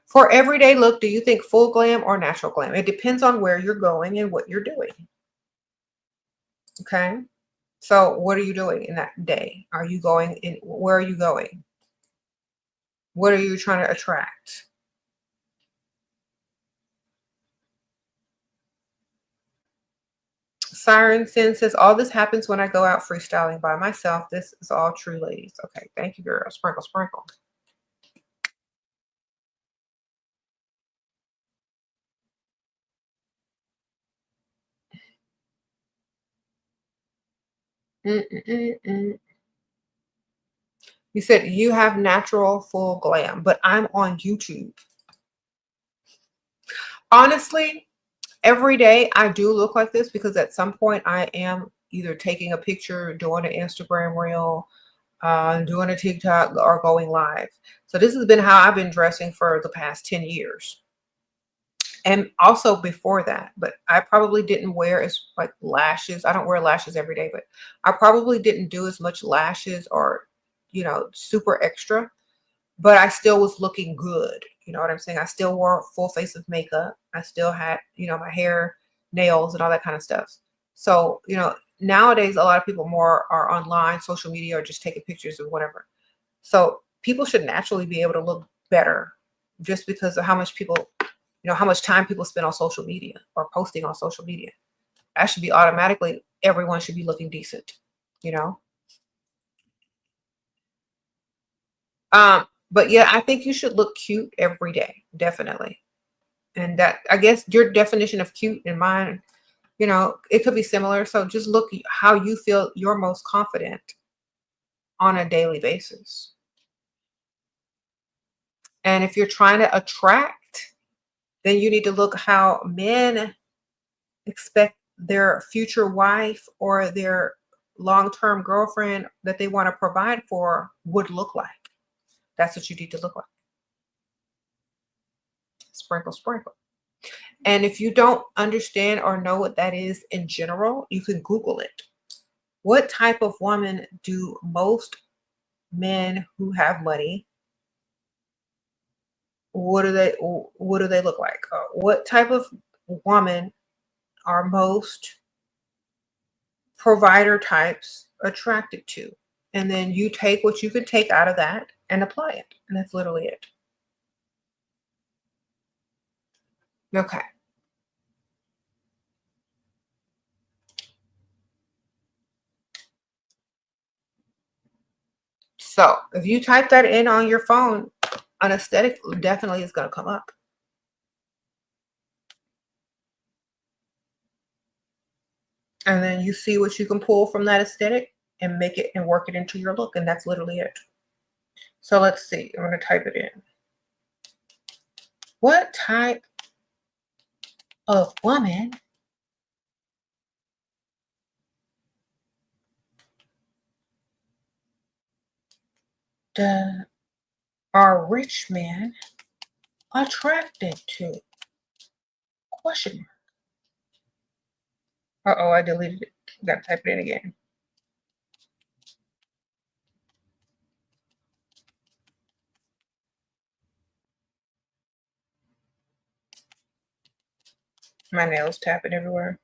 For everyday look, do you think full glam or natural glam? It depends on where you're going and what you're doing. Okay. So what are you doing in that day? Are you going in? Where are you going? What are you trying to attract? Siren Sin says, all this happens when I go out freestyling by myself. This is all true, ladies. Okay. Thank you, girl. Sprinkle, sprinkle. Mm-mm-mm-mm. You said you have natural full glam, but I'm on YouTube. Honestly, every day I do look like this because at some point I am either taking a picture, doing an Instagram reel, doing a TikTok, or going live. So this has been how I've been dressing for the past 10 years. And also before that, but I probably didn't wear as like lashes. I don't wear lashes every day, but I probably didn't do as much lashes or, you know, super extra, but I still was looking good. You know what I'm saying? I still wore a full face of makeup. I still had, you know, my hair, nails, and all that kind of stuff. So, you know, nowadays, a lot of people more are online, social media, or just taking pictures of whatever. So people should naturally be able to look better just because of how much people, you know, how much time people spend on social media or posting on social media. That should be automatically, everyone should be looking decent, you know? But yeah, I think you should look cute every day, definitely. And that, I guess your definition of cute and mine, you know, it could be similar. So just look how you feel you're most confident on a daily basis. And if you're trying to attract, then you need to look how men expect their future wife or their long-term girlfriend that they want to provide for would look like. That's what you need to look like. Sprinkle, sprinkle. And if you don't understand or know what that is in general, you can Google it. What type of woman do most men who have money, what do they look like? What type of woman are most provider types attracted to? And then you take what you can take out of that and apply it. And that's literally it. Okay. So if you type that in on your phone, an aesthetic definitely is going to come up. And then you see what you can pull from that aesthetic and make it and work it into your look. And that's literally it. So let's see. I'm going to type it in. What type of woman are rich men attracted to? Question mark. Uh-oh, I deleted it. Got to type it in again. My nails tapping everywhere.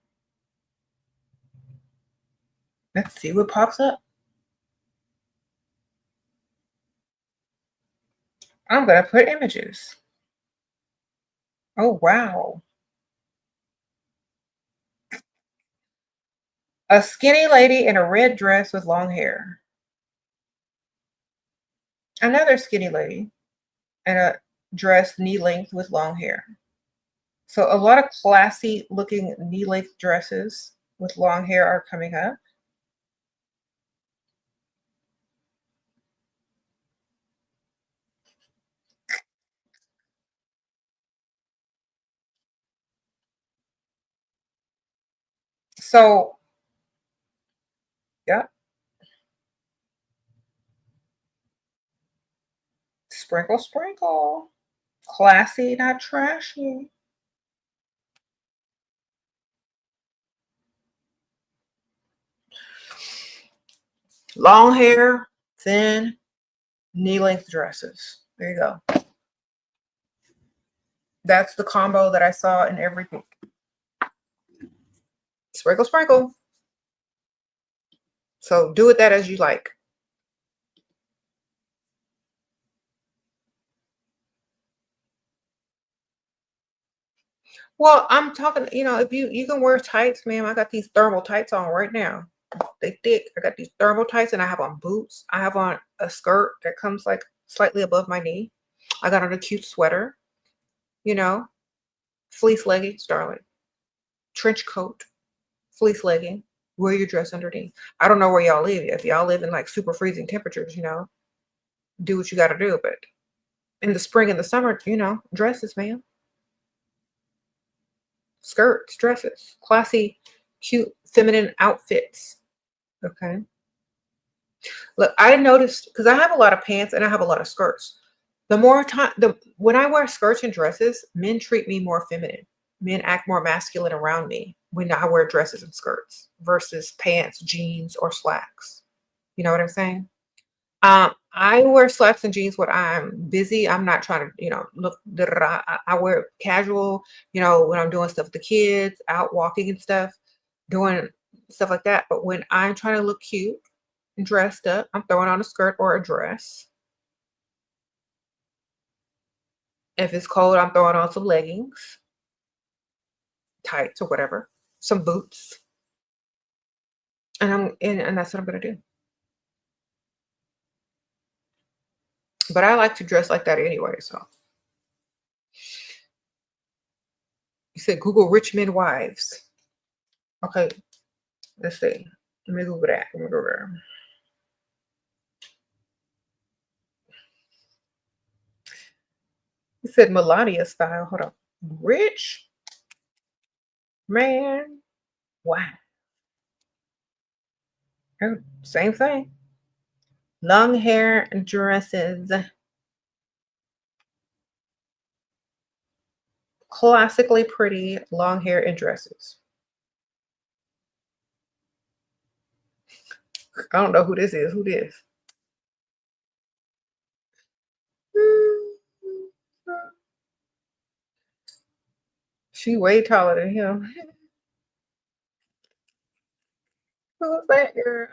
Let's see what pops up. I'm going to put images. Oh, wow. A skinny lady in a red dress with long hair. Another skinny lady in a dress knee length with long hair. So a lot of classy looking knee length dresses with long hair are coming up. So, yeah, sprinkle, sprinkle. Classy, not trashy. Long hair, thin, knee-length dresses. There you go. That's the combo that I saw in everything. Sprinkle, sprinkle. So do with that as you like. Well, I'm talking, if you can wear tights, ma'am. I got these thermal tights on right now. They thick. I got these thermal tights and I have on boots. I have on a skirt that comes like slightly above my knee. I got on a cute sweater, fleece leggings, darling. Trench coat, fleece legging. Wear your dress underneath. I don't know where y'all live. If y'all live in like super freezing temperatures, do what you got to do. But in the spring and the summer, dresses, ma'am. Skirts, dresses, classy, cute, feminine outfits. Okay. Look, I noticed because I have a lot of pants and I have a lot of skirts. The more time, when I wear skirts and dresses, men treat me more feminine. Men act more masculine around me when I wear dresses and skirts versus pants, jeans, or slacks. You know what I'm saying? I wear slacks and jeans when I'm busy. I'm not trying to, look. I wear casual, when I'm doing stuff with the kids, out walking and stuff, doing stuff like that. But when I'm trying to look cute and dressed up, I'm throwing on a skirt or a dress. If it's cold, I'm throwing on some leggings, tights or whatever, some boots, and that's what I'm gonna do. But I like to dress like that anyway. So you said Google rich men wives. Okay, let's see. Let me Google that. Let me go there. He said Melania style. Hold on. Rich man. Wow. Oh, same thing. Long hair dresses. Classically pretty long hair and dresses. I don't know who this is. Who this? She way taller than him. Who's that girl?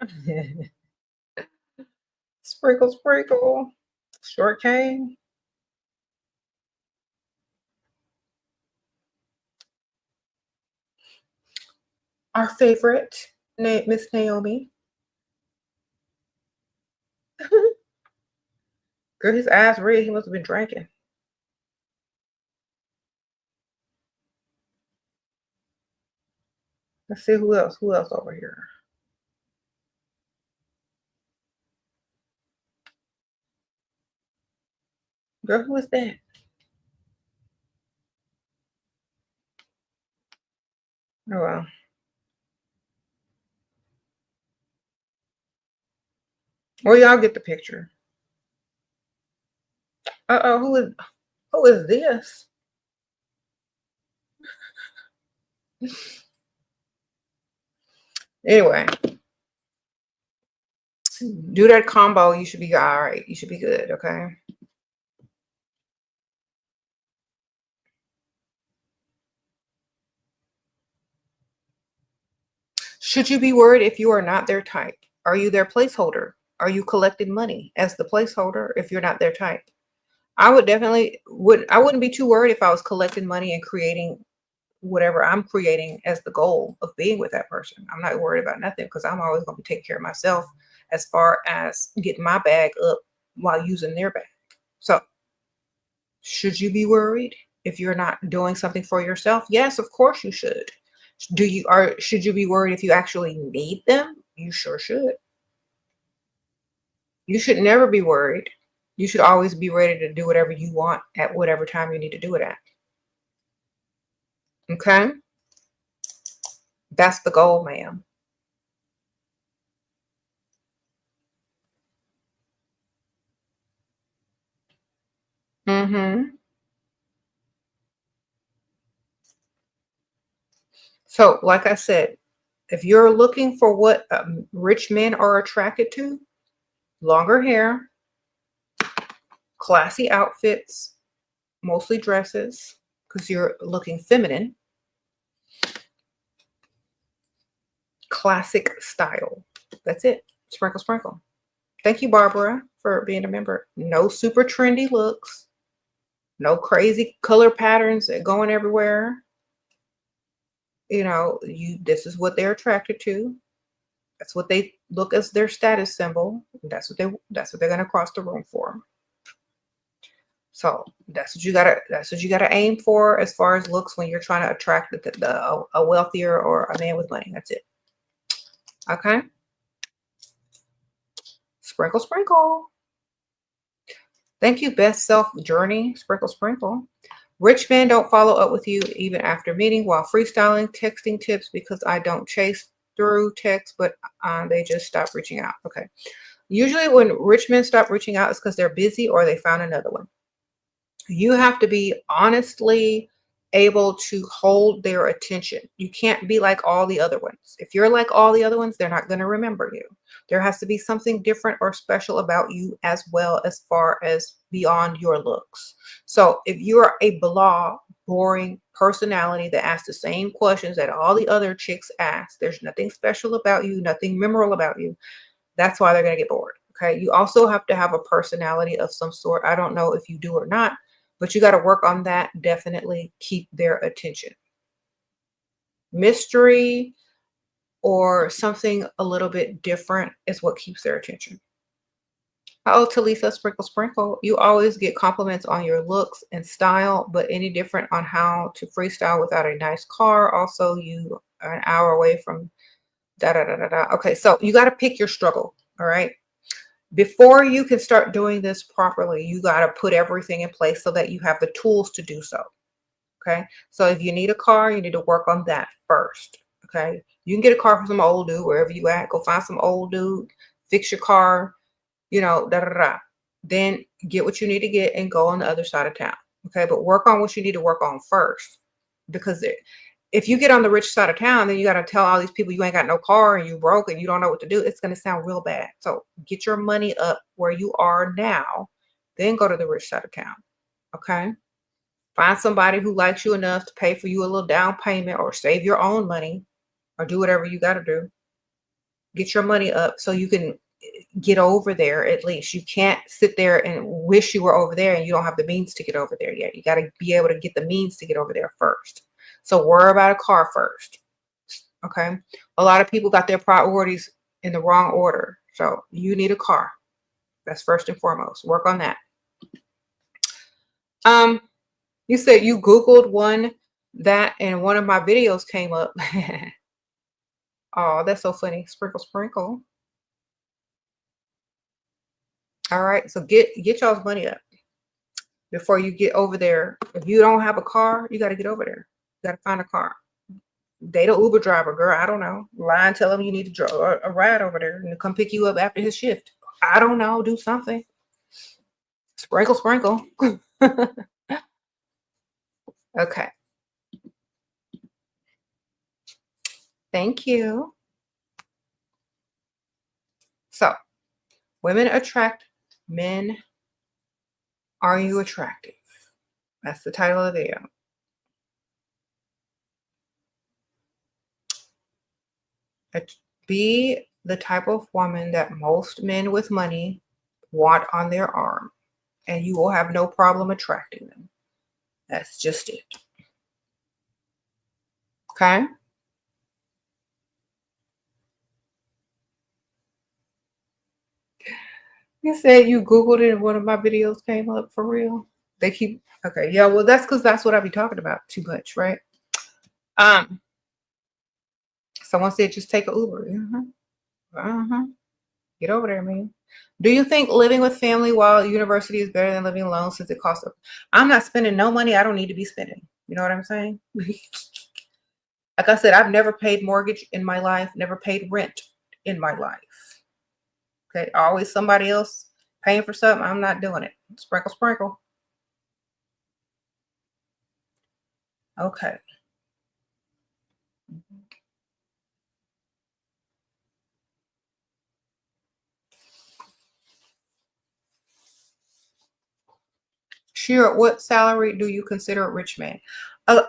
Sprinkle, sprinkle. Short cane. Our favorite, Miss Naomi. Girl, his eyes red. He must have been drinking. Let's see who else. Who else over here? Girl, who is that? Oh well. Well, y'all get the picture. Uh-oh, who is this? Anyway, do that combo. You should be all right. You should be good, okay? Should you be worried if you are not their type? Are you their placeholder? Are you collecting money as the placeholder if you're not their type? I would definitely I wouldn't be too worried if I was collecting money and creating whatever I'm creating as the goal of being with that person. I'm not worried about nothing because I'm always going to be taking care of myself as far as getting my bag up while using their bag. So should you be worried if you're not doing something for yourself? Yes, of course you should. Should you be worried if you actually need them? You sure should. You should never be worried. You should always be ready to do whatever you want at whatever time you need to do it at. Okay? That's the goal, ma'am. Mm-hmm. So, like I said, if you're looking for what rich men are attracted to, longer hair, classy outfits, mostly dresses, because you're looking feminine, classic style. That's it. Sprinkle, sprinkle. Thank you, Barbara, for being a member. No super trendy looks, no crazy color patterns going everywhere. You know, this is what they're attracted to. That's what they look as their status symbol. That's what they're gonna cross the room for. So that's what you gotta aim for as far as looks when you're trying to attract a wealthier or a man with money. That's it. Okay. Sprinkle, sprinkle. Thank you, Best Self Journey. Sprinkle, sprinkle. Rich men don't follow up with you even after meeting while freestyling, texting tips because I don't chase through text, but they just stop reaching out. Okay. Usually when rich men stop reaching out, it's because they're busy or they found another one. You have to be honestly able to hold their attention. You can't be like all the other ones. If you're like all the other ones, they're not going to remember you. There has to be something different or special about you as well as far as beyond your looks. So if you're a blah, boring personality that asks the same questions that all the other chicks ask, there's nothing special about you, nothing memorable about you. That's why they're going to get bored. Okay. You also have to have a personality of some sort. I don't know if you do or not, but you got to work on that. Definitely keep their attention. Mystery or something a little bit different is what keeps their attention. Oh, Talisa, sprinkle, sprinkle. You always get compliments on your looks and style, but any different on how to freestyle without a nice car. Also, you are an hour away from da da da da da. Okay, so you got to pick your struggle. All right. Before you can start doing this properly, you got to put everything in place so that you have the tools to do so. Okay. So if you need a car, you need to work on that first. Okay. You can get a car from some old dude wherever you at. Go find some old dude, fix your car, you know, da da da. Then get what you need to get and go on the other side of town. Okay. But work on what you need to work on first. Because if you get on the rich side of town, then you got to tell all these people you ain't got no car and you broke and you don't know what to do. It's going to sound real bad. So get your money up where you are now, then go to the rich side of town. Okay. Find somebody who likes you enough to pay for you a little down payment or save your own money or do whatever you got to do. Get your money up so you can get over there at least. You can't sit there and wish you were over there and you don't have the means to get over there yet. You got to be able to get the means to get over there first. So worry about a car first. Okay. A lot of people got their priorities in the wrong order. So you need a car. That's first and foremost. Work on that. You said you Googled one that and one of my videos came up. Oh, that's so funny. Sprinkle, sprinkle. All right. So get y'all's money up before you get over there. If you don't have a car, you got to get over there. You got to find a car. Date an Uber driver, girl. I don't know. Lie and tell him you need to draw a ride over there and come pick you up after his shift. I don't know. Do something. Sprinkle, sprinkle. Okay. Thank you. So, women attract men. Are you attractive? That's the title of the video. Be the type of woman that most men with money want on their arm, and you will have no problem attracting them. That's just it. Okay? You said you Googled it and one of my videos came up for real. They keep, okay, yeah, well, that's because that's what I be talking about too much, right? Someone said just take an Uber. Get over there, man. Do you think living with family while university is better than living alone since it costs? I'm not spending no money I don't need to be spending. You know what I'm saying? Like I said, I've never paid mortgage in my life, never paid rent in my life. Okay, always somebody else paying for something. I'm not doing it. Sprinkle, sprinkle. Okay. Sure. What salary do you consider a rich man?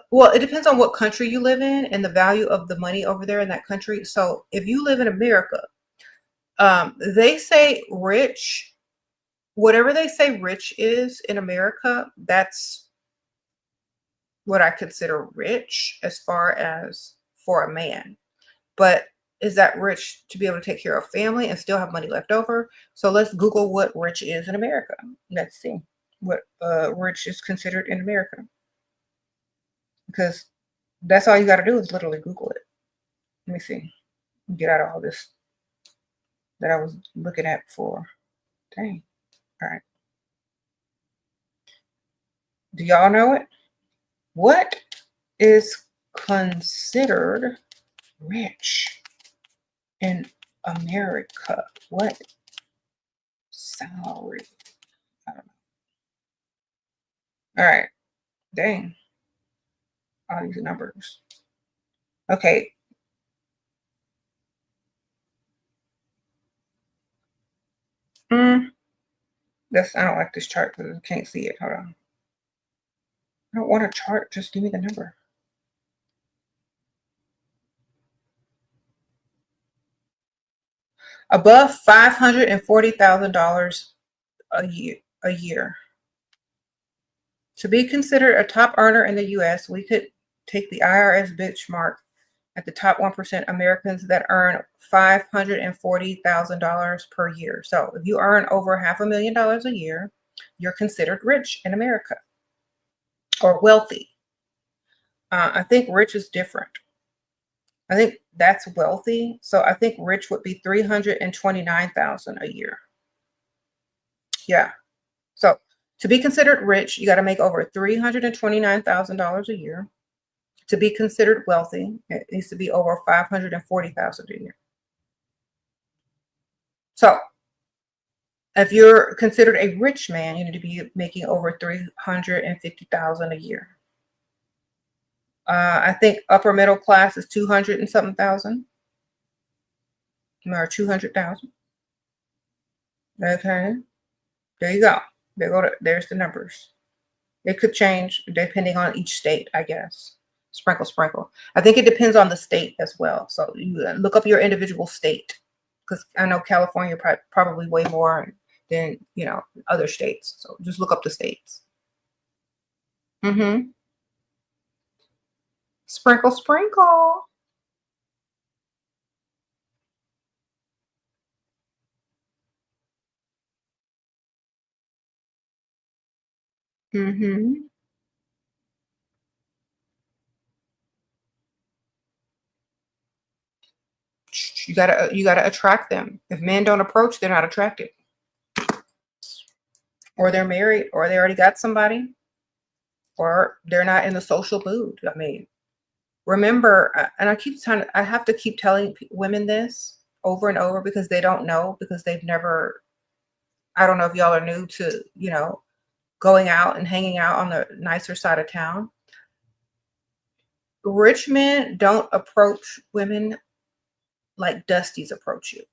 Well, it depends on what country you live in and the value of the money over there in that country. So if you live in America, they say rich, whatever they say rich is in America, that's what I consider rich as far as for a man. But is that rich to be able to take care of family and still have money left over? So let's Google what rich is in America. Let's see what rich is considered in America. Because that's all you got to do is literally Google it. Let me see. Get out of all this that I was looking at before. Dang. All right. Do y'all know it? What is considered rich in America? What salary? I don't know. All right. Dang. All these numbers. Okay. I don't like this chart because I can't see it. Hold on. I don't want a chart. Just give me the number. Above $540,000 a year. To be considered a top earner in the U.S., we could take the IRS benchmark at the top 1% Americans that earn $540,000 per year. So if you earn over $500,000 a year, you're considered rich in America or wealthy. I think rich is different. I think that's wealthy. So I think rich would be $329,000 a year. Yeah. So to be considered rich, you got to make over $329,000 a year. To be considered wealthy, it needs to be over 540,000 a year. So if you're considered a rich man, you need to be making over 350,000 a year. I think upper middle class is 200 and something thousand, or 200,000. Okay, there you go. There's the numbers. It could change depending on each state, I guess. Sprinkle, sprinkle. I think it depends on the state as well. So you look up your individual state, because I know California probably way more than other states. So just look up the states. Mm-hmm. Sprinkle, sprinkle. Mm-hmm. You gotta attract them. If men don't approach, they're not attracted, or they're married, or they already got somebody, or they're not in the social mood. I mean, remember, and I have to keep telling women this over and over because they don't know, because they've never. I don't know if y'all are new to going out and hanging out on the nicer side of town. Rich men don't approach women like dusties approach you.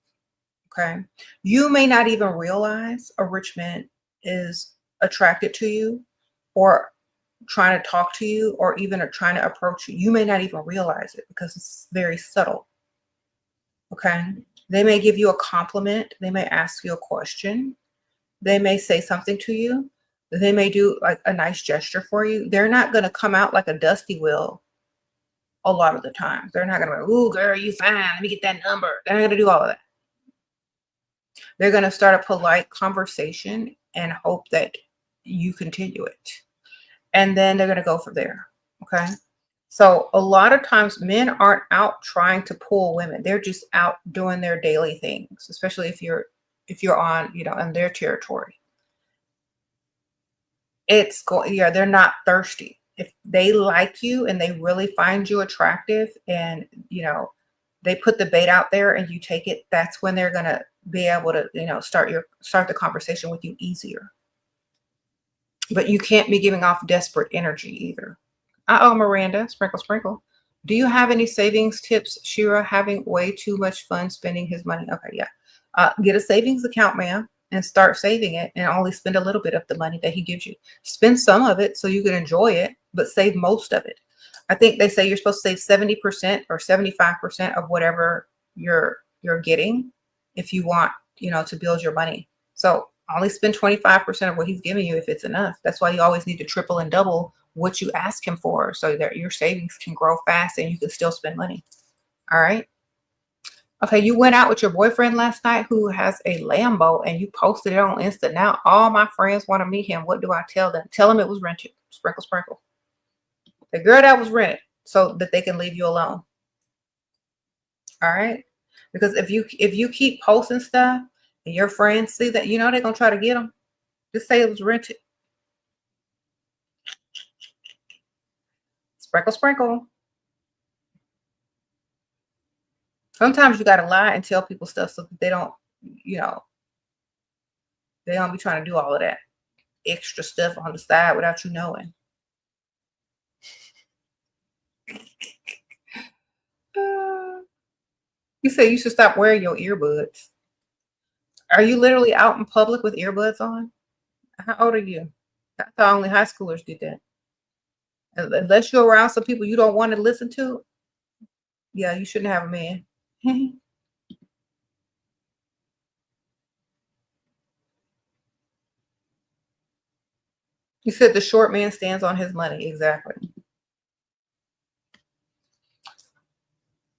Okay. You may not even realize a rich man is attracted to you, or trying to talk to you, or even trying to approach you. You may not even realize it because it's very subtle. Okay. They may give you a compliment. They may ask you a question. They may say something to you. They may do like a nice gesture for you. They're not going to come out like a dusty will a lot of the time. They're not going to be, ooh, girl, you fine. Let me get that number. They're not going to do all of that. They're going to start a polite conversation and hope that you continue it. And then they're going to go from there. Okay. So a lot of times men aren't out trying to pull women. They're just out doing their daily things, especially if you're on, in their territory. Yeah, they're not thirsty. If they like you and they really find you attractive, and they put the bait out there and you take it, that's when they're gonna be able to, start the conversation with you easier. But you can't be giving off desperate energy either. Uh-oh, Miranda, sprinkle, sprinkle. Do you have any savings tips, Shira? Having way too much fun spending his money. Okay, yeah. Get a savings account, ma'am, and start saving it, and only spend a little bit of the money that he gives you. Spend some of it so you can enjoy it, but save most of it. I think they say you're supposed to save 70% or 75% of whatever you're getting if you want, to build your money. So only spend 25% of what he's giving you if it's enough. That's why you always need to triple and double what you ask him for, so that your savings can grow fast and you can still spend money. All right. Okay, you went out with your boyfriend last night who has a Lambo and you posted it on Insta. Now all my friends want to meet him. What do I tell them? Tell them it was rented. Sprinkle, sprinkle. The girl that was rented, so that they can leave you alone. All right. Because if you keep posting stuff and your friends see that, they're gonna try to get them. Just say it was rented. Sprinkle, sprinkle. Sometimes you gotta lie and tell people stuff so that you know, they don't be trying to do all of that extra stuff on the side without you knowing. Uh, you say you should stop wearing your earbuds. Are you literally out in public with earbuds on? How old are you? I thought only high schoolers did that. Unless you're around some people you don't want to listen to, yeah, you shouldn't have a man. You said the short man stands on his money. Exactly.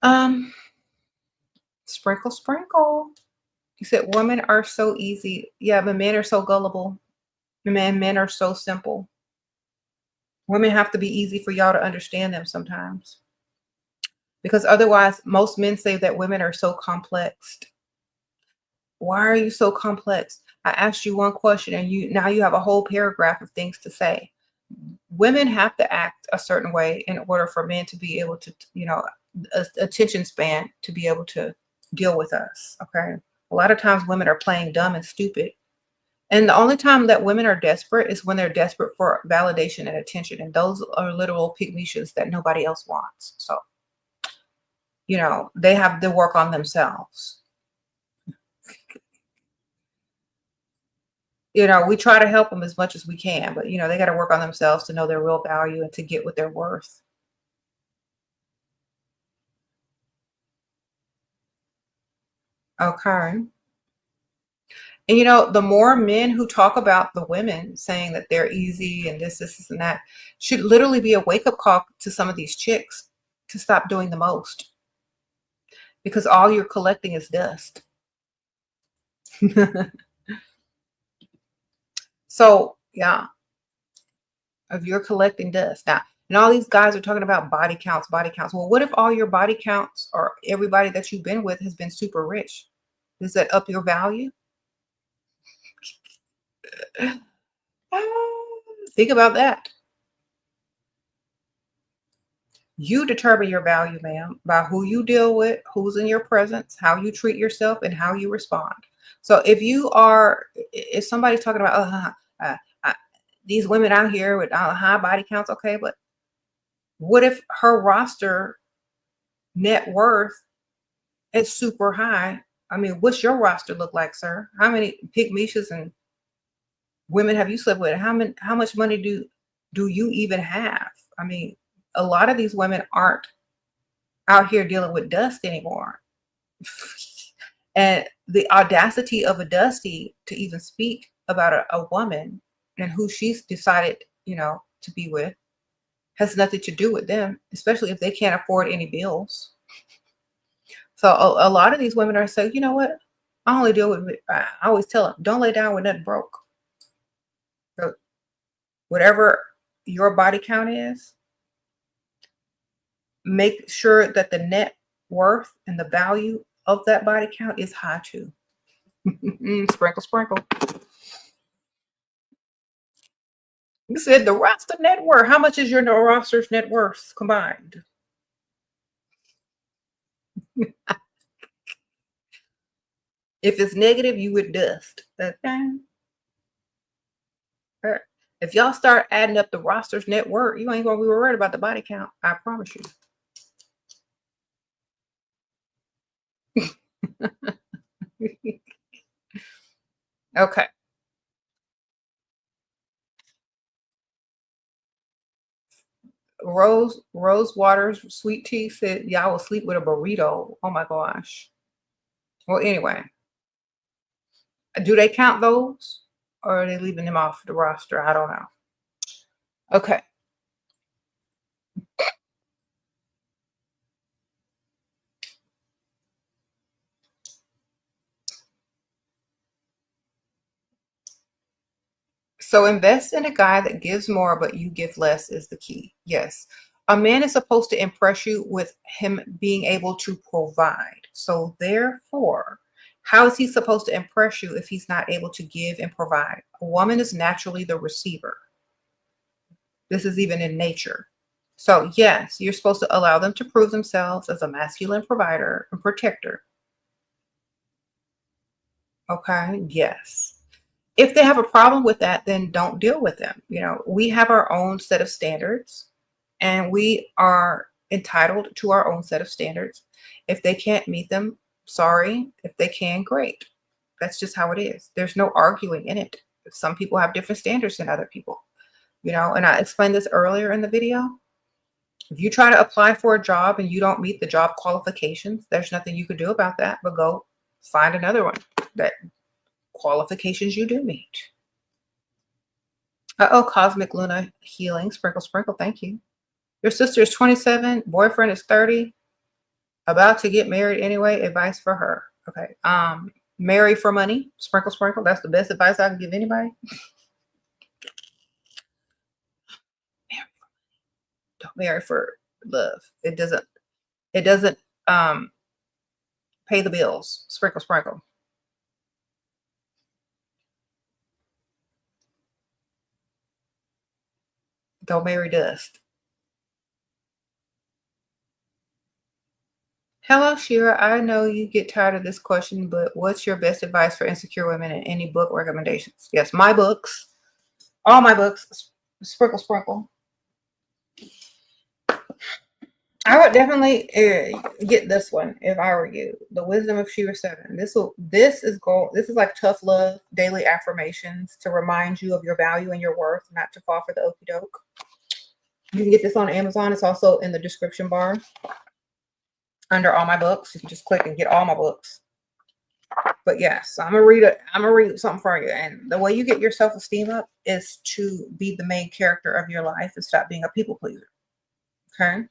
Um, Sprinkle, sprinkle. You said women are so easy. Yeah, but men are so gullible. Men are so simple. Women have to be easy for y'all to understand them sometimes. Because otherwise, most men say that women are so complex. Why are you so complex? I asked you one question and you have a whole paragraph of things to say. Women have to act a certain way in order for men to be able to, attention span to be able to deal with us. Okay. A lot of times women are playing dumb and stupid. And the only time that women are desperate is when they're desperate for validation and attention. And those are literal pygmies that nobody else wants. So, they have to work on themselves. We try to help them as much as we can, but they got to work on themselves to know their real value and to get what they're worth. Okay. And the more men who talk about the women saying that they're easy and this, and that should literally be a wake-up call to some of these chicks to stop doing the most, because all you're collecting is dust. So, yeah, if you're collecting dust now, and all these guys are talking about body counts, body counts. Well, what if all your body counts or everybody that you've been with has been super rich? Does that up your value? Think about that. You determine your value, ma'am, by who you deal with, who's in your presence, how you treat yourself, and how you respond. So if somebody's talking about, these women out here with high body counts, okay, but what if her roster net worth is super high? I mean, what's your roster look like, sir? How many pygmies and women have you slept with? How much money do you even have? I mean, a lot of these women aren't out here dealing with dust anymore. And the audacity of a dusty to even speak about a woman and who she's decided, to be with has nothing to do with them, especially if they can't afford any bills. So a lot of these women are saying, you know what? I only deal with, I always tell them, don't lay down with nothing broke. So whatever your body count is, make sure that the net worth and the value of that body count is high too. Sprinkle, sprinkle. You said the roster net worth. How much is your roster's net worth combined? If it's negative, you would dust. Okay. If y'all start adding up the roster's net worth, you ain't gonna be worried about the body count. I promise you. Okay. Rose Waters Sweet Tea said y'all will sleep with a burrito. Oh my gosh. Well, anyway, do they count those or are they leaving them off the roster? I don't know. Okay. So invest in a guy that gives more, but you give less is the key. Yes. A man is supposed to impress you with him being able to provide. So therefore, how is he supposed to impress you if he's not able to give and provide? A woman is naturally the receiver. This is even in nature. So yes, you're supposed to allow them to prove themselves as a masculine provider and protector. Okay. Yes. If they have a problem with that, then don't deal with them. We have our own set of standards and we are entitled to our own set of standards. If they can't meet them, sorry. If they can, great. That's just how it is. There's no arguing in it. Some people have different standards than other people, and I explained this earlier in the video. If you try to apply for a job and you don't meet the job qualifications, there's nothing you could do about that, but go find another one that qualifications you do meet. Cosmic Luna Healing. Sprinkle, sprinkle. Thank you. Your sister is 27. Boyfriend is 30. About to get married anyway. Advice for her. Okay. Marry for money. Sprinkle, sprinkle. That's the best advice I can give anybody. Don't marry for love. It doesn't pay the bills. Sprinkle, sprinkle. Don't marry dust. Hello, Shira. I know you get tired of this question, but what's your best advice for insecure women and any book recommendations? Yes, my books, all my books, sprinkle, sprinkle. I would definitely get this one if I were you. The Wisdom of SheRaSeven. This is like tough love, daily affirmations to remind you of your value and your worth, not to fall for the okie doke. You can get this on Amazon. It's also in the description bar under all my books. You can just click and get all my books. But yes, I'm gonna read something for you. And the way you get your self-esteem up is to be the main character of your life and stop being a people pleaser. Okay.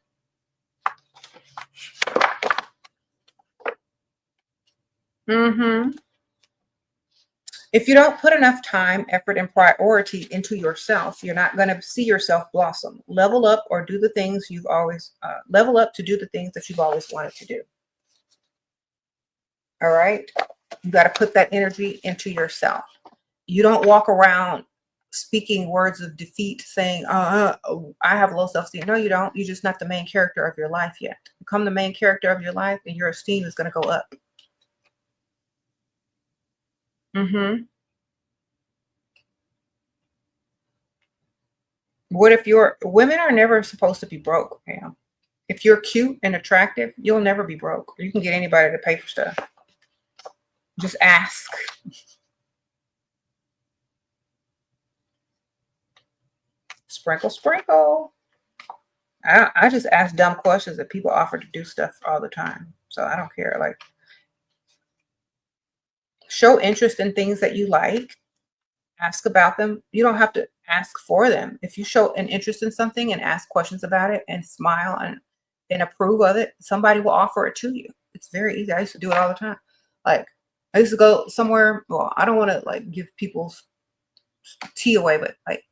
If you don't put enough time, effort, and priority into yourself, you're not going to see yourself blossom. Level up or do the things you've always level up to do the things that you've always wanted to do. All right. You got to put that energy into yourself. You don't walk around speaking words of defeat saying, I have low self-esteem. No, you don't. You're just not the main character of your life yet. Become the main character of your life and your esteem is going to go up. What if women are never supposed to be broke, Pam? If you're cute and attractive, you'll never be broke. You can get anybody to pay for stuff. Just ask. Sprinkle, sprinkle. I just ask dumb questions that people offer to do stuff all the time. So I don't care. Like, show interest in things that you like. Ask about them. You don't have to ask for them. If you show an interest in something and ask questions about it and smile and approve of it, somebody will offer it to you. It's very easy. I used to do it all the time. Like, I used to go somewhere. Well, I don't want to like give people's tea away, but like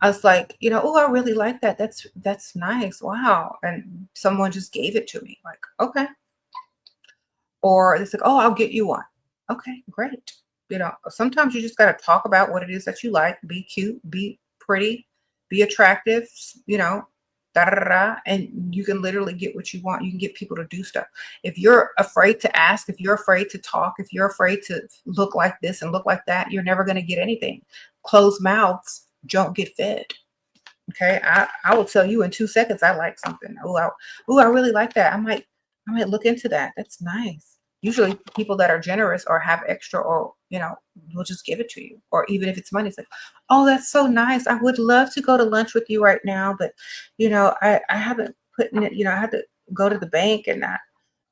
I was like, oh, I really like that. That's nice. Wow. And someone just gave it to me. Like, okay. Or it's like, oh, I'll get you one. Okay, great. Sometimes you just got to talk about what it is that you like. Be cute, be pretty, be attractive, da da da, and you can literally get what you want. You can get people to do stuff. If you're afraid to ask, if you're afraid to talk, if you're afraid to look like this and look like that, you're never going to get anything. Closed mouths don't get fed. Okay, I will tell you in 2 seconds I like something. I really like that. I might look into that. That's nice. Usually people that are generous or have extra or will just give it to you. Or even if it's money, it's like, oh, that's so nice. I would love to go to lunch with you right now, but I haven't put in it, I had to go to the bank and I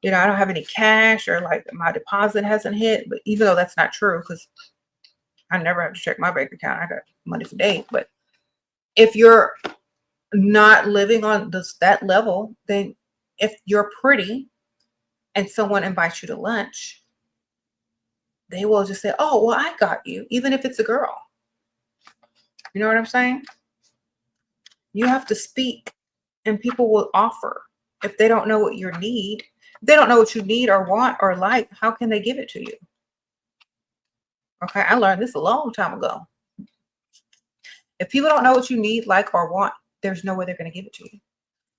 don't have any cash or like my deposit hasn't hit. But even though that's not true, because I never have to check my bank account. I got money for days. But if you're not living on that level, then if you're pretty and someone invites you to lunch, they will just say, oh, well, I got you, even if it's a girl. You know what I'm saying? You have to speak and people will offer. If they don't know what you need, if they don't know what you need or want or like, how can they give it to you? Okay, I learned this a long time ago. If people don't know what you need, like, or want, there's no way they're going to give it to you.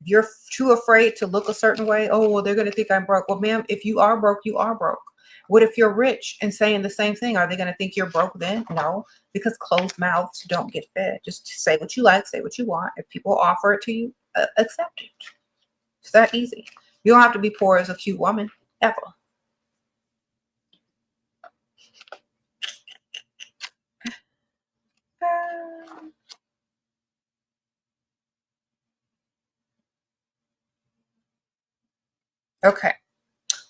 If you're too afraid to look a certain way, oh, well, they're going to think I'm broke. Well, ma'am, if you are broke, you are broke. What if you're rich and saying the same thing? Are they going to think you're broke then? No, because closed mouths don't get fed. Just say what you like, say what you want. If people offer it to you, accept it. It's that easy. You don't have to be poor as a cute woman, ever. Okay.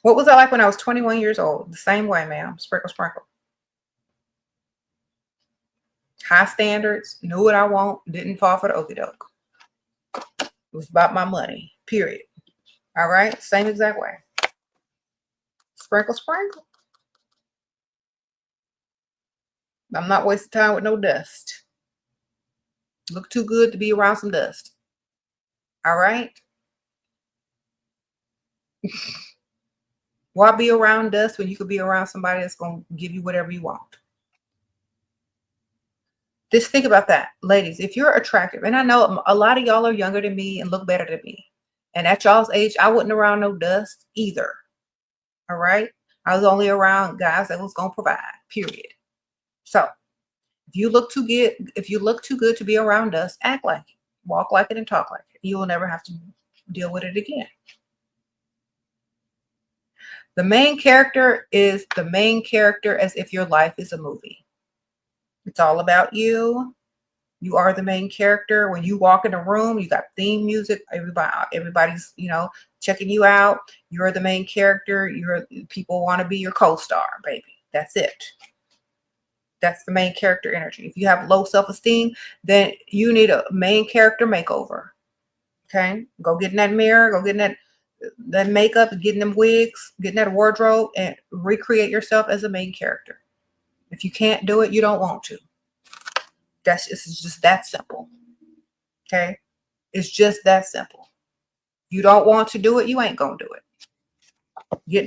What was I like when I was 21 years old? The same way, ma'am. Sprinkle, sprinkle. High standards, knew what I want, didn't fall for the okie doke. It was about my money, period. All right? Same exact way. Sprinkle, sprinkle. I'm not wasting time with no dust. Look too good to be around some dust. All right? Why be around dust when you could be around somebody that's going to give you whatever you want? Just think about that, ladies. If you're attractive, and I know a lot of y'all are younger than me and look better than me, and at y'all's age, I wasn't around no dust either. All right, I was only around guys that was gonna provide. Period. So if you look too good, to be around us, act like it, walk like it, and talk like it. You will never have to deal with it again. The main character is the main character as if your life is a movie. It's all about you. You are the main character. When you walk in a room, you got theme music. Everybody's, checking you out. You're the main character. People want to be your co-star, baby. That's it. That's the main character energy. If you have low self-esteem, then you need a main character makeover. Okay? Go get in that mirror. Go get in that makeup, getting them wigs, getting that wardrobe, and recreate yourself as a main character. If you can't do it, you don't want to. It's just that simple. Okay? It's just that simple. You don't want to do it, you ain't gonna do it. Get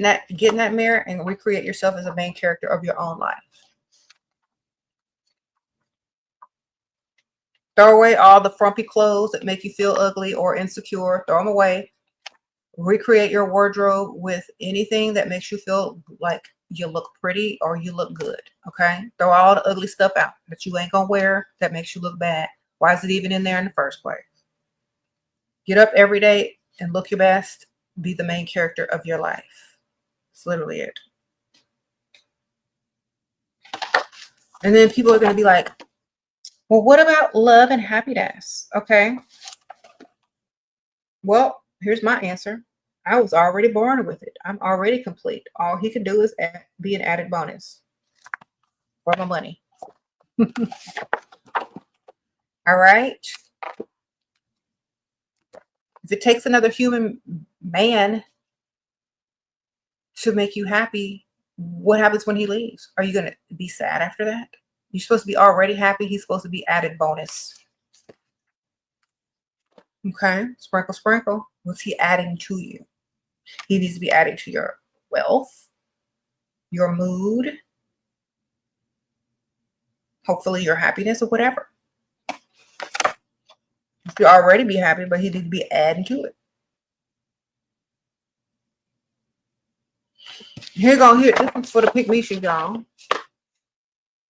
in that mirror and recreate yourself as a main character of your own life. Throw away all the frumpy clothes that make you feel ugly or insecure. Throw them away. Recreate your wardrobe with anything that makes you feel like you look pretty or you look good. Okay? Throw all the ugly stuff out that you ain't gonna wear that makes you look bad. Why is it even in there in the first place? Get up every day and look your best. Be the main character of your life. It's literally it. And then people are going to be like, well, what about love and happiness? Okay. Well, here's my answer. I was already born with it. I'm already complete. All he can do is be an added bonus for my money. All right. If it takes another human man to make you happy, what happens when he leaves? Are you going to be sad after that? You're supposed to be already happy. He's supposed to be added bonus. Okay. Sprinkle, sprinkle. What's he adding to you? He needs to be adding to your wealth, your mood, hopefully your happiness or whatever. You already be happy, but he needs to be adding to it. Here, this one's for the pick-me-shit, y'all.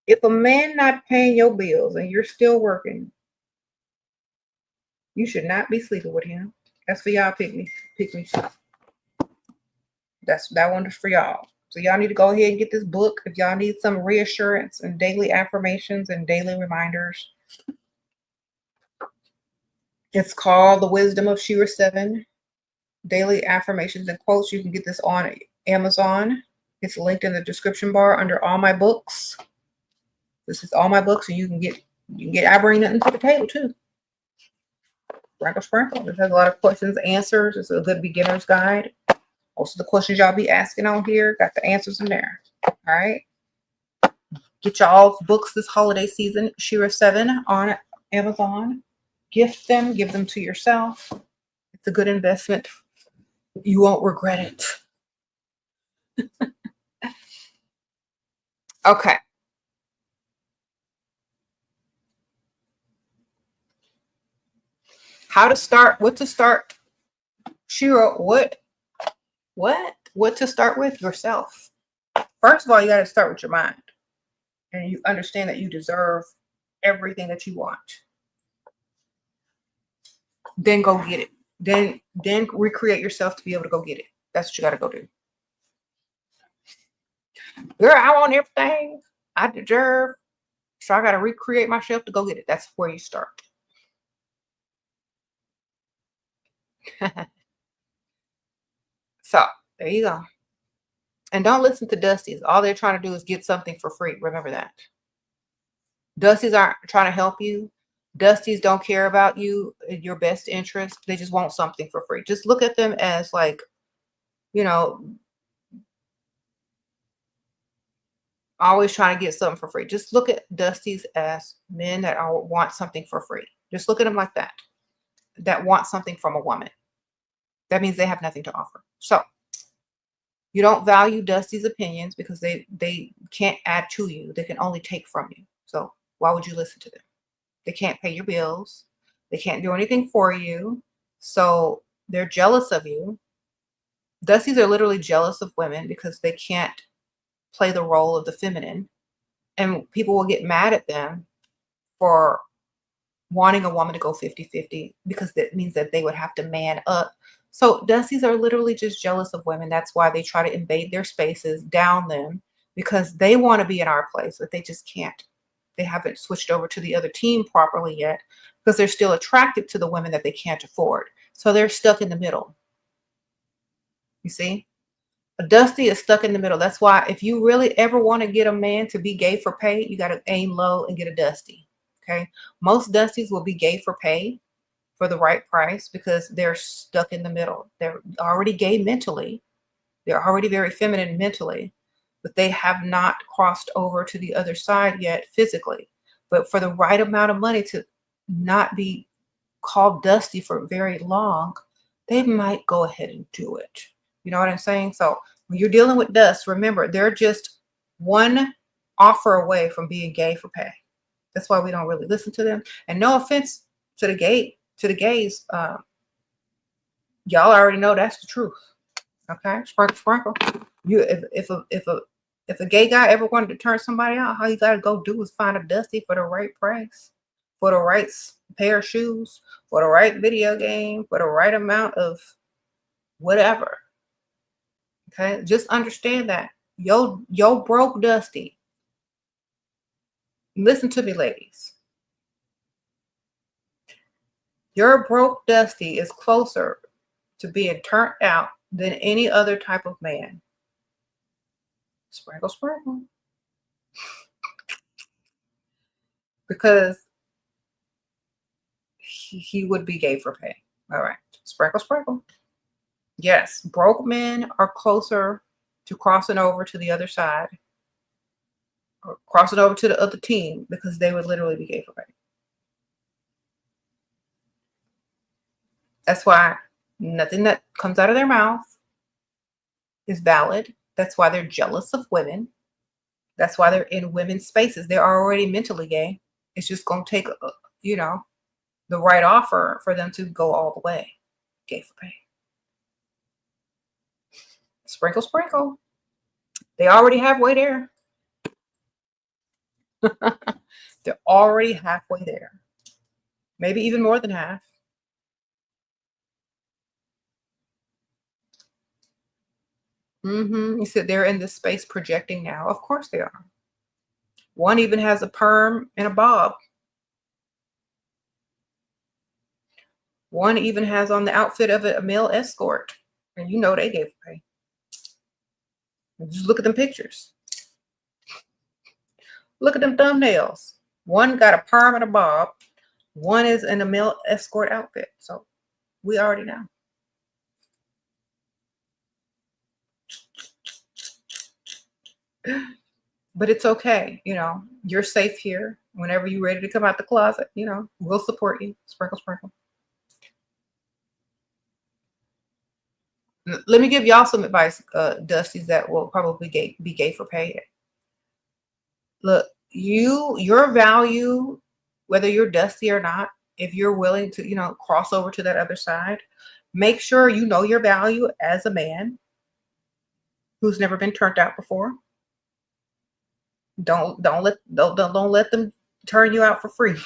If a man not paying your bills and you're still working, you should not be sleeping with him. That's for y'all pick-me. That one is for y'all. So y'all need to go ahead and get this book if y'all need some reassurance and daily affirmations and daily reminders. It's called The Wisdom of SheRaSeven. Daily affirmations and quotes. You can get this on Amazon. It's linked in the description bar under all my books. This is all my books, and you can get I bring nothing to the table too. Sprinkle. This has a lot of questions, answers. It's a good beginner's guide. Most of the questions y'all be asking on here, got the answers in there. All right. Get y'all's books this holiday season. SheRaSeven on Amazon. Gift them. Give them to yourself. It's a good investment. You won't regret it. Okay. How to start, what to start. Shira, what to start with? Yourself. First of all, you got to start with your mind. And you understand that you deserve everything that you want. Then go get it. Then recreate yourself to be able to go get it. That's what you got to go do. Girl, I want everything I deserve. So I got to recreate myself to go get it. That's where you start. So there you go. And don't listen to dusties. All they're trying to do is get something for free. Remember that. Dusties aren't trying to help you. Dusties don't care about you, your best interest. They just want something for free. Just look at them as like, always trying to get something for free. Just look at dusties as men that want something for free. Just look at them like that. That want something from a woman. That means they have nothing to offer. So you don't value dusties' opinions because they can't add to you. They can only take from you. So Why would you listen to them? They can't pay your bills. They can't do anything for you. So they're jealous of you. Dusties are literally jealous of women because they can't play the role of the feminine. And people will get mad at them for wanting a woman to go 50-50 because that means that they would have to man up. So Dusties are literally just jealous of women. That's why they try to invade their spaces, down them, because they want to be in our place, but they just can't. They haven't switched over to the other team properly yet because they're still attracted to the women that they can't afford. So they're stuck in the middle. You see? A Dusty is stuck in the middle. That's why if you really ever want to get a man to be gay for pay, you got to aim low and get a Dusty. Okay. Most Dusties will be gay for pay for the right price because they're stuck in the middle. They're already gay mentally. They're already very feminine mentally, but they have not crossed over to the other side yet physically. But for the right amount of money to not be called Dusty for very long, they might go ahead and do it. You know what I'm saying? So when you're dealing with dust, remember, they're just one offer away from being gay for pay. That's why we don't really listen to them. And no offense to the gays, y'all already know that's the truth. Okay, sprinkle, sprinkle. You, if a gay guy ever wanted to turn somebody out, all you gotta go do is find a Dusty for the right price, for the right pair of shoes, for the right video game, for the right amount of whatever. Okay, just understand that yo broke Dusty. Listen to me, ladies. Your broke Dusty is closer to being turned out than any other type of man. Sprinkle, sprinkle. Because he would be gay for pay. All right. Sprinkle, sprinkle. Yes, broke men are closer to crossing over to the other side or crossing over to the other team because they would literally be gay for pay. That's why nothing that comes out of their mouth is valid. That's why they're jealous of women. That's why they're in women's spaces. They're already mentally gay. It's just going to take, the right offer for them to go all the way. Gay for pay. Sprinkle, sprinkle. They already halfway there. They're already halfway there. Maybe even more than half. You said they're in this space projecting now. Of course they are. One even has a perm and a bob. One even has on the outfit of a male escort. And you know they gave pay. Just look at them pictures. Look at them thumbnails. One got a perm and a bob. One is in a male escort outfit. So we already know. But it's okay. You're safe here. Whenever you're ready to come out the closet, we'll support you. Sprinkle, sprinkle. Let me give y'all some advice, Dusties, that will probably be gay for pay. Look, your value, whether you're Dusty or not, if you're willing to, cross over to that other side, make sure you know your value as a man who's never been turned out before. Don't let them turn you out for free.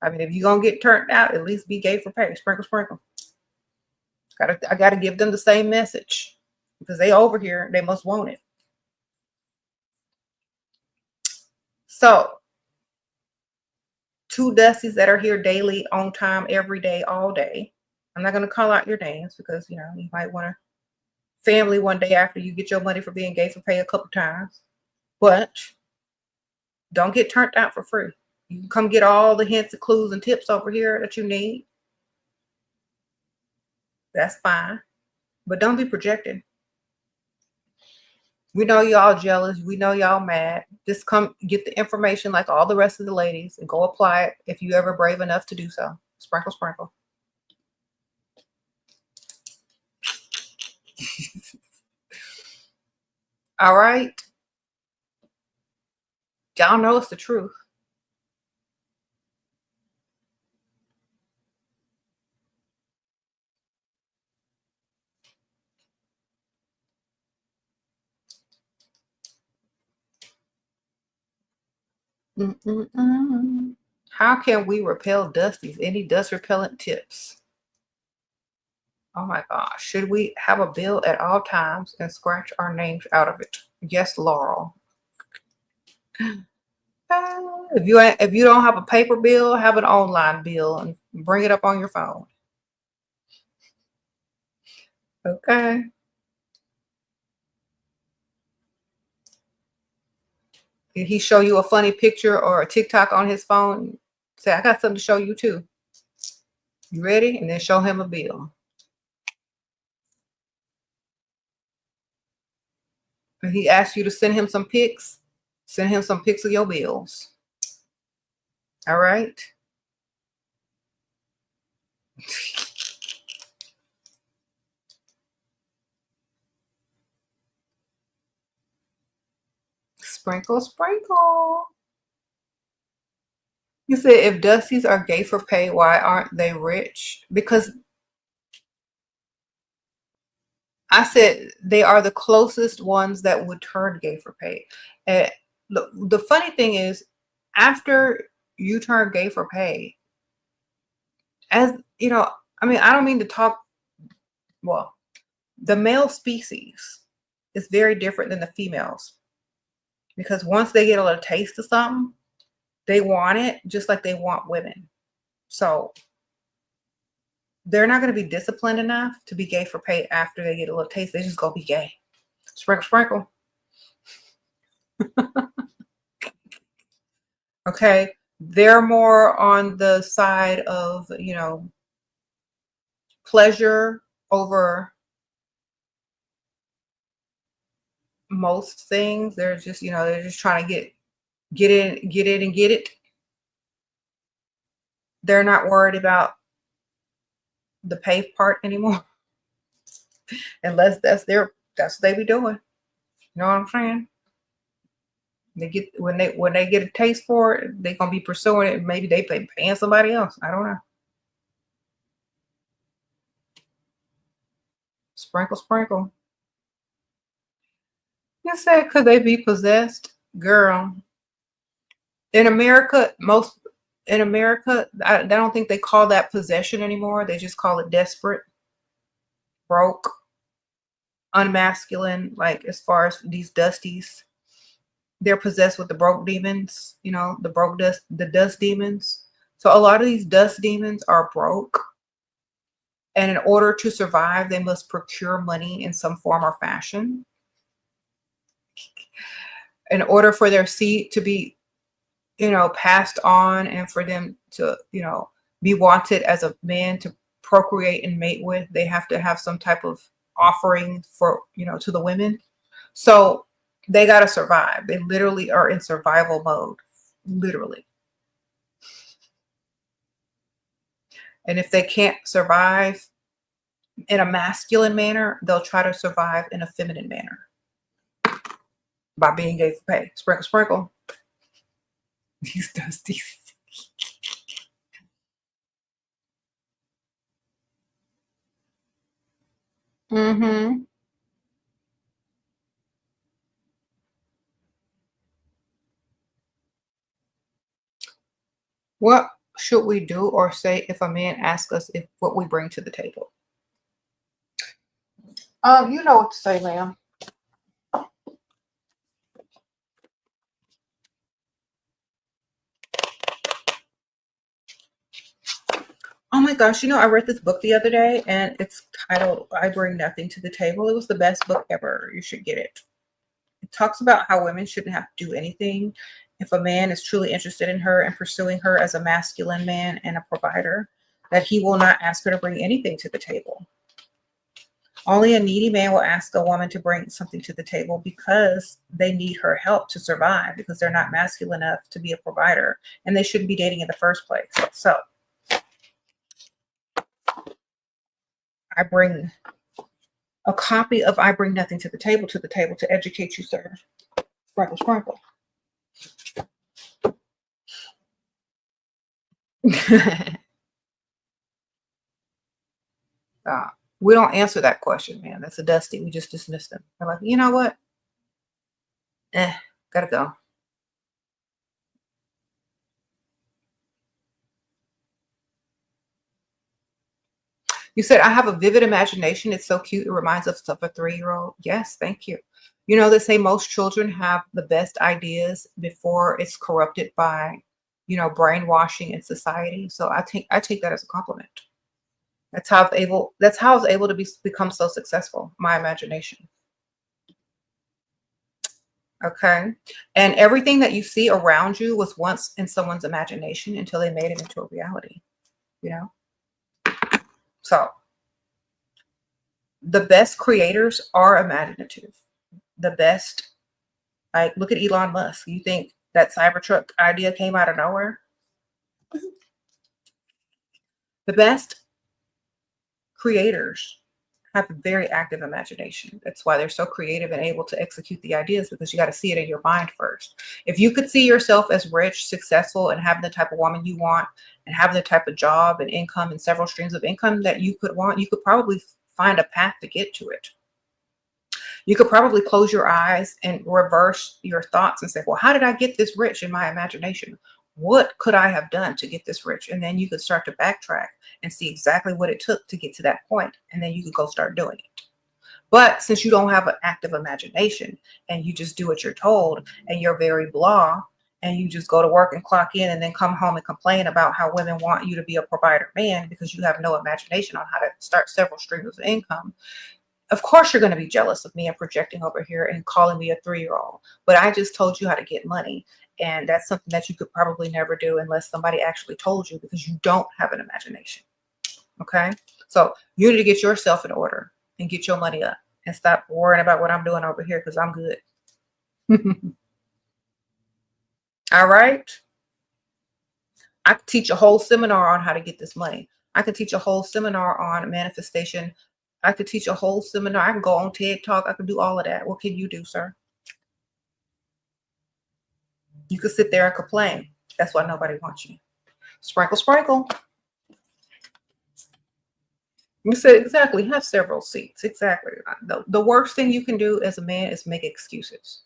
I mean, if you're gonna get turned out, at least be gay for pay. Sprinkle, sprinkle. I gotta give them the same message because they over here, they must want it. So 2 Dusties that are here daily, on time, every day, all day. I'm not gonna call out your names because you might want to family one day after you get your money for being gay for pay a couple times. But don't get turned out for free. You can come get all the hints and clues and tips over here that you need. That's fine. But don't be projecting. We know y'all jealous. We know y'all mad. Just come get the information like all the rest of the ladies and go apply it if you ever brave enough to do so. Sprinkle, sprinkle. All right. Y'all know it's the truth. Mm-mm-mm. How can we repel dusties? Any dust repellent tips? Oh my gosh. Should we have a bill at all times and scratch our names out of it? Yes, Laurel. If you don't have a paper bill, have an online bill and bring it up on your phone. Okay. Did he show you a funny picture or a TikTok on his phone? Say, I got something to show you too. You ready? And then show him a bill. And he asked you to send him some pics. Send him some pics of your bills. All right. Sprinkle, sprinkle. You said if Dusties are gay for pay, why aren't they rich? Because I said they are the closest ones that would turn gay for pay. And look, the funny thing is, after you turn gay for pay, as you know, I mean, I don't mean to talk, well, the male species is very different than the females because once they get a little taste of something, they want it just like they want women. So they're not going to be disciplined enough to be gay for pay after they get a little taste. They just go be gay. Sprinkle, sprinkle. Okay. They're more on the side of, pleasure over most things. They're just, they're just trying to get in and get it. They're not worried about the pay part anymore. Unless that's what they be doing. You know what I'm saying? They get when they get a taste for it, they're gonna be pursuing it. Maybe they paying somebody else. I don't know. Sprinkle, sprinkle. You said could they be possessed? Girl. In America, I don't think they call that possession anymore. They just call it desperate, broke, unmasculine, like as far as these dusties. They're possessed with the broke demons, the dust demons. So a lot of these dust demons are broke. And in order to survive, they must procure money in some form or fashion. In order for their seed to be, passed on and for them to, be wanted as a man to procreate and mate with, they have to have some type of offering for, to the women. So they got to survive. They literally are in survival mode, literally. And if they can't survive in a masculine manner, they'll try to survive in a feminine manner by being gay for pay. Sprinkle, sprinkle. These dusties. Mm-hmm. What should we do or say if a man asks us if what we bring to the table? You know what to say, ma'am. Oh my gosh, I read this book the other day and it's titled I Bring Nothing to the Table. It was the best book ever. You should get it. It talks about how women shouldn't have to do anything if a man is truly interested in her and pursuing her as a masculine man and a provider, that he will not ask her to bring anything to the table. Only a needy man will ask a woman to bring something to the table because they need her help to survive, because they're not masculine enough to be a provider and they shouldn't be dating in the first place. So I bring a copy of I Bring Nothing to the table to educate you, sir. Sprinkle, sprinkle. Uh, we don't answer that question, man. That's a dusty. We just dismiss them. They're like, you know what? Eh, gotta go. You said, I have a vivid imagination. It's so cute. It reminds us of a 3-year-old. Yes, thank you. You know, they say most children have the best ideas before it's corrupted by, brainwashing in society. So I take that as a compliment. That's how I was able to become so successful, my imagination. Okay. And everything that you see around you was once in someone's imagination until they made it into a reality, you know? So the best creators are imaginative. The best, like, look at Elon Musk. You think that Cybertruck idea came out of nowhere? The best creators have a very active imagination. That's why they're so creative and able to execute the ideas, because you got to see it in your mind first. If you could see yourself as rich, successful, and having the type of woman you want, and having the type of job and income and several streams of income that you could want, you could probably find a path to get to it. You could probably close your eyes and reverse your thoughts and say, well, how did I get this rich in my imagination? What could I have done to get this rich? And then you could start to backtrack and see exactly what it took to get to that point. And then you could go start doing it. But since you don't have an active imagination and you just do what you're told and you're very blah, and you just go to work and clock in and then come home and complain about how women want you to be a provider man because you have no imagination on how to start several streams of income, of course you're going to be jealous of me and projecting over here and calling me a 3-year-old. But I just told you how to get money. And that's something that you could probably never do unless somebody actually told you, because you don't have an imagination. Okay. So you need to get yourself in order and get your money up and stop worrying about what I'm doing over here, because I'm good. All right. I could teach a whole seminar on how to get this money. I could teach a whole seminar on manifestation. I could teach a whole seminar. I can go on TED Talk. I can do all of that. What can you do, sir? You could sit there and complain. That's why nobody wants you. Sprinkle, sprinkle. You said exactly. Have several seats. Exactly. The worst thing you can do as a man is make excuses.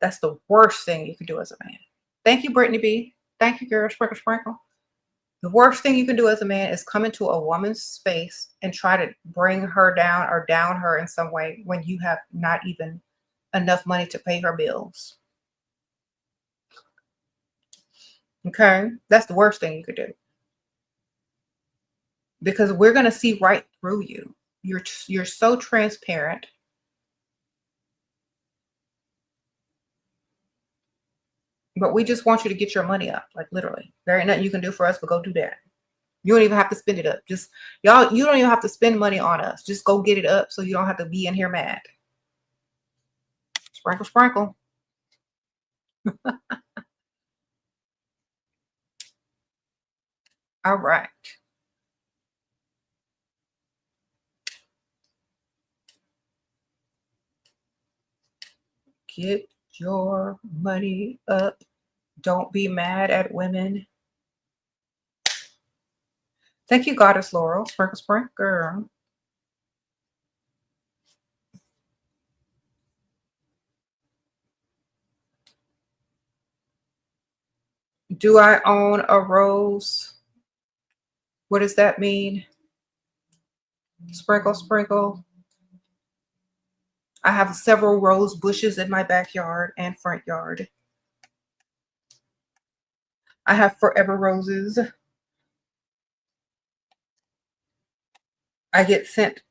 That's the worst thing you can do as a man. Thank you, Brittany B. Thank you, girl. Sprinkle, sprinkle. The worst thing you can do as a man is come into a woman's space and try to bring her down or down her in some way when you have not even enough money to pay her bills. Okay? That's the worst thing you could do. Because we're going to see right through you. You're so transparent. But we just want you to get your money up, like literally. There ain't nothing you can do for us, but go do that. You don't even have to spend it up. Just y'all, you don't even have to spend money on us. Just go get it up so you don't have to be in here mad. Sprinkle, sprinkle. All right. Get your money up. Don't be mad at women. Thank you, Goddess Laurel. Sprinkle, sprinkle, girl. Do I own a rose? What does that mean? Sprinkle, sprinkle. I have several rose bushes in my backyard and front yard. I have forever roses. I get sent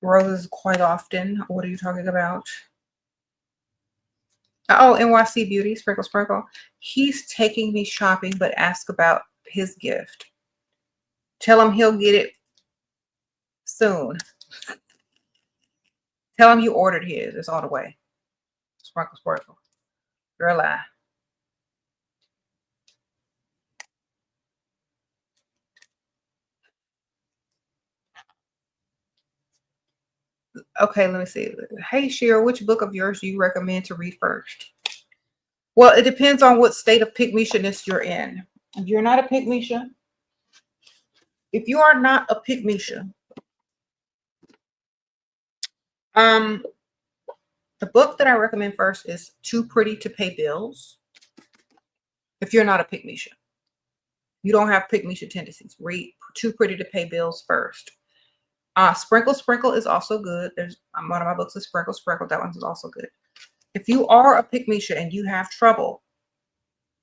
roses quite often. What are you talking about? Oh, NYC Beauty, sprinkle, sprinkle. He's taking me shopping, but ask about his gift. Tell him he'll get it soon. Tell him you ordered his. It's on the way. Sprinkle, sprinkle. Girl, lie. Okay, let me see. Hey, Shira, which book of yours do you recommend to read first? Well, it depends on what state of pygmishness you're in. If you're not a pygmisha, If you are not a pygmisha, the book that I recommend first is Too Pretty to Pay Bills. If you're not a pygmisha, you don't have pygmisha tendencies, read Too Pretty to Pay Bills first. Sprinkle Sprinkle is also good. There's one of my books is Sprinkle Sprinkle. That one is also good. If you are a pygmisha and you have trouble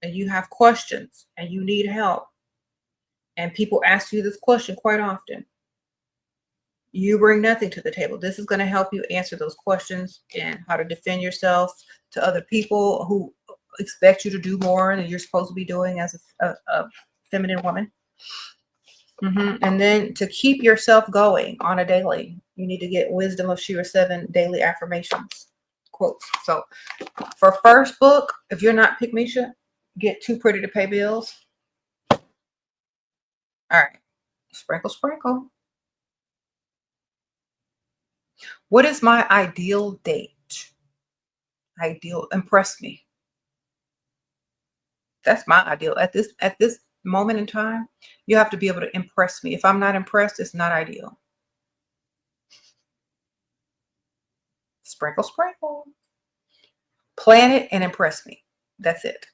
and you have questions and you need help, and people ask you this question quite often, you bring nothing to the table. This is going to help you answer those questions and how to defend yourself to other people who expect you to do more than you're supposed to be doing as a feminine woman. And then to keep yourself going on a daily, you need to get Wisdom of SheRaSeven daily affirmations quotes. So for first book, if you're not pygmisha, get Too Pretty to Pay Bills. All right. Sprinkle Sprinkle. What is my ideal date? Ideal, impress me. That's my ideal. At this moment in time, you have to be able to impress me. If I'm not impressed, it's not ideal. Sprinkle Sprinkle. Plan it and impress me. That's it.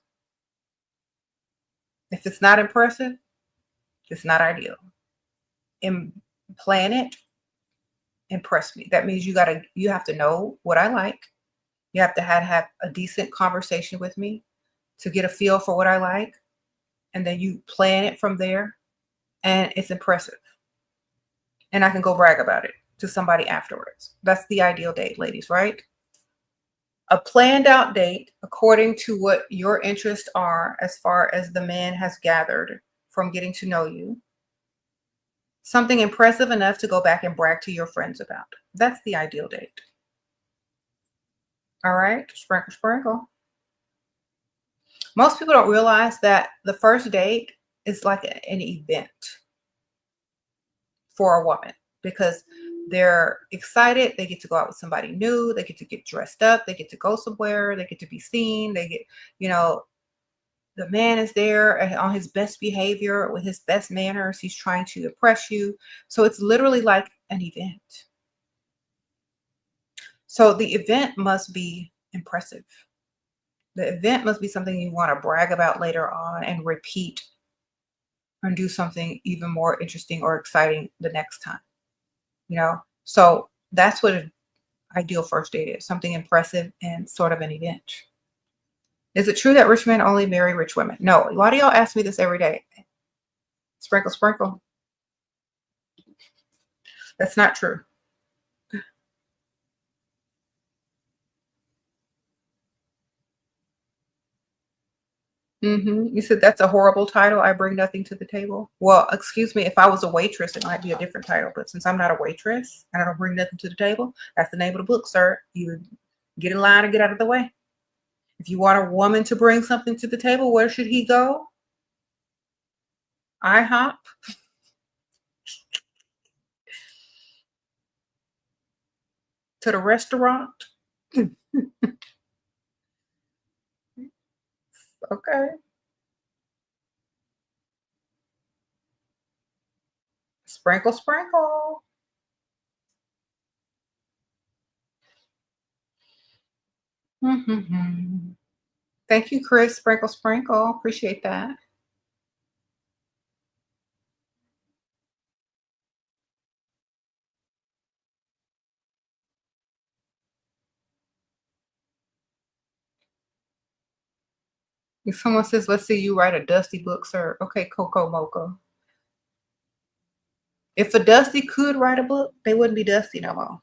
If it's not impressive, it's not ideal. Plan it, impress me. That means you have to know what I like. You have to have a decent conversation with me to get a feel for what I like. And then you plan it from there, and it's impressive. And I can go brag about it to somebody afterwards. That's the ideal date, ladies, right? A planned out date according to what your interests are as far as the man has gathered from getting to know you. Something impressive enough to go back and brag to your friends about. That's the ideal date. All right, Sprinkle Sprinkle. Most people don't realize that the first date is like an event for a woman because they're excited. They get to go out with somebody new. They get to get dressed up. They get to go somewhere. They get to be seen. They get, the man is there on his best behavior with his best manners. He's trying to impress you. So it's literally like an event. So the event must be impressive. The event must be something you want to brag about later on and repeat and do something even more interesting or exciting the next time. So that's what an ideal first date is, something impressive and sort of an event. Is it true that rich men only marry rich women? No. Why do y'all ask me this every day? Sprinkle Sprinkle. That's not true. You said that's a horrible title. I bring nothing to the table. Well, excuse me. If I was a waitress, it might be a different title. But since I'm not a waitress and I don't bring nothing to the table, that's the name of the book, sir. You get in line and get out of the way. If you want a woman to bring something to the table, where should he go? IHOP. To the restaurant. Okay. Sprinkle Sprinkle. Thank you, Chris. Sprinkle Sprinkle. Appreciate that. If someone says, let's see you write a dusty book, sir. Okay, Coco Moco. If a dusty could write a book, they wouldn't be dusty no more.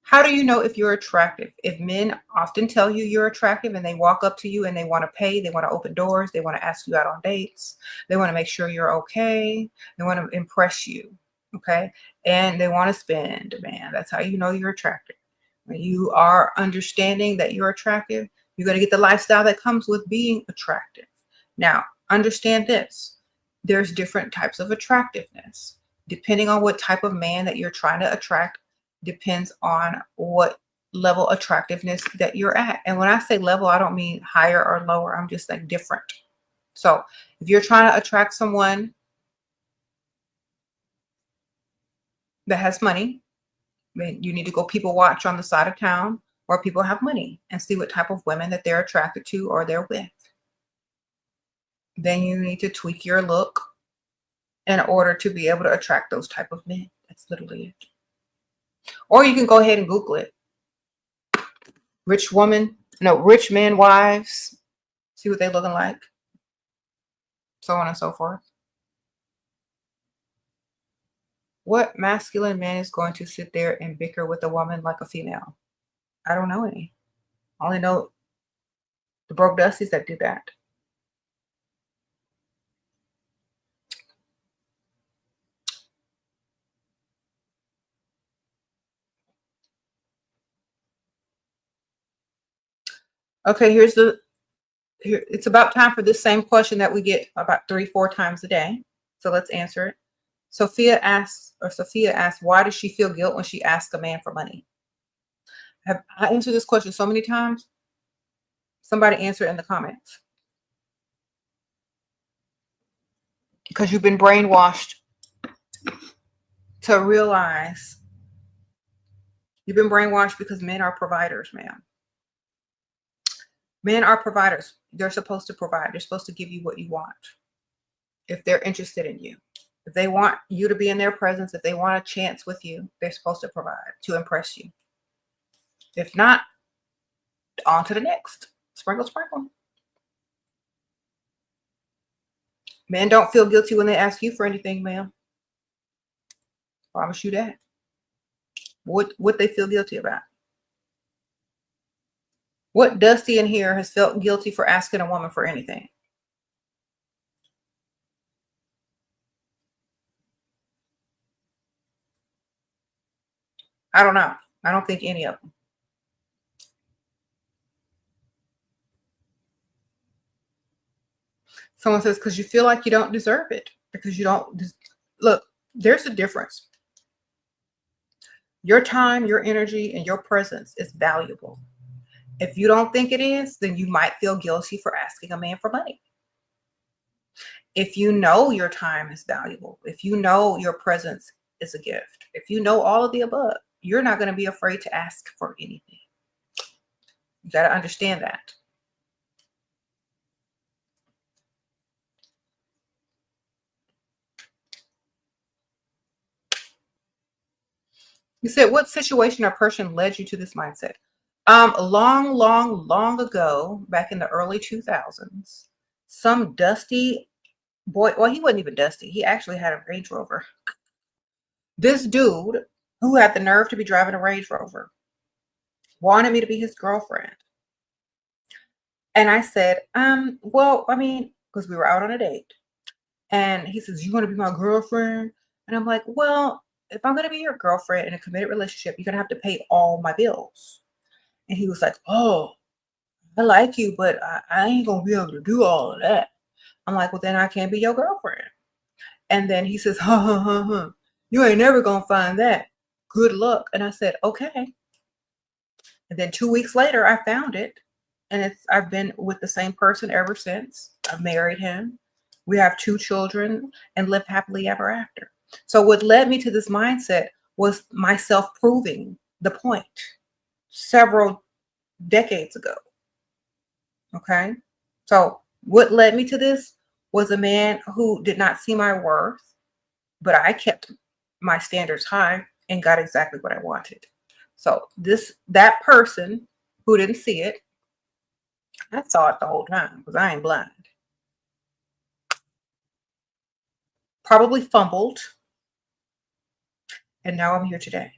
How do you know if you're attractive? If men often tell you you're attractive and they walk up to you and they want to pay, they want to open doors, they want to ask you out on dates, they want to make sure you're okay, they want to impress you, okay? And they want to spend, man. That's how you know you're attractive. When you are understanding that you're attractive, you're going to get the lifestyle that comes with being attractive. Now, understand this. There's different types of attractiveness. Depending on what type of man that you're trying to attract, depends on what level attractiveness that you're at. And when I say level, I don't mean higher or lower. I'm just like different. So if you're trying to attract someone that has money, then you need to go people watch on the side of town where people have money and see what type of women that they're attracted to or they're with. Then you need to tweak your look in order to be able to attract those type of men. That's literally it. Or you can go ahead and Google it. Rich men wives. See what they're looking like. So on and so forth. What masculine man is going to sit there and bicker with a woman like a female? I don't know any. I only know the broke dusties that do that. Okay, it's about time for this same question that we get about 3-4 times a day. So let's answer it. Sophia asks, why does she feel guilt when she asks a man for money? Have I answered this question so many times? Somebody answer it in the comments. Because you've been brainwashed to realize you've been brainwashed because men are providers, ma'am. Men are providers. They're supposed to provide. They're supposed to give you what you want. If they're interested in you. If they want you to be in their presence, if they want a chance with you, they're supposed to provide to impress you. If not, on to the next. Sprinkle, sprinkle. Men don't feel guilty when they ask you for anything, ma'am. Promise you that. What they feel guilty about? What dusty in here has felt guilty for asking a woman for anything? I don't know. I don't think any of them. Someone says, because you feel like you don't deserve it. Because you don't. Look, there's a difference. Your time, your energy, and your presence is valuable. If you don't think it is, then you might feel guilty for asking a man for money. If you know your time is valuable, if you know your presence is a gift, if you know all of the above, you're not going to be afraid to ask for anything. You got to understand that. You said, what situation or person led you to this mindset? Long ago, back in the early 2000s, some dusty boy, well, he wasn't even dusty. He actually had a Range Rover. This dude who had the nerve to be driving a Range Rover wanted me to be his girlfriend. And I said, well, I mean, because we were out on a date. And he says, you want to be my girlfriend? And I'm like, well, if I'm going to be your girlfriend in a committed relationship, you're going to have to pay all my bills. And he was like, oh, I like you, but I ain't going to be able to do all of that. I'm like, well, then I can't be your girlfriend. And then he says, you ain't never going to find that. Good luck. And I said, okay. And then 2 weeks later, I found it. And I've been with the same person ever since. I've married him. We have 2 children and live happily ever after. So what led me to this mindset was myself proving the point several decades ago. Okay. So what led me to this was a man who did not see my worth, but I kept my standards high and got exactly what I wanted. So that person who didn't see it, I saw it the whole time because I ain't blind. Probably fumbled. And now I'm here today,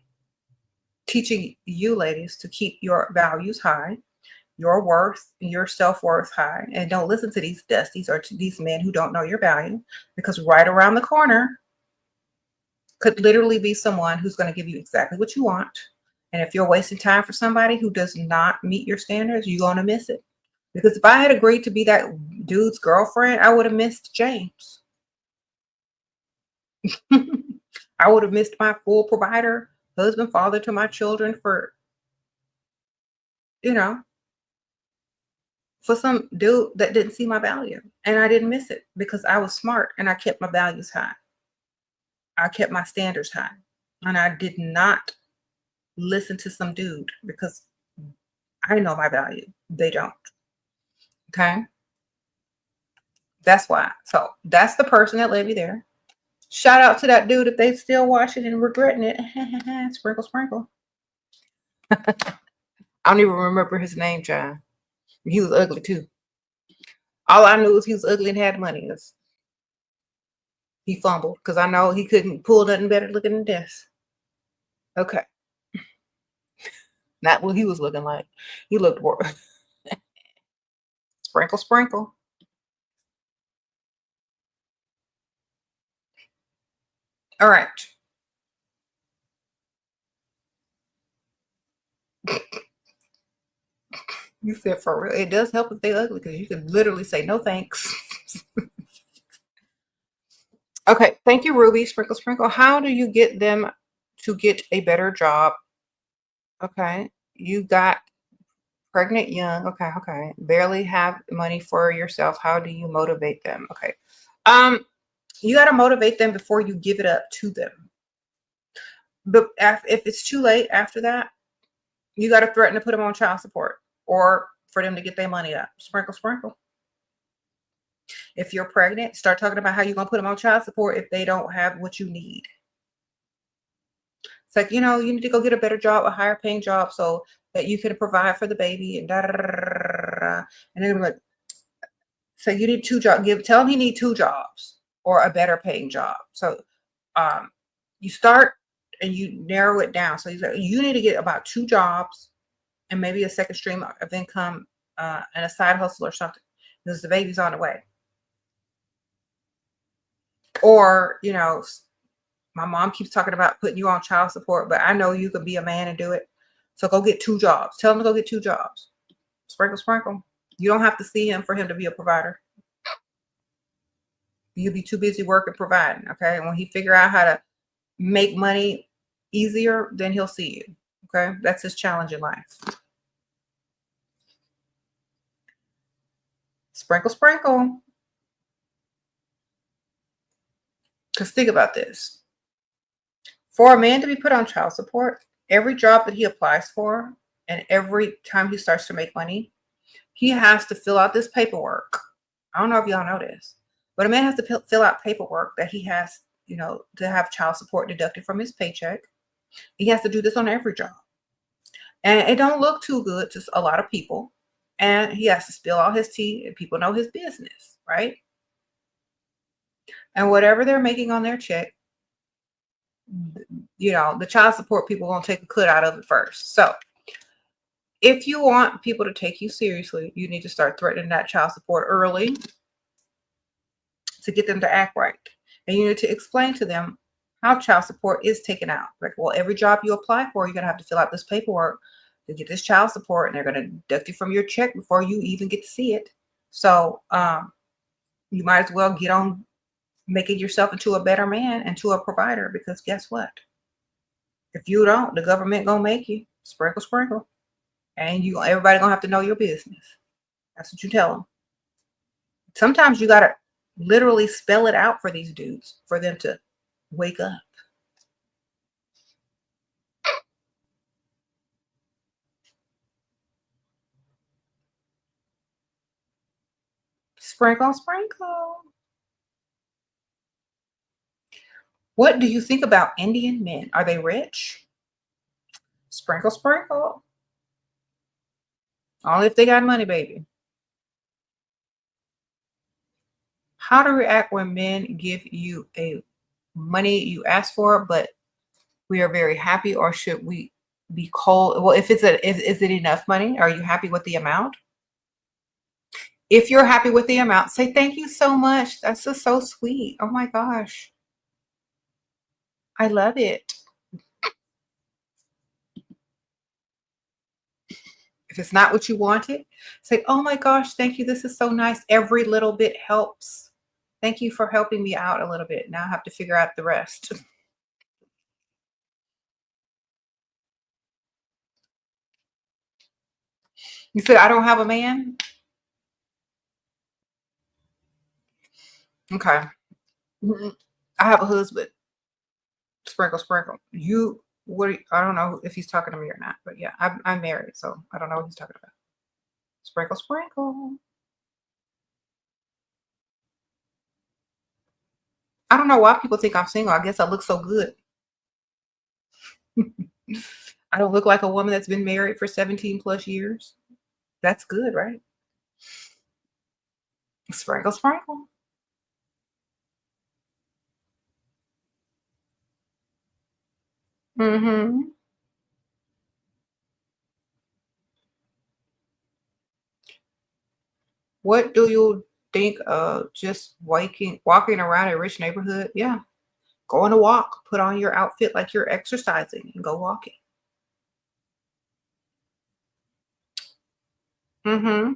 teaching you ladies to keep your values high, your worth, your self-worth high. And don't listen to these dusties or to these men who don't know your value, because right around the corner could literally be someone who's going to give you exactly what you want. And if you're wasting time for somebody who does not meet your standards, you're going to miss it. Because if I had agreed to be that dude's girlfriend, I would have missed James. I would have missed my full provider husband, father to my children for, you know, for some dude that didn't see my value. And I didn't miss it because I was smart and I kept my values high. I kept my standards high. And I did not listen to some dude because I know my value. They don't. Okay. That's why. So that's the person that led me there. Shout out to that dude if they still watching and regretting it. Sprinkle, sprinkle. I don't even remember his name, John. He was ugly too. All I knew was he was ugly and had money. He fumbled because I know he couldn't pull nothing better looking than this. Okay. Not what he was looking like. He looked worse. Sprinkle, sprinkle. All right. You said for real. It does help if they're ugly because you can literally say no thanks. Okay. Thank you, Ruby. Sprinkle, sprinkle. How do you get them to get a better job? Okay. You got pregnant young. Okay. Okay. Barely have money for yourself. How do you motivate them? Okay. You got to motivate them before you give it up to them. But if it's too late after that, you got to threaten to put them on child support or for them to get their money up. Sprinkle, sprinkle. If you're pregnant, start talking about how you're going to put them on child support if they don't have what you need. It's like, you need to go get a better job, a higher paying job so that you can provide for the baby and da da da da. And they're like, so you need 2 jobs. Tell him he need 2 jobs or a better paying job. So you start and you narrow it down. So you need to get about 2 jobs and maybe a second stream of income and a side hustle or something because the baby's on the way. Or, my mom keeps talking about putting you on child support, but I know you could be a man and do it. So go get 2 jobs. Tell him to go get 2 jobs. Sprinkle, sprinkle. You don't have to see him for him to be a provider. You'll be too busy working, providing. Okay. And when he figure out how to make money easier, then he'll see you. Okay. That's his challenge in life. Sprinkle, sprinkle. Because think about this. For a man to be put on child support, every job that he applies for and every time he starts to make money, he has to fill out this paperwork. I don't know if y'all know this, but a man has to fill out paperwork that he has, to have child support deducted from his paycheck. He has to do this on every job. And it don't look too good to a lot of people. And he has to spill all his tea and people know his business, right? And whatever they're making on their check, the child support people going to take a cut out of it first. So if you want people to take you seriously, you need to start threatening that child support early to get them to act right. And you need to explain to them how child support is taken out. Like, well, every job you apply for, you're going to have to fill out this paperwork to get this child support, and they're going to deduct it from your check before you even get to see it. So you might as well get on making yourself into a better man and to a provider, because guess what? If you don't, the government gonna make you. Sprinkle, sprinkle. And everybody gonna have to know your business. That's what you tell them. Sometimes you gotta literally spell it out for these dudes for them to wake up. Sprinkle, sprinkle. What do you think about Indian men? Are they rich? Sprinkle, sprinkle. Only if they got money, baby. How to react when men give you a money you ask for, but we are very happy, or should we be cold? Well, if is it enough money? Are you happy with the amount? If you're happy with the amount, say thank you so much. That's just so sweet. Oh my gosh. I love it. If it's not what you wanted, say, oh my gosh, thank you. This is so nice. Every little bit helps. Thank you for helping me out a little bit. Now I have to figure out the rest. You said I don't have a man? Okay. Mhm. I have a husband. Sprinkle, sprinkle. You, what? I don't know if he's talking to me or not, but yeah, I'm married, so I don't know what he's talking about. Sprinkle, sprinkle. I don't know why people think I'm single. I guess I look so good. I don't look like a woman that's been married for 17 plus years. That's good, right? Sprinkle, sprinkle. Mm-hmm. What do you think of just walking around a rich neighborhood? Yeah. Go on a walk. Put on your outfit like you're exercising and go walking. Mm-hmm.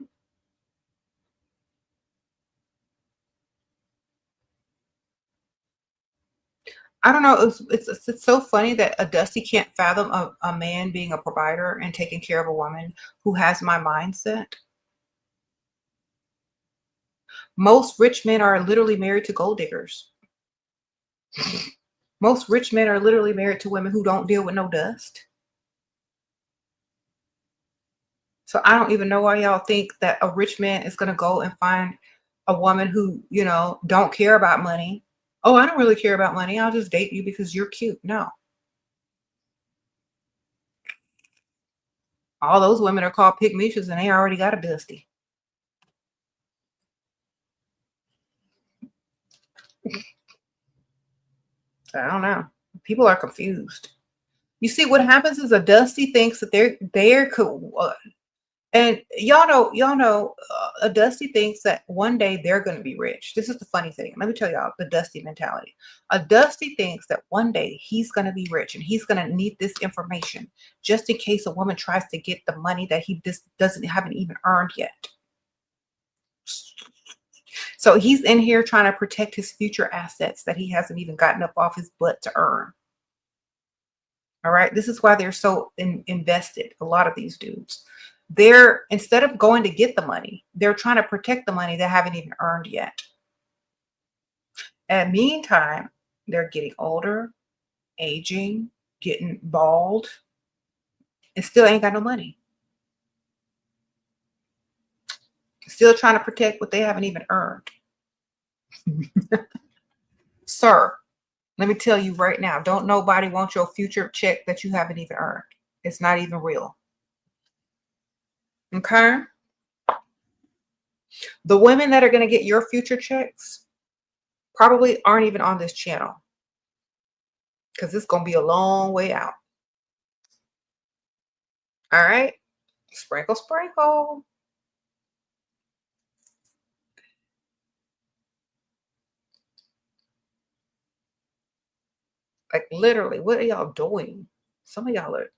I don't know. It's so funny that a Dusty can't fathom a man being a provider and taking care of a woman who has my mindset. Most rich men are literally married to gold diggers. Most rich men are literally married to women who don't deal with no dust. So I don't even know why y'all think that a rich man is gonna go and find a woman who, don't care about money. Oh, I don't really care about money. I'll just date you because you're cute. No. All those women are called pygmies and they already got a dusty. I don't know. People are confused. You see, what happens is a dusty thinks that they're cool, and a dusty thinks that one day they're going to be rich. This is the funny thing. Let me tell y'all the dusty mentality. A dusty thinks that one day he's going to be rich and he's going to need this information just in case a woman tries to get the money that he just doesn't haven't even earned yet. So he's in here trying to protect his future assets that he hasn't even gotten up off his butt to earn. All right. This is why they're so invested. A lot of these dudes, they're instead of going to get the money, they're trying to protect the money they haven't even earned yet. And meantime, they're getting older, aging, getting bald, and still ain't got no money. Still trying to protect what they haven't even earned. Sir, let me tell you right now, don't nobody want your future check that you haven't even earned. It's not even real. Okay? The women that are going to get your future checks probably aren't even on this channel because it's going to be a long way out. All right? Sprinkle, sprinkle. Like literally, what are y'all doing? Some of y'all are,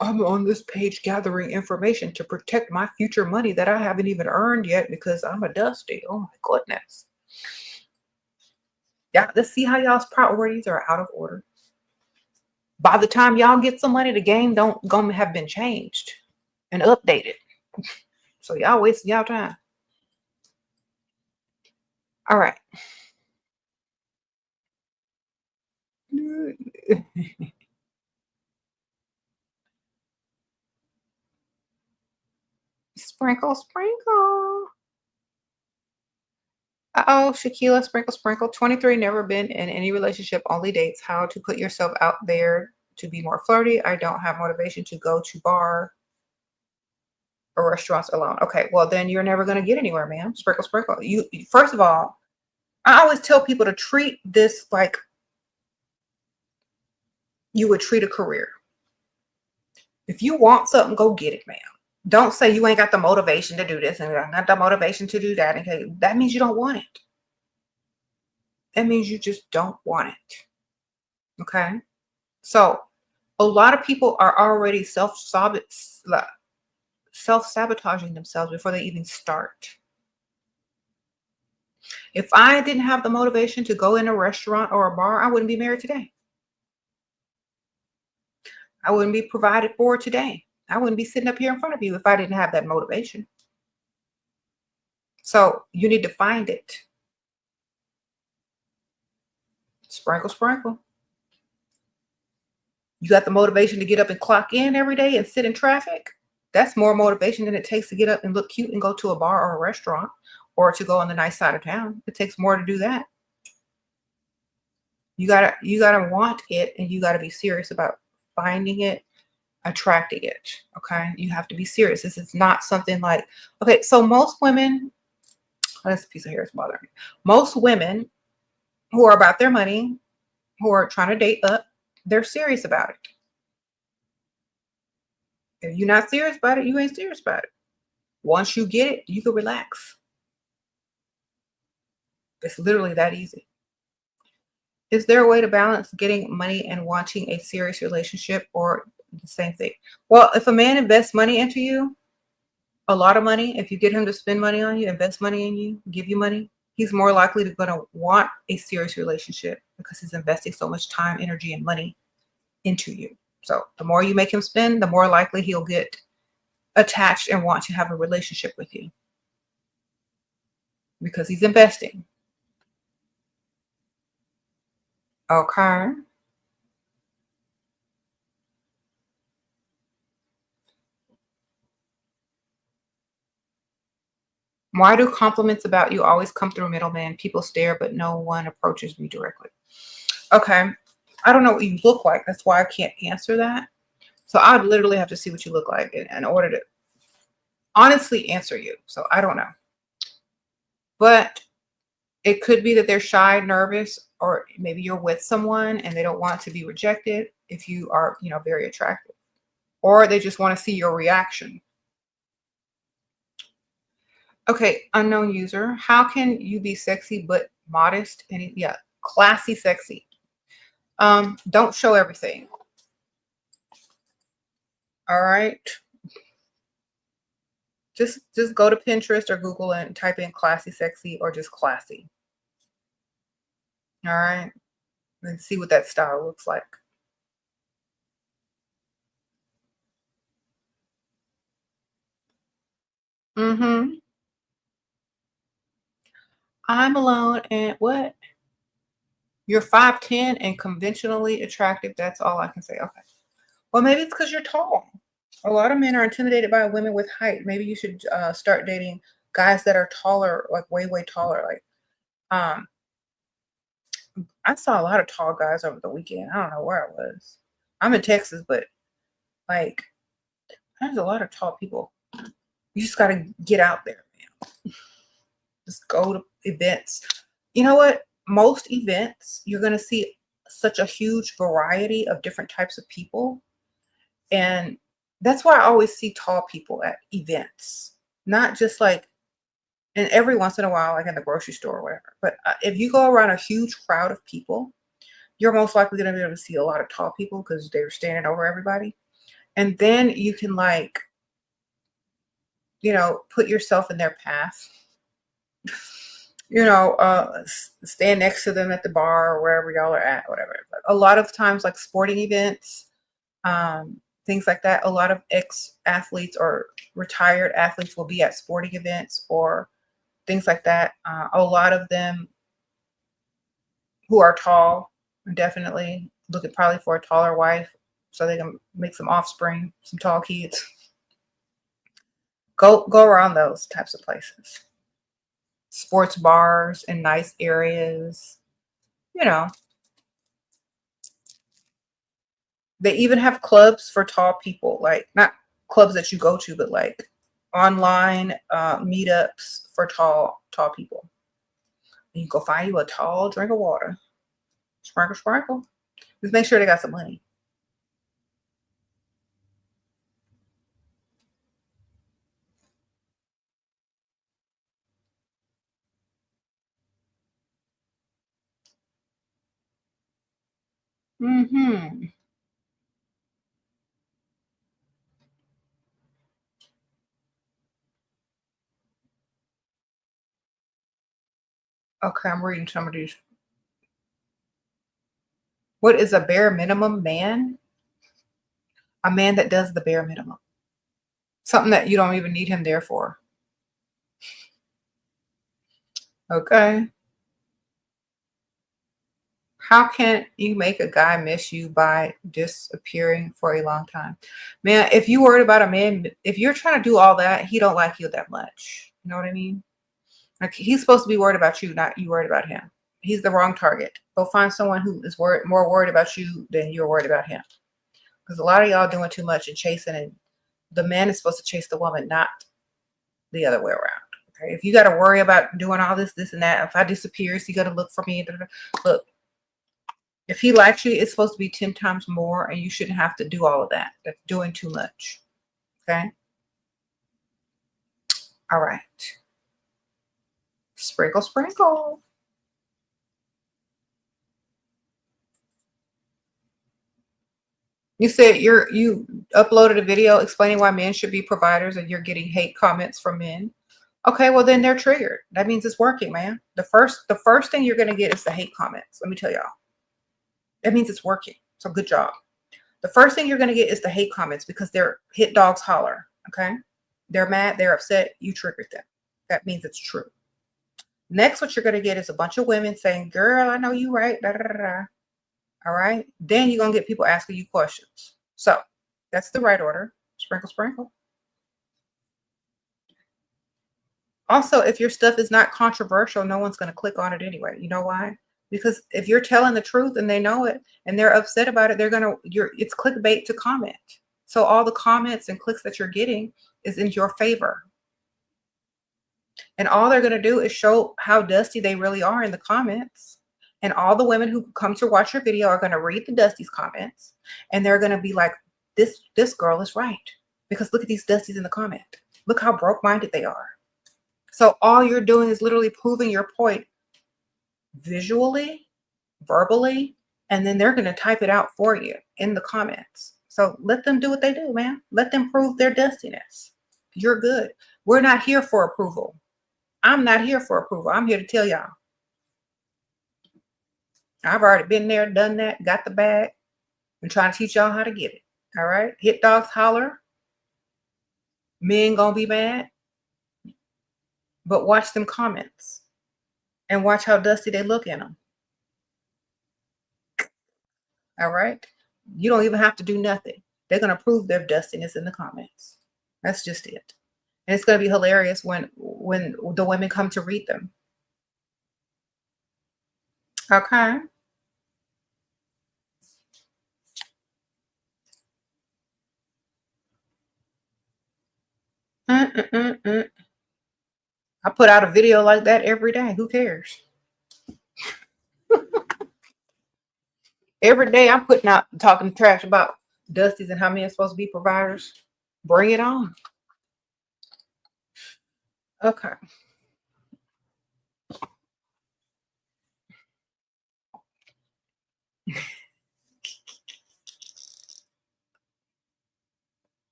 I'm on this page gathering information to protect my future money that I haven't even earned yet because I'm a dusty. Oh my goodness. Yeah, let's see how y'all's priorities are out of order. By the time y'all get some money, the game don't gonna have been changed and updated. So y'all wasting y'all time. All right. Sprinkle, sprinkle. Uh-oh, Shaquila, sprinkle, sprinkle. 23, never been in any relationship, only dates. How to put yourself out there to be more flirty. I don't have motivation to go to bar or restaurants alone. Okay, well then you're never going to get anywhere, ma'am. Sprinkle, sprinkle. First of all, I always tell people to treat this like you would treat a career. If you want something, go get it, ma'am. Don't say you ain't got the motivation to do this and I got the motivation to do that. Okay, that means you don't want it. That means you just don't want it. Okay. So a lot of people are already self-sabotaging themselves before they even start. If I didn't have the motivation to go in a restaurant or a bar, I wouldn't be married today. I wouldn't be provided for today. I wouldn't be sitting up here in front of you if I didn't have that motivation. So you need to find it. Sprinkle, sprinkle. You got the motivation to get up and clock in every day and sit in traffic. That's more motivation than it takes to get up and look cute and go to a bar or a restaurant or to go on the nice side of town. It takes more to do that. You gotta want it, and you gotta be serious about finding it, attracting it. Okay. You have to be serious. This is not something like, okay, so most women, oh, this piece of hair is bothering me. Most women who are about their money, who are trying to date up, they're serious about it. If you're not serious about it, you ain't serious about it. Once you get it, you can relax. It's literally that easy. Is there a way to balance getting money and wanting a serious relationship, or the same thing? Well, if a man invests money into you, a lot of money, if you get him to spend money on you, invest money in you, give you money, he's more likely to going to want a serious relationship because he's investing so much time, energy, and money into you. So the more you make him spend, the more likely he'll get attached and want to have a relationship with you because he's investing. Okay. Why do compliments about you always come through middlemen? People stare, but no one approaches me directly. Okay. I don't know what you look like. That's why I can't answer that. So I would literally have to see what you look like in order to honestly answer you. So I don't know. But it could be that they're shy, nervous, or maybe you're with someone and they don't want to be rejected if you are, very attractive. Or they just want to see your reaction. Okay, unknown user. How can you be sexy but modest and yeah, classy sexy? Don't show everything. All right. Just go to Pinterest or Google and type in classy sexy or just classy. All right. And see what that style looks like. Mm-hmm. I'm alone and what? You're 5'10" and conventionally attractive. That's all I can say. Okay. Well, maybe it's because you're tall. A lot of men are intimidated by women with height. Maybe you should start dating guys that are taller, like way, way taller. Like, um, I saw a lot of tall guys over the weekend. I don't know where I was. I'm in Texas, but like, there's a lot of tall people. You just got to get out there, man. Just go to events. You know what? Most events, you're going to see such a huge variety of different types of people. And that's why I always see tall people at events, not just like, and every once in a while, like in the grocery store or whatever. But if you go around a huge crowd of people, you're most likely going to be able to see a lot of tall people because they're standing over everybody. And then you can like, put yourself in their path, stand next to them at the bar or wherever y'all are at, whatever. But a lot of times, like sporting events, things like that, a lot of ex-athletes or retired athletes will be at sporting events or things like that. A lot of them who are tall, definitely looking probably for a taller wife so they can make some offspring, some tall kids. Go around those types of places. Sports bars in nice areas, you know. They even have clubs for tall people, like not clubs that you go to, but like online meetups for tall people. You can go find you a tall drink of water. Sprinkle, sprinkle. Just make sure they got some money. Mm-hmm. Okay, I'm reading some of these. What is a bare minimum man? A man that does the bare minimum. Something that you don't even need him there for. Okay. How can you make a guy miss you by disappearing for a long time? Man, if you worried about a man, if you're trying to do all that, he don't like you that much. You know what I mean? Like he's supposed to be worried about you, not you worried about him. He's the wrong target. Go find someone who is more worried about you than you're worried about him. Because a lot of y'all doing too much and chasing, and the man is supposed to chase the woman, not the other way around. Okay. If you got to worry about doing all this, this, and that, if I disappear, so you got to look for me. Look, if he likes you, it's supposed to be 10 times more, and you shouldn't have to do all of that. That's doing too much. Okay. All right. Sprinkle, sprinkle. You said you uploaded a video explaining why men should be providers, and you're getting hate comments from men. Okay, well then they're triggered. That means it's working, man. The first thing you're gonna get is the hate comments. Let me tell y'all. That means it's working. So good job. The first thing you're gonna get is the hate comments because they're hit dogs holler. Okay, they're mad, they're upset. You triggered them. That means it's true. Next, what you're gonna get is a bunch of women saying, "Girl, I know you right." Da, da, da, da. All right. Then you're going to get people asking you questions. So that's the right order. Sprinkle, sprinkle. Also, if your stuff is not controversial, no one's going to click on it anyway. You know why? Because if you're telling the truth and they know it and they're upset about it, it's clickbait to comment. So all the comments and clicks that you're getting is in your favor. And all they're going to do is show how dusty they really are in the comments. And all the women who come to watch your video are going to read the Dusties comments, and they're going to be like, this girl is right. Because look at these Dusties in the comment. Look how broke-minded they are. So all you're doing is literally proving your point visually, verbally, and then they're going to type it out for you in the comments. So let them do what they do, man. Let them prove their dustiness. You're good. We're not here for approval. I'm not here for approval. I'm here to tell y'all. I've already been there, done that, got the bag, and trying to teach y'all how to get it. All right. Hit dogs holler. Men gonna be mad. But watch them comments and watch how dusty they look in them. All right. You don't even have to do nothing. They're gonna prove their dustiness in the comments. That's just it. And it's gonna be hilarious when the women come to read them. Okay. I put out a video like that every day. Who cares? Every day I'm putting out talking trash about Dusties and how men are supposed to be providers. Bring it on. Okay.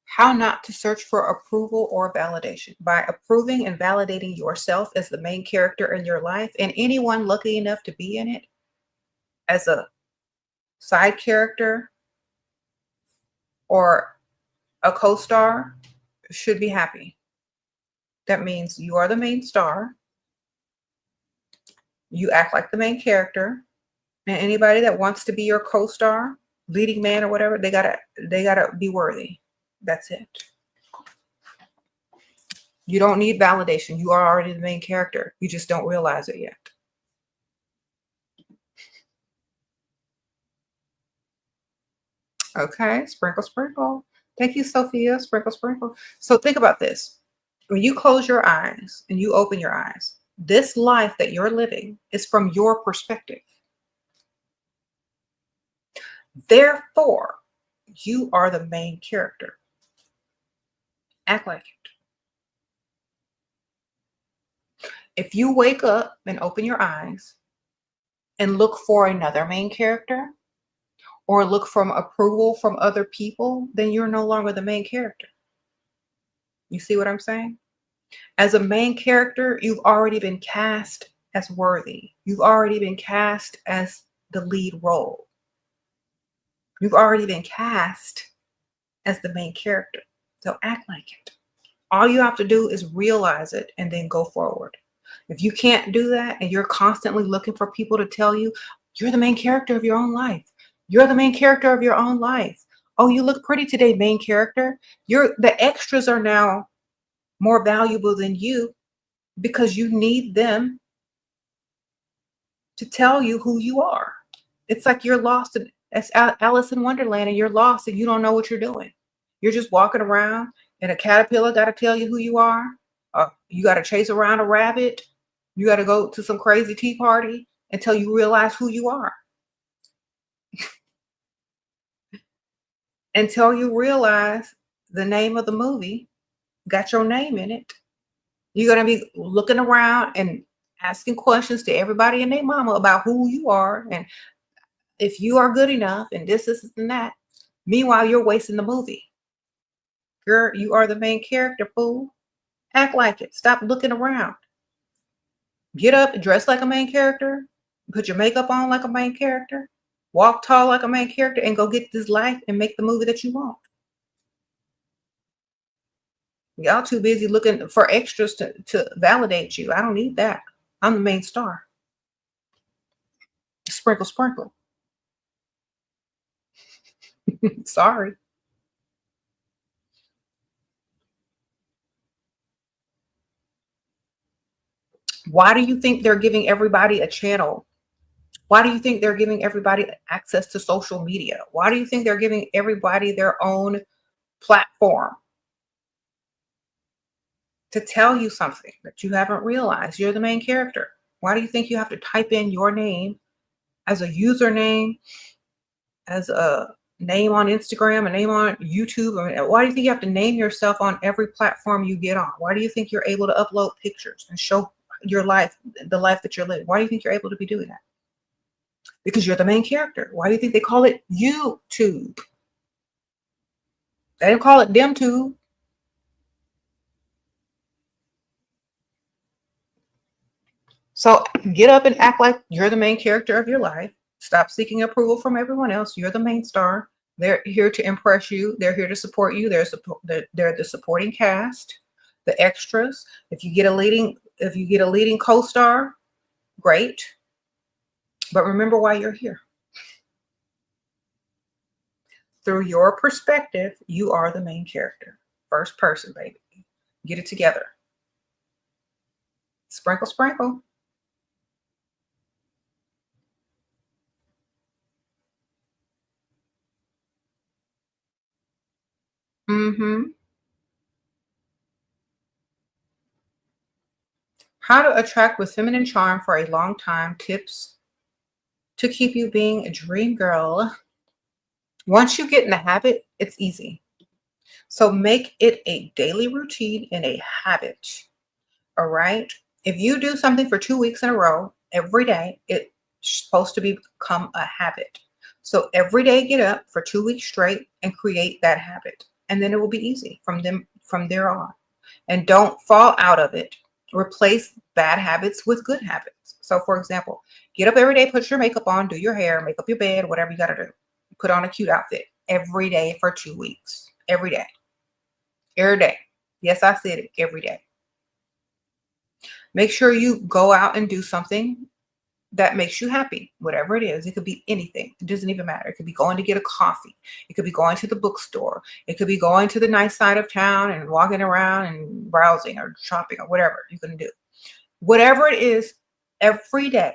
How not to search for approval or validation. By approving and validating yourself as the main character in your life, and anyone lucky enough to be in it as a side character or a co-star should be happy. That means you are the main star. You act like the main character. And anybody that wants to be your co-star, leading man or whatever, they gotta be worthy. That's it. You don't need validation. You are already the main character. You just don't realize it yet. Okay, sprinkle, sprinkle. Thank you, Sophia. Sprinkle, sprinkle. So think about this. When you close your eyes and you open your eyes, this life that you're living is from your perspective. Therefore, you are the main character. Act like it. If you wake up and open your eyes and look for another main character or look for approval from other people, then you're no longer the main character. You see what I'm saying? As a main character, you've already been cast as worthy. You've already been cast as the lead role. You've already been cast as the main character. So act like it. All you have to do is realize it and then go forward. If you can't do that and you're constantly looking for people to tell you, you're the main character of your own life. You're the main character of your own life. Oh, you look pretty today, main character. The extras are now more valuable than you because you need them to tell you who you are. It's like you're lost. It's Alice in Wonderland and you're lost and you don't know what you're doing. You're just walking around and a caterpillar got to tell you who you are. You got to chase around a rabbit. You got to go to some crazy tea party until you realize who you are. Until you realize the name of the movie got your name in it. You're going to be looking around and asking questions to everybody and their mama about who you are and if you are good enough and this and that. Meanwhile, you're wasting the movie. Girl, you are the main character, fool. Act like it. Stop looking around. Get up, dress like a main character, put your makeup on like a main character, walk tall like a main character, and go get this life and make the movie that you want. Y'all too busy looking for extras to validate you. I don't need that. I'm the main star. Sprinkle, sprinkle. Sorry. Why do you think they're giving everybody a channel? Why do you think they're giving everybody access to social media? Why do you think they're giving everybody their own platform? To tell you something that you haven't realized. You're the main character. Why do you think you have to type in your name as a username, as a name on Instagram, a name on YouTube? I mean, why do you think you have to name yourself on every platform you get on? Why do you think you're able to upload pictures and show your life, the life that you're living? Why do you think you're able to be doing that? Because you're the main character. Why do you think they call it YouTube? They didn't call it DemTube. So get up and act like you're the main character of your life. Stop seeking approval from everyone else. You're the main star. They're here to impress you. They're here to support you. They're the supporting cast, the extras. If you get a leading co-star, great. But remember why you're here. Through your perspective, you are the main character. First person, baby. Get it together. Sprinkle, sprinkle. How to attract with feminine charm for a long time. Tips to keep you being a dream girl. Once you get in the habit, it's easy. So make it a daily routine and a habit. All right. If you do something for 2 weeks in a row, every day, it's supposed to become a habit. So every day, get up for 2 weeks straight and create that habit. And then it will be easy from there on. And don't fall out of it. Replace bad habits with good habits. So for example, get up every day, put your makeup on, do your hair, make up your bed, whatever you got to do. Put on a cute outfit every day for 2 weeks. Every day. Every day. Yes, I said it. Every day. Make sure you go out and do something that makes you happy, whatever it is. It could be anything. It doesn't even matter. It could be going to get a coffee. It could be going to the bookstore. It could be going to the nice side of town and walking around and browsing or shopping or whatever you're going to do. Whatever it is, every day,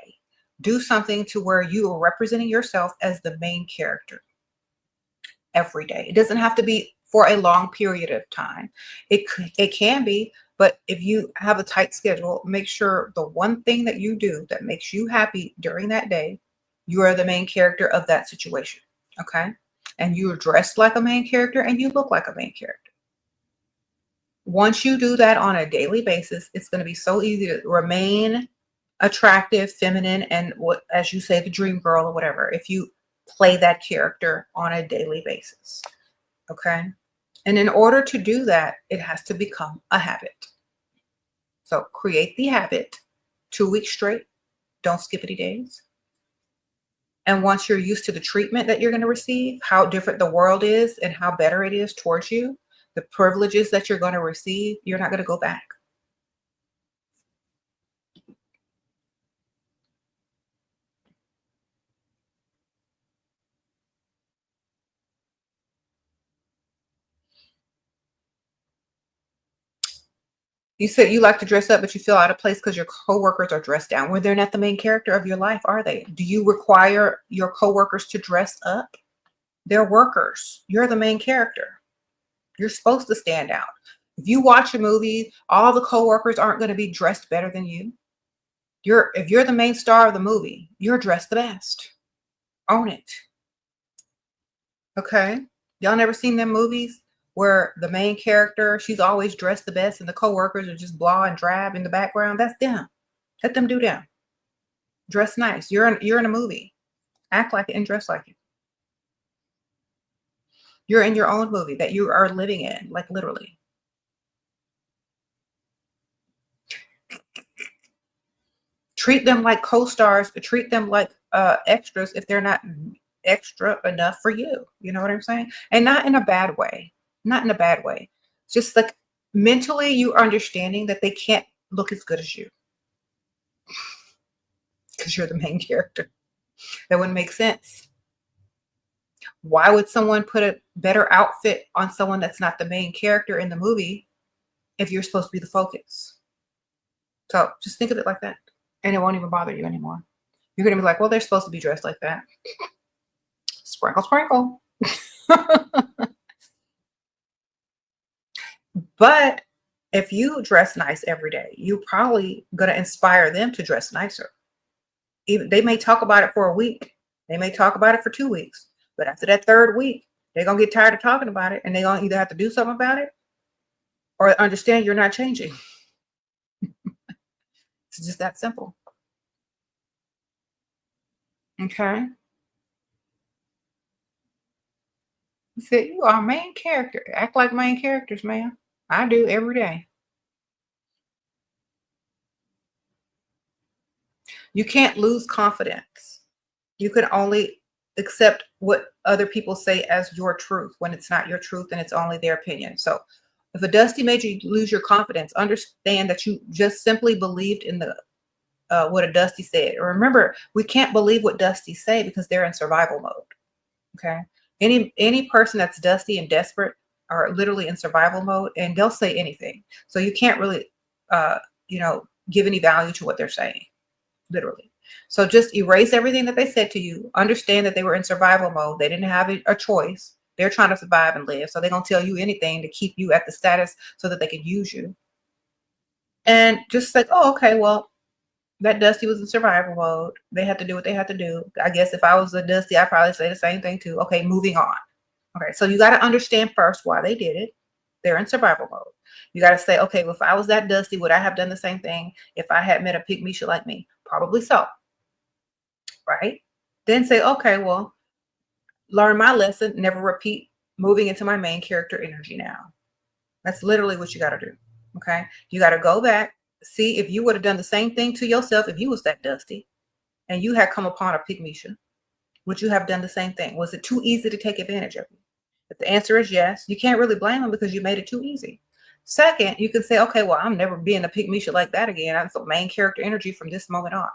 do something to where you are representing yourself as the main character. Every day. It doesn't have to be for a long period of time. It can be. But if you have a tight schedule, make sure the one thing that you do that makes you happy during that day, you are the main character of that situation. Okay. And you're dressed like a main character and you look like a main character. Once you do that on a daily basis, it's going to be so easy to remain attractive, feminine, and what, as you say, the dream girl or whatever, if you play that character on a daily basis. Okay. And in order to do that, it has to become a habit. So create the habit 2 weeks straight don't skip any days. And once you're used to the treatment that you're going to receive, how different the world is and how better it is towards you, the privileges that you're going to receive, you're not going to go back. You said you like to dress up, but you feel out of place because your coworkers are dressed down. Well, they're not the main character of your life, are they? Do you require your coworkers to dress up? They're workers. You're the main character. You're supposed to stand out. If you watch a movie, all the coworkers aren't going to be dressed better than you. If you're the main star of the movie, you're dressed the best. Own it. Okay? Y'all never seen them movies where the main character, she's always dressed the best and the coworkers are just blah and drab in the background? That's them. Let them do them. Dress nice. You're in a movie. Act like it and dress like it. You're in your own movie that you are living in, like literally. Treat them like co-stars, treat them like extras if they're not extra enough for you. You know what I'm saying? And not in a bad way. Not in a bad way. Just like mentally you understanding that they can't look as good as you because you're the main character. That wouldn't make sense. Why would someone put a better outfit on someone that's not the main character in the movie if you're supposed to be the focus? So just think of it like that. And it won't even bother you anymore. You're going to be like, well, they're supposed to be dressed like that. Sprinkle, sprinkle. But if you dress nice every day, you're probably going to inspire them to dress nicer. Even they may talk about it for a week. They may talk about it for 2 weeks. But after that 3rd week, they're going to get tired of talking about it. And they're going to either have to do something about it or understand you're not changing. It's just that simple. Okay. You said you are a main character. Act like main characters, man. I do every day. You can't lose confidence. You can only accept what other people say as your truth when it's not your truth and it's only their opinion. So if a dusty made you lose your confidence, understand that you just simply believed in the what a dusty said. Remember, we can't believe what dusties say because they're in survival mode. Okay. Any person that's dusty and desperate are literally in survival mode and they'll say anything. So you can't really give any value to what they're saying. Literally. So just erase everything that they said to you. Understand that they were in survival mode. They didn't have a choice. They're trying to survive and live. So they're going to tell you anything to keep you at the status so that they can use you. And just like, oh, okay, well, that Dusty was in survival mode. They had to do what they had to do. I guess if I was a Dusty, I'd probably say the same thing too. Okay, moving on. Okay, so you got to understand first why they did it. They're in survival mode. You got to say, okay, well, if I was that Dusty, would I have done the same thing if I had met a pygmy like me? Probably so. Right? Then say, okay, well, learn my lesson, never repeat moving into my main character energy now. That's literally what you got to do. Okay? You got to go back, see if you would have done the same thing to yourself if you was that Dusty and you had come upon a pygmy. Would you have done the same thing? Was it too easy to take advantage of you? If the answer is yes, you can't really blame them because you made it too easy. Second, you can say, okay, well, I'm never being a pygmy like that again. I'm the main character energy from this moment on.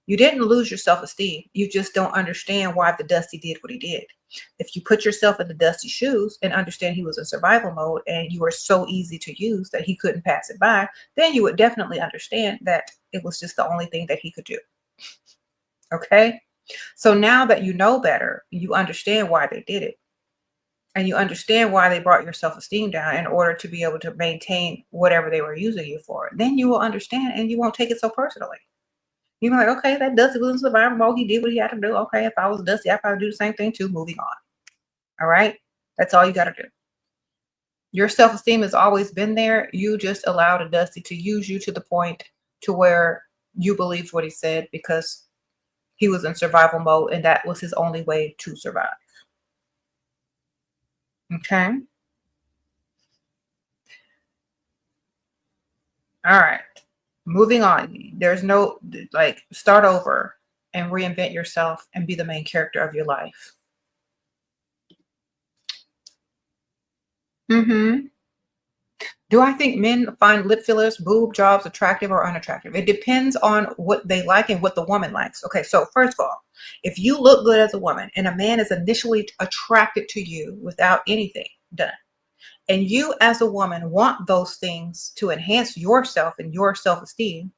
You didn't lose your self-esteem. You just don't understand why the Dusty did what he did. If you put yourself in the Dusty's shoes and understand he was in survival mode and you were so easy to use that he couldn't pass it by, then you would definitely understand that it was just the only thing that he could do. Okay? So now that you know better, you understand why they did it. And you understand why they brought your self-esteem down in order to be able to maintain whatever they were using you for. Then you will understand and you won't take it so personally. You're like, okay, that Dusty was in survival mode. He did what he had to do. Okay, if I was Dusty, I'd probably do the same thing too. Moving on. All right? That's all you got to do. Your self-esteem has always been there. You just allowed a Dusty to use you to the point to where you believed what he said because he was in survival mode and that was his only way to survive. Okay? All right. Moving on. There's no, like, start over and reinvent yourself and be the main character of your life. Do I think men find lip fillers, boob jobs attractive or unattractive? It depends on what they like and what the woman likes. Okay, so first of all, if you look good as a woman and a man is initially attracted to you without anything done, and you as a woman want those things to enhance yourself and your self-esteem,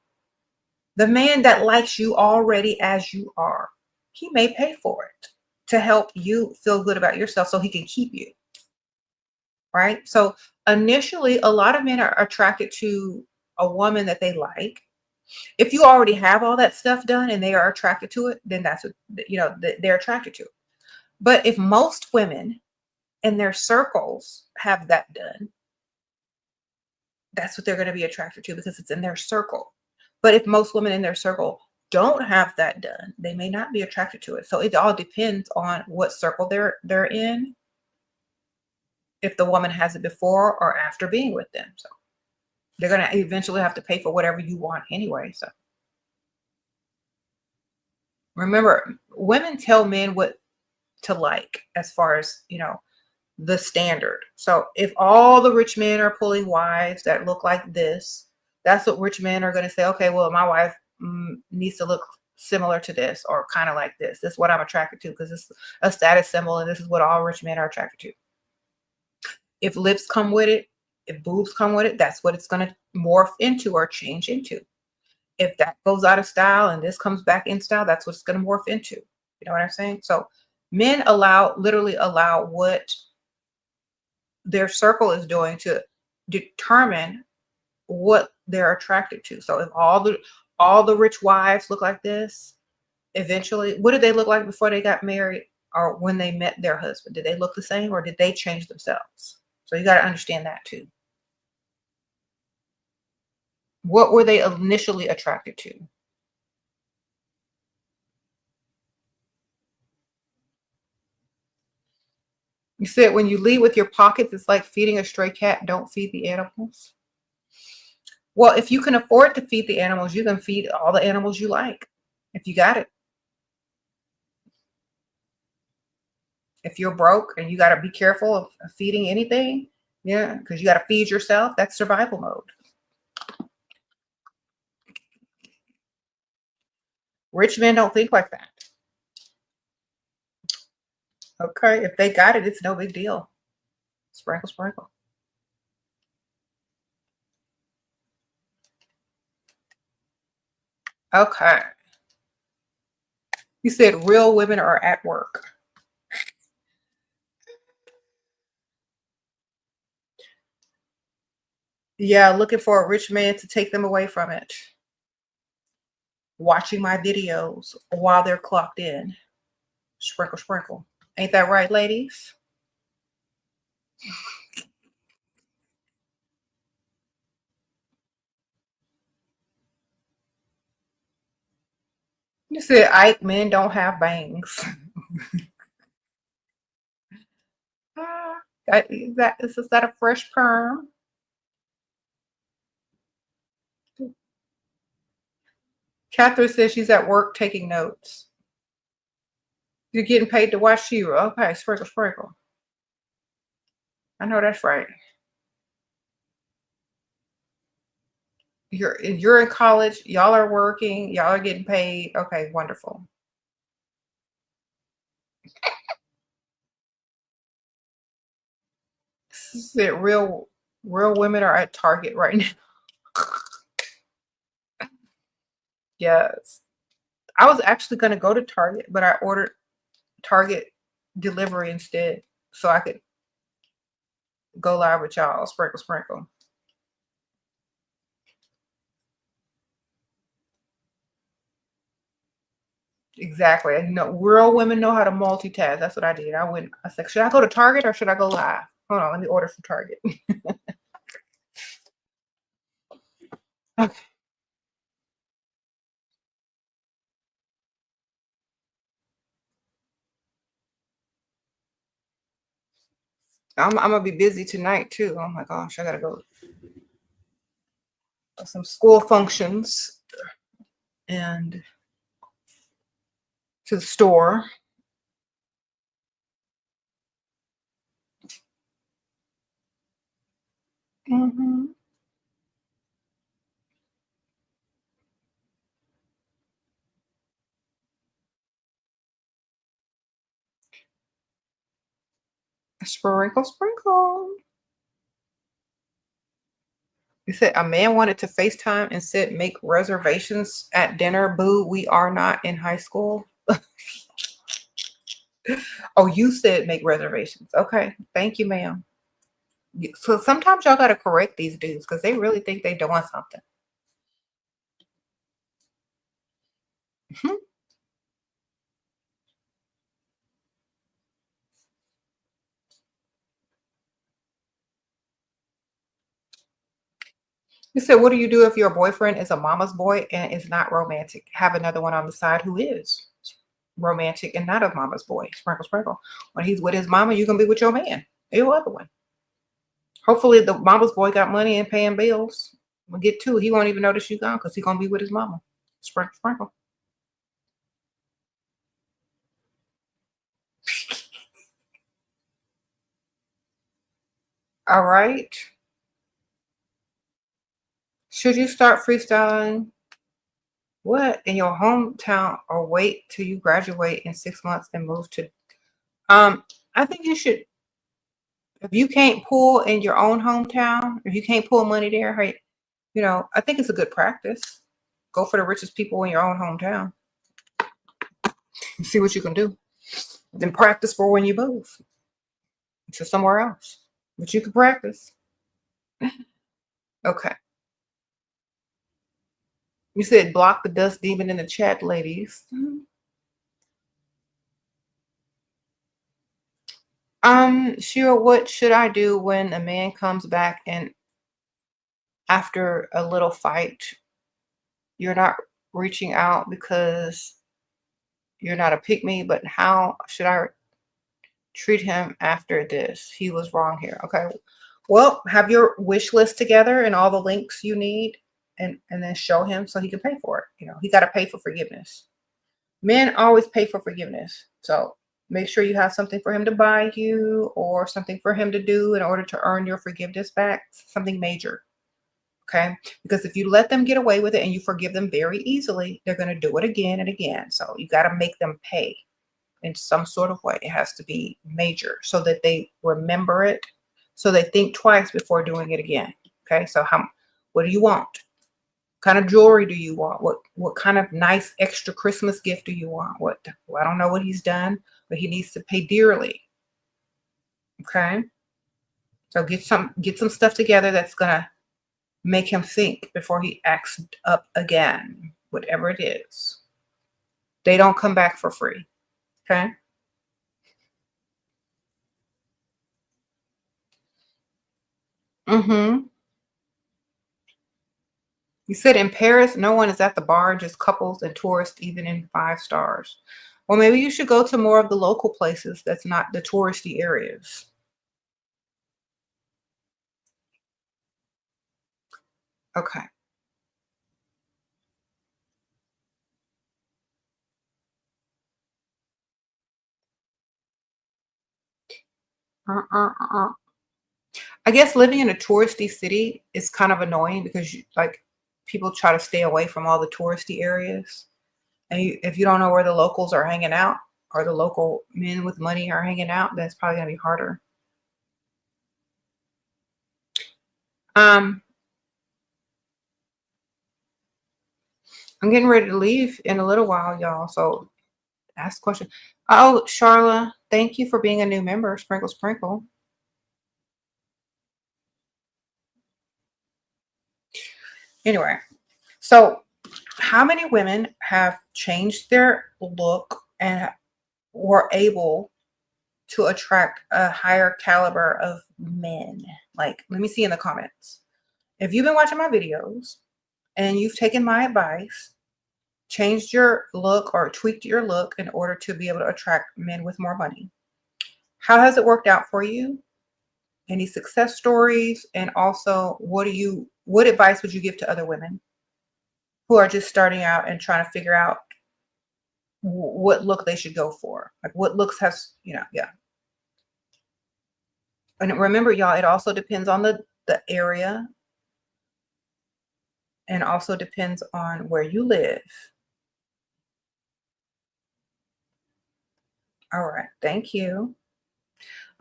the man that likes you already as you are, he may pay for it to help you feel good about yourself so he can keep you, right? So initially, a lot of men are attracted to a woman that they like. If you already have all that stuff done and they are attracted to it, then that's what, they're attracted to. But if most women in their circles have that done, that's what they're going to be attracted to because it's in their circle. But if most women in their circle don't have that done, they may not be attracted to it. So it all depends on what circle they're in, if the woman has it before or after being with them. So they're going to eventually have to pay for whatever you want anyway. So remember, women tell men what to like as far as, the standard. So if all the rich men are pulling wives that look like this, that's what rich men are going to say. Okay, well, my wife needs to look similar to this or kind of like this. This is what I'm attracted to because it's a status symbol and this is what all rich men are attracted to. If lips come with it, if boobs come with it, that's what it's going to morph into or change into. If that goes out of style and this comes back in style, that's what it's going to morph into. You know what I'm saying? So men literally allow what their circle is doing to determine what they're attracted to. So if all the rich wives look like this, eventually, what did they look like before they got married or when they met their husband? Did they look the same or did they change themselves? So you got to understand that too. What were they initially attracted to? You said when you lead with your pockets, it's like feeding a stray cat. Don't feed the animals. Well, if you can afford to feed the animals, you can feed all the animals you like. If you got it. If you're broke and you got to be careful of feeding anything, yeah, because you got to feed yourself, that's survival mode. Rich men don't think like that. Okay, if they got it, it's no big deal. Sprinkle, sprinkle. Okay. You said real women are at work. Yeah, looking for a rich man to take them away from it. Watching my videos while they're clocked in. Sprinkle, sprinkle. Ain't that right, ladies? You said Ike men don't have bangs. Is that a fresh perm? Catherine says she's at work taking notes. You're getting paid to watch Shira. Okay, sprinkle, sprinkle. I know that's right. You're in college. Y'all are working. Y'all are getting paid. Okay, wonderful. Said real women are at Target right now. Yes. I was actually going to go to Target, but I ordered Target delivery instead so I could go live with y'all. Sprinkle, sprinkle. Exactly. Real women know how to multitask. That's what I did. I said, should I go to Target or should I go live? Hold on, let me order from Target. Okay. I'm gonna be busy tonight too. Oh my gosh, I gotta go. some school functions and to the store. Mhm. Sprinkle, sprinkle. You said a man wanted to FaceTime and said make reservations at dinner. Boo, we are not in high school. Oh, you said make reservations. Okay. Thank you, ma'am. So sometimes y'all gotta correct these dudes because they really think they doing something. Mhm. You said, what do you do if your boyfriend is a mama's boy and is not romantic? Have another one on the side who is romantic and not a mama's boy. Sprinkle, sprinkle. When he's with his mama, you can be with your man. Your other one. Hopefully the mama's boy got money and paying bills. We'll get two. He won't even notice you gone because he's gonna be with his mama. Sprinkle, sprinkle. All right. Should you start freestyling what in your hometown or wait till you graduate in 6 months and move to I think you should, if you can't pull in your own hometown, if you can't pull money there, hey, I think it's a good practice. Go for the richest people in your own hometown and see what you can do. Then practice for when you move to somewhere else. But you can practice. Okay. You said block the dust demon in the chat, ladies. Sure, what should I do when a man comes back and after a little fight, you're not reaching out because you're not a pick me, but how should I treat him after this? He was wrong here. Okay. Well, have your wish list together and all the links you need and then show him so he can pay for it. He got to pay for forgiveness. Men always pay for forgiveness. So make sure you have something for him to buy you or something for him to do in order to earn your forgiveness back, something major. Okay. Because if you let them get away with it and you forgive them very easily, they're going to do it again and again. So you got to make them pay in some sort of way. It has to be major so that they remember it, so they think twice before doing it again. Okay. So what do you want? What kind of jewelry do you want? What kind of nice extra Christmas gift do you want? I don't know what he's done, but he needs to pay dearly. Okay. So get some stuff together that's gonna make him think before he acts up again, whatever it is. They don't come back for free. Okay. Mm-hmm. You said in Paris, no one is at the bar, just couples and tourists, even in 5 stars. Well, maybe you should go to more of the local places that's not the touristy areas. Okay. Uh. I guess living in a touristy city is kind of annoying because people try to stay away from all the touristy areas. And if you don't know where the locals are hanging out or the local men with money are hanging out, that's probably gonna be harder. Um, I'm getting ready to leave in a little while, y'all. So ask a question. Oh, Charla, thank you for being a new member. Sprinkle, sprinkle. Anyway, so how many women have changed their look and were able to attract a higher caliber of men? Like, let me see in the comments. If you've been watching my videos and you've taken my advice, changed your look or tweaked your look in order to be able to attract men with more money, how has it worked out for you? Any success stories? And also, what What advice would you give to other women who are just starting out and trying to figure out what look they should go for? Like what looks has, yeah. And remember, y'all, it also depends on the area and also depends on where you live. All right, thank you.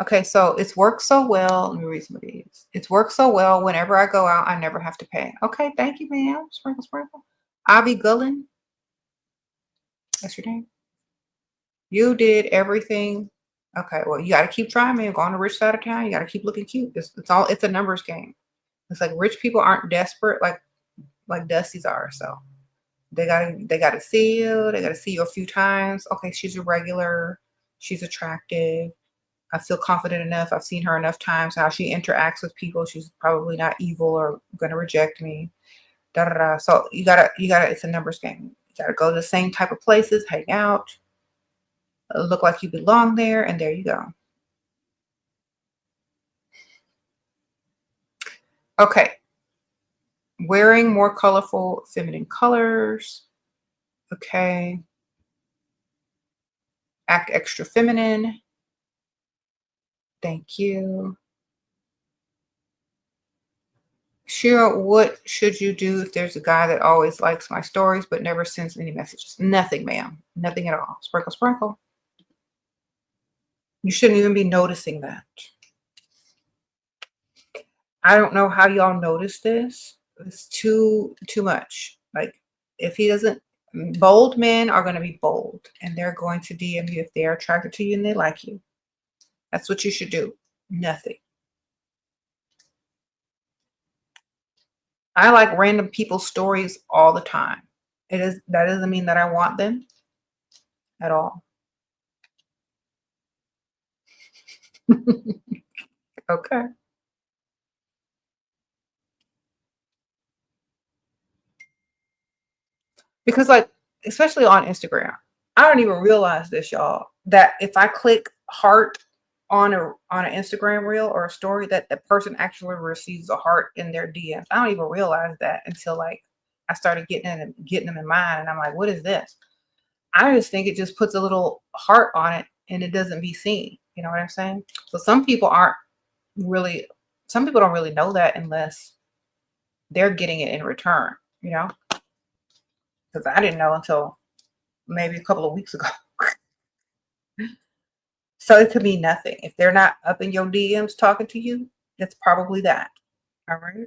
Okay, so it's worked so well. Let me read some of these. It's worked so well. Whenever I go out, I never have to pay. Okay, thank you, ma'am. Sprinkle, sprinkle. Avi Gullen, that's your name. You did everything. Okay, well, you got to keep trying, man. Go on the rich side of town. You got to keep looking cute. It's a numbers game. It's like rich people aren't desperate like dusties are. So they gotta see you. They gotta see you a few times. Okay, she's a regular. She's attractive. I feel confident enough. I've seen her enough times how she interacts with people. She's probably not evil or gonna reject me. Da da da. So you gotta. It's a numbers game. You gotta go to the same type of places, hang out, look like you belong there, and there you go. Okay. Wearing more colorful, feminine colors. Okay. Act extra feminine. Thank you. Shira, what should you do if there's a guy that always likes my stories but never sends any messages? Nothing, ma'am. Nothing at all. Sprinkle, sprinkle. You shouldn't even be noticing that. I don't know how y'all notice this. It's too much. Like if he doesn't, bold men are going to be bold and they're going to DM you if they're attracted to you and they like you. That's what you should do. Nothing. I like random people's stories all the time. That doesn't mean that I want them at all. Okay. Because like, especially on Instagram, I don't even realize this, y'all, that if I click heart on an Instagram reel or a story, that the person actually receives a heart in their DMs. I don't even realize that until like I started getting them in mine, and I'm like, what is this? I just think it just puts a little heart on it and it doesn't be seen. You know what I'm saying? So really some people don't really know that unless they're getting it in return, because I didn't know until maybe a couple of weeks ago. So it could be nothing. If they're not up in your DMs talking to you, it's probably that. All right.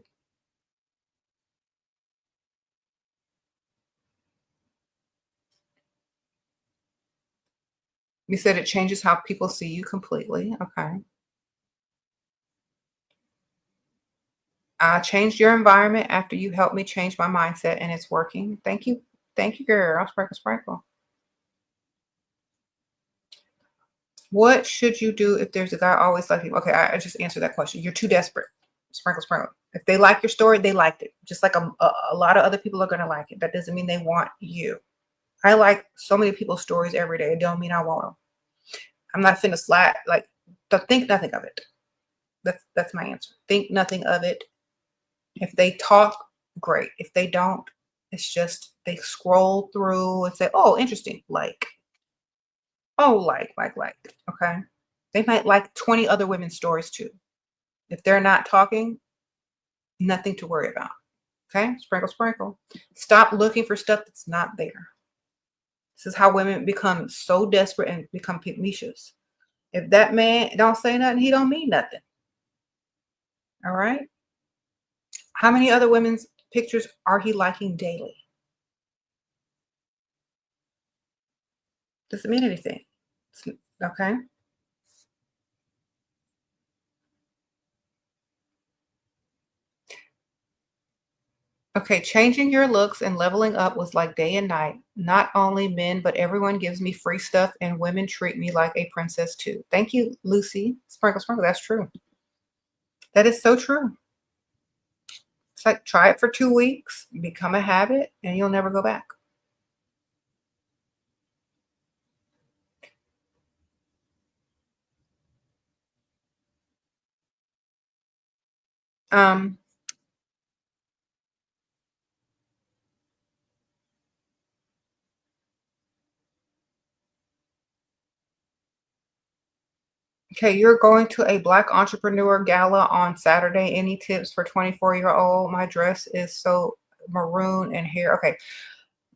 You said it changes how people see you completely. Okay. I changed your environment after you helped me change my mindset and it's working. Thank you. Thank you, girl. Sprinkle, sprinkle. What should you do if there's a guy always like you? Okay, I just answered that question. You're too desperate. Sprinkle, sprinkle. If they like your story, they liked it. Just like a lot of other people are going to like it. That doesn't mean they want you. I like so many people's stories every day. It don't mean I want them. I'm not finna slide. Like, think nothing of it. That's my answer. Think nothing of it. If they talk, great. If they don't, it's just they scroll through and say, "Oh, interesting." Like, oh, like. Okay. They might like 20 other women's stories too. If they're not talking, nothing to worry about. Okay. Sprinkle, sprinkle. Stop looking for stuff that's not there. This is how women become so desperate and become pygmishas. If that man don't say nothing, he don't mean nothing. All right. How many other women's pictures are he liking daily? Doesn't mean anything. Okay. Okay, changing your looks and leveling up was like day and night. Not only men, but everyone gives me free stuff and women treat me like a princess too. Thank you, Lucy. Sprinkle, sprinkle. That's true. That is so true. It's like try it for 2 weeks, become a habit, and you'll never go back. Um, Okay, you're going to a Black Entrepreneur Gala on Saturday. Any tips for 24-year-old? My dress is so maroon and hair. Okay,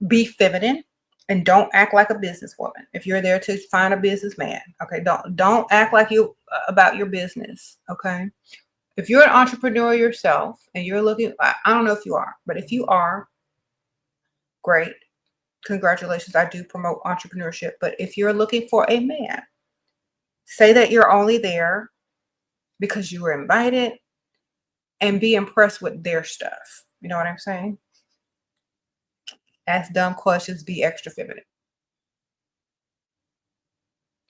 be feminine and don't act like a businesswoman. If you're there to find a businessman, okay, don't act like you about your business. Okay, if you're an entrepreneur yourself and you're looking, I don't know if you are, but if you are, great, congratulations. I do promote entrepreneurship. But if you're looking for a man, say that you're only there because you were invited, and be impressed with their stuff. You know what I'm saying? Ask dumb questions, be extra feminine.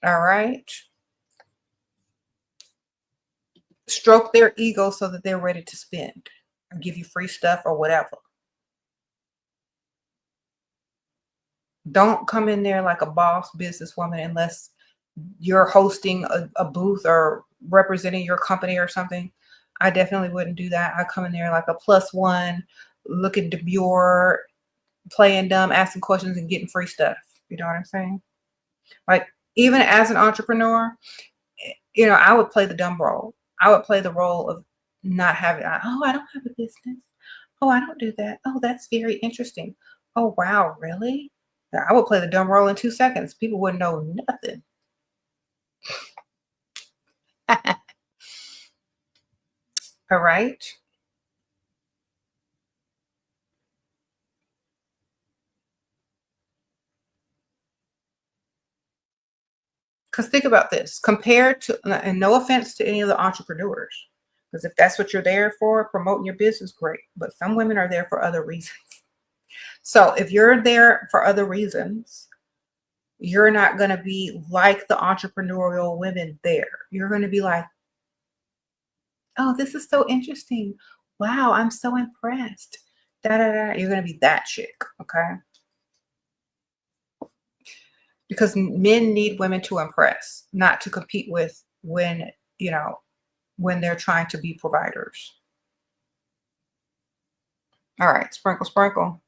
All right. Stroke their ego so that they're ready to spend or give you free stuff or whatever. Don't come in there like a boss businesswoman unless you're hosting a booth or representing your company or something. I definitely wouldn't do that. I come in there like a plus one, looking demure, playing dumb, asking questions and getting free stuff. You know what I'm saying? Like, even as an entrepreneur, I would play the dumb role. I would play the role of not having, oh, I don't have a business. Oh, I don't do that. Oh, that's very interesting. Oh, wow, really? Yeah, I would play the dumb role in 2 seconds. People wouldn't know nothing. All right. Because think about this, compared to, and no offense to any of the entrepreneurs, because if that's what you're there for, promoting your business, great. But some women are there for other reasons. So if you're there for other reasons, you're not going to be like the entrepreneurial women there. You're going to be like, oh, this is so interesting. Wow, I'm so impressed. Da, da, da. You're going to be that chick. Okay. Because men need women to impress, not to compete with when they're trying to be providers. All right, sprinkle, sprinkle.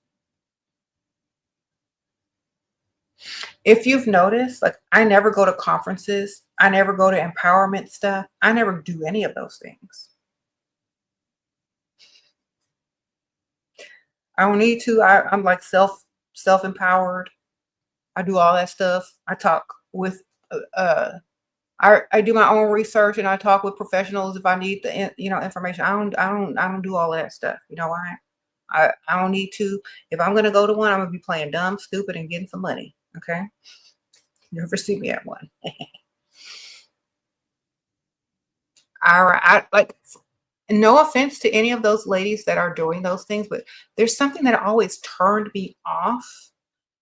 If you've noticed, like, I never go to conferences, I never go to empowerment stuff, I never do any of those things. I don't need to. I'm like self-empowered. I do all that stuff. I talk with I do my own research and I talk with professionals if I need the information. I don't do all that stuff. You know why? I don't need to. If I'm gonna go to one, I'm gonna be playing dumb, stupid, and getting some money. Okay. You ever see me at one? All right. I like, no offense to any of those ladies that are doing those things, but there's something that always turned me off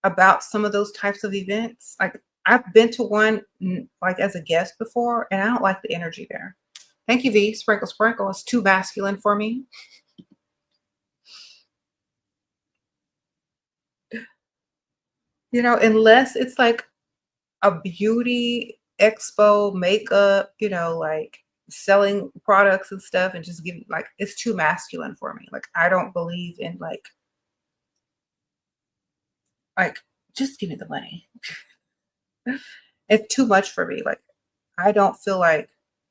about some of those types of events. Like, I've been to one like as a guest before, and I don't like the energy there. Thank you, V. Sprinkle, sprinkle. It's too masculine for me. Unless it's like a beauty expo, makeup, like selling products and stuff, and just giving, like, it's too masculine for me. Like, I don't believe in like just give me the money. It's too much for me. Like, I don't feel like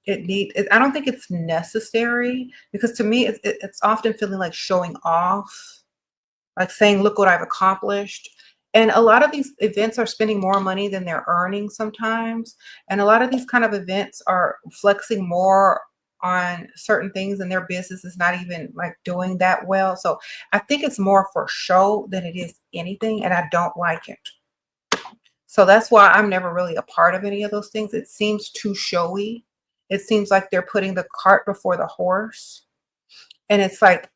I don't think it's necessary, because to me it's often feeling like showing off, like saying, look what I've accomplished. And a lot of these events are spending more money than they're earning sometimes. And a lot of these kind of events are flexing more on certain things, and their business is not even like doing that well. So I think it's more for show than it is anything. And I don't like it. So that's why I'm never really a part of any of those things. It seems too showy. It seems like they're putting the cart before the horse. And it's like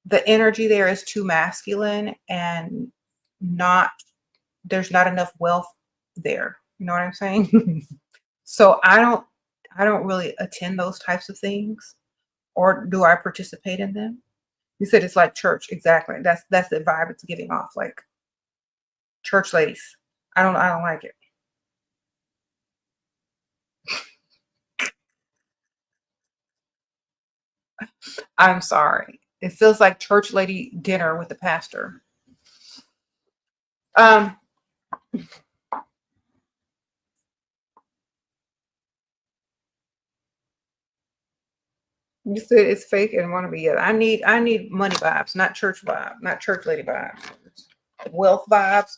the energy there is too masculine, and not there's not enough wealth there. You know what I'm saying? So I don't really attend those types of things, or do I participate in them? You said it's like church. Exactly. That's the vibe it's giving off, like church ladies. I don't like it. I'm sorry. It feels like church lady dinner with the pastor. Um, You said it's fake and want to be. Yeah, I need money vibes, not church vibe, not church lady vibes. Wealth vibes,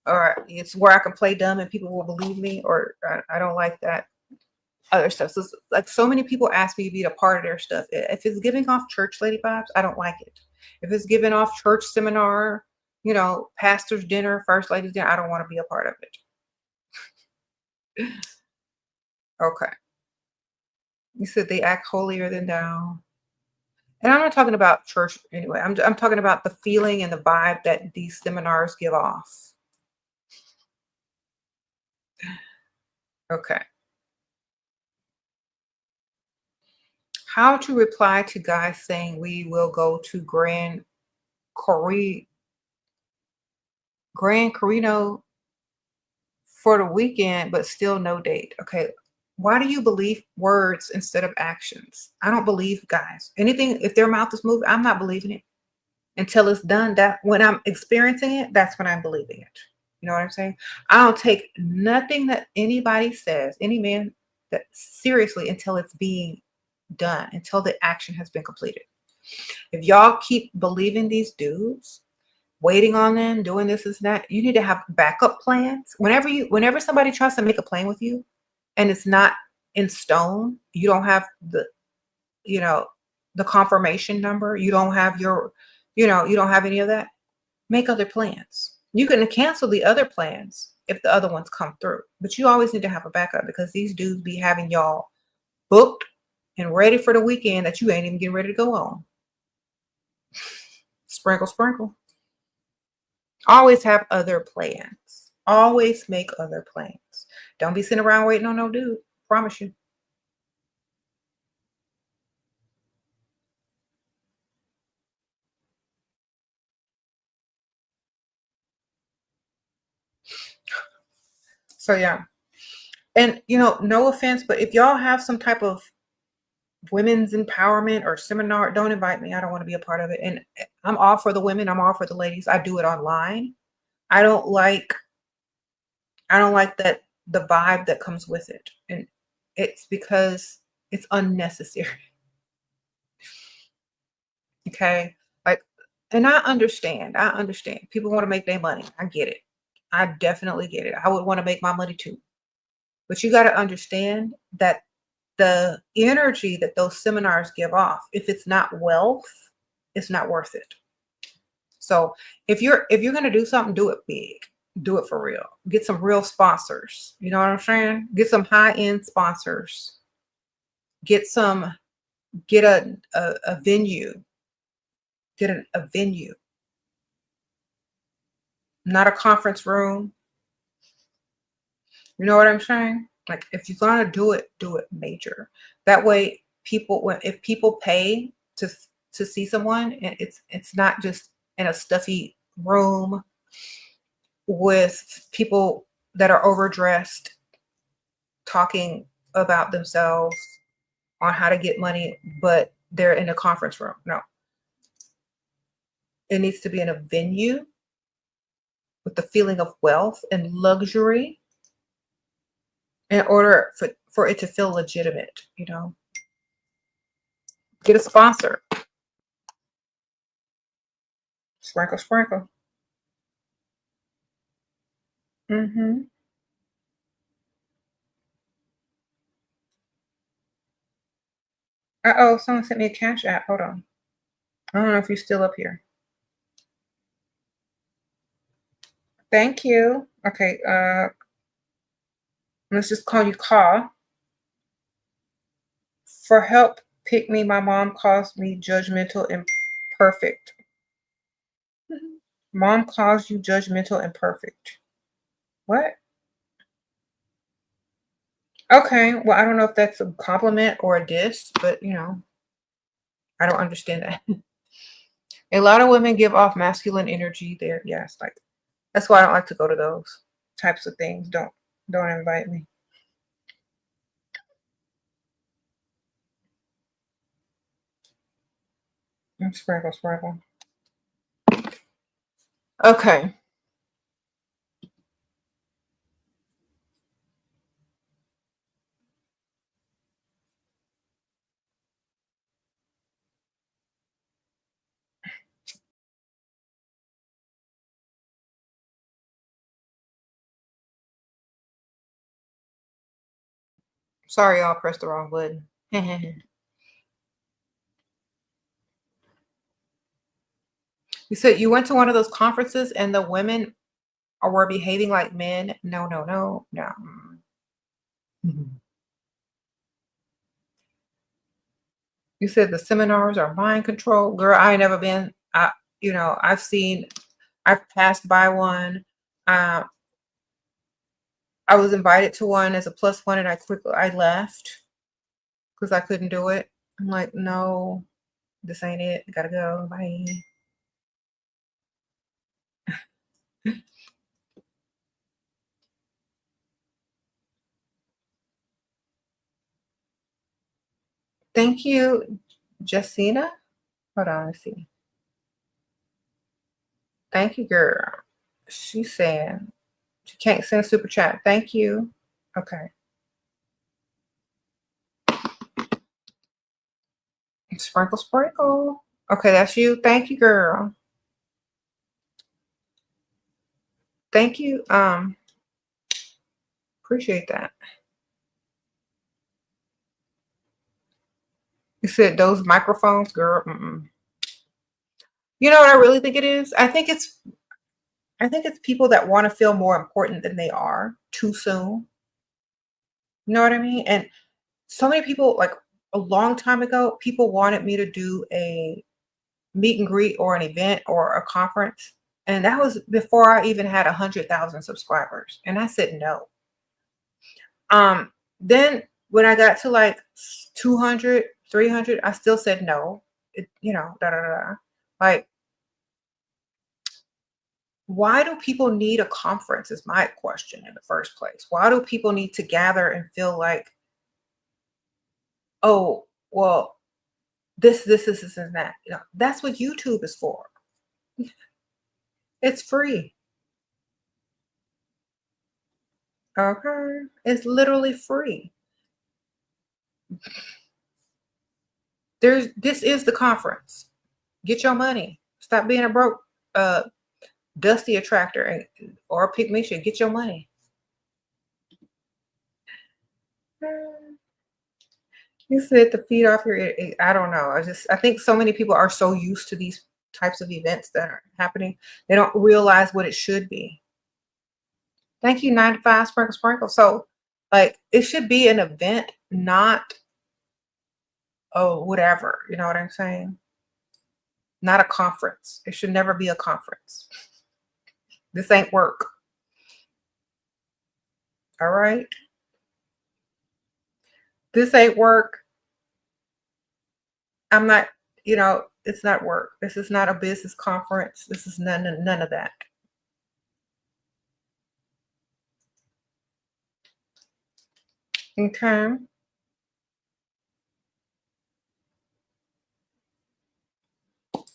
or it's where I can play dumb and people will believe me, or I don't like that other stuff. So it's like so many people ask me to be a part of their stuff. If it's giving off church lady vibes, I don't like it. If it's giving off church seminar, pastor's dinner, first lady's dinner, I don't want to be a part of it. Okay. You said they act holier than thou. And I'm not talking about church anyway. I'm talking about the feeling and the vibe that these seminars give off. Okay. How to reply to guys saying we will go to Cori Gran Carino for the weekend, but still no date. Okay. Why do you believe words instead of actions? I don't believe guys. Anything, if their mouth is moving, I'm not believing it until it's done. That when I'm experiencing it, that's when I'm believing it. You know what I'm saying? I don't take nothing that anybody says, any man, that seriously until it's being done, until the action has been completed. If y'all keep believing these dudes, waiting on them, doing this and that, you need to have backup plans. Whenever somebody tries to make a plan with you and it's not in stone, you don't have you know, the confirmation number, you don't have you don't have any of that, make other plans. You can cancel the other plans if the other ones come through, but you always need to have a backup because these dudes be having y'all booked and ready for the weekend that you ain't even getting ready to go on. Sprinkle, sprinkle. Always have other plans. Always make other plans. Don't be sitting around waiting on no dude. Promise you. So yeah. And no offense, but if y'all have some type of women's empowerment or seminar, don't invite me. I don't want to be a part of it. And I'm all for the women. I'm all for the ladies. I do it online. I don't like that the vibe that comes with it. And it's because it's unnecessary. Okay. Like, and I understand. I understand. People want to make their money. I get it. I definitely get it. I would want to make my money too. But you got to understand that the energy that those seminars give off, if it's not wealth, it's not worth it. So if you're gonna do something, do it big. Do it for real. Get some real sponsors. You know what I'm saying? Get some high-end sponsors. Get a venue. Get a venue, not a conference room. You know what I'm saying? Like if you're gonna do it major. That way, if people pay to see someone, and it's not just in a stuffy room with people that are overdressed talking about themselves on how to get money, but they're in a conference room. No, it needs to be in a venue with the feeling of wealth and luxury in order for it to feel legitimate. Get a sponsor. Sprinkle, sprinkle. Mm-hmm. Uh-oh, someone sent me a cash app. Hold on. I don't know if you're still up here. Thank you. Okay, let's just call you Ka. For help, pick me. My mom calls me judgmental and perfect. Mom calls you judgmental and perfect. What? Okay, well, I don't know if that's a compliment or a diss, but I don't understand that. A lot of women give off masculine energy there. Yes, like that's why I don't like to go to those types of things. Don't invite me. Sprinkle, sprinkle. Okay. Sorry, y'all pressed the wrong button. You said you went to one of those conferences and the women were behaving like men. No, no, no, no. Mhm. You said the seminars are mind control. Girl, I ain't never been. I've passed by one. Uh, I was invited to one as a plus one and I left because I couldn't do it. I'm like, no, this ain't it. Gotta go. Bye. Thank you, Jessina. Hold on, let's see. Thank you, girl. She said she can't send a super chat. Thank you. Okay. Sprinkle, sprinkle. Okay, that's you. Thank you, girl. Thank you. Appreciate that. You said those microphones, girl. You know what I really think it is? I think it's people that want to feel more important than they are too soon. You know what I mean? And so many people, like a long time ago, people wanted me to do a meet and greet or an event or a conference. And that was before I even had 100,000 subscribers. And I said no. Then when I got to like 200, 300, I still said no. Da da da. Like, why do people need a conference is my question in the first place. Why do people need to gather and feel like, oh, well, this, and that? That's what YouTube is for. It's free. Okay. It's literally free. This is the conference. Get your money. Stop being a broke dusty attractor or pick me shit. Get your money. You said to feed off your I don't know. I think so many people are so used to these types of events that are happening, they don't realize what it should be. Thank you, 95 Sprinkle Sprinkle. So like it should be an event, not whatever. You know what I'm saying? Not a conference. It should never be a conference. This ain't work. All right. This ain't work. I'm not, it's not work. This is not a business conference. This is none of that. Okay.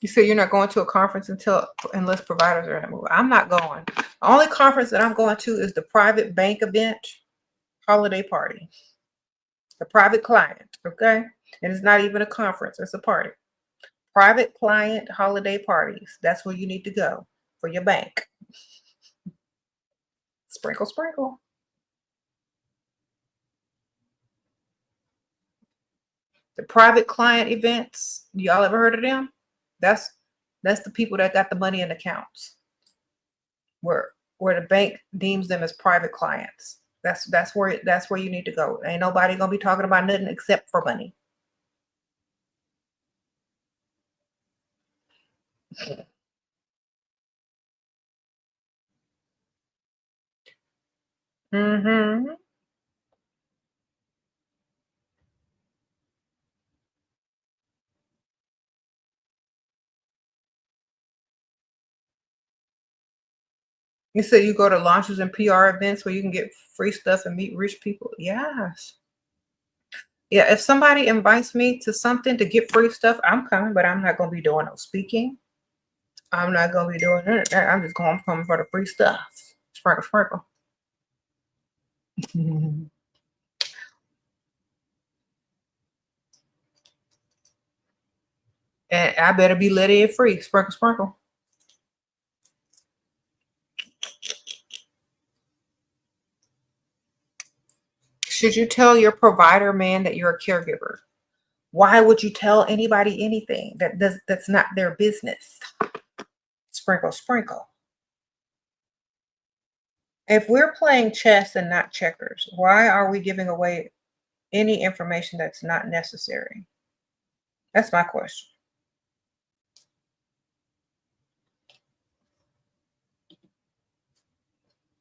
You say you're not going to a conference unless providers are in the move. I'm not going. The only conference that I'm going to is the private bank event holiday party. The private client, okay? And it's not even a conference, it's a party. Private client holiday parties. That's where you need to go for your bank. Sprinkle, sprinkle. The private client events, y'all ever heard of them? That's the people that got the money in accounts. Where the bank deems them as private clients. That's where you need to go. Ain't nobody gonna be talking about nothing except for money. Mm-hmm. You said you go to launches and PR events where you can get free stuff and meet rich people. Yes. Yeah, if somebody invites me to something to get free stuff, I'm coming, but I'm not gonna be doing no speaking. I'm not gonna be doing that. I'm just going coming for the free stuff. Sprinkle, sprinkle. And I better be let in free. Sprinkle, sprinkle. Should you tell your provider man that you're a caregiver? Why would you tell anybody anything that's not their business? Sprinkle, sprinkle. If we're playing chess and not checkers, why are we giving away any information that's not necessary? That's my question.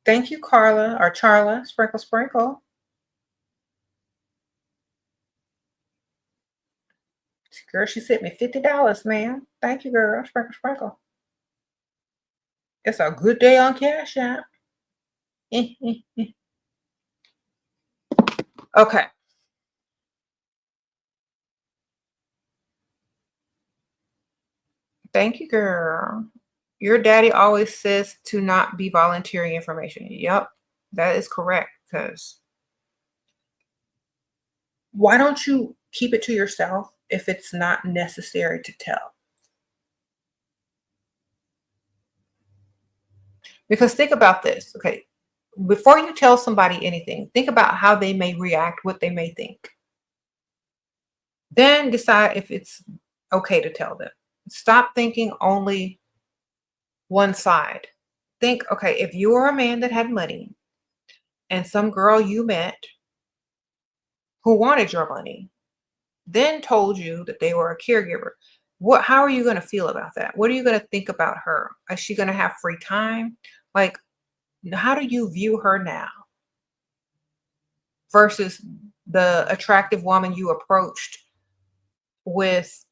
Thank you, Carla or Charla. Sprinkle, sprinkle. Girl, she sent me $50, man. Thank you, girl. Sprinkle, sprinkle. It's a good day on Cash App. Okay. Thank you, girl. Your daddy always says to not be volunteering information. Yep, that is correct. Because why don't you keep it to yourself if it's not necessary to tell? Because think about this, okay? Before you tell somebody anything, think about how they may react, what they may think. Then decide if it's okay to tell them. Stop thinking only one side. Think, okay, if you were a man that had money and some girl you met who wanted your money, then told you that they were a caregiver, how are you going to feel about that? What are you going to think about her? Is she going to have free time? Like, how do you view her now versus the attractive woman you approached with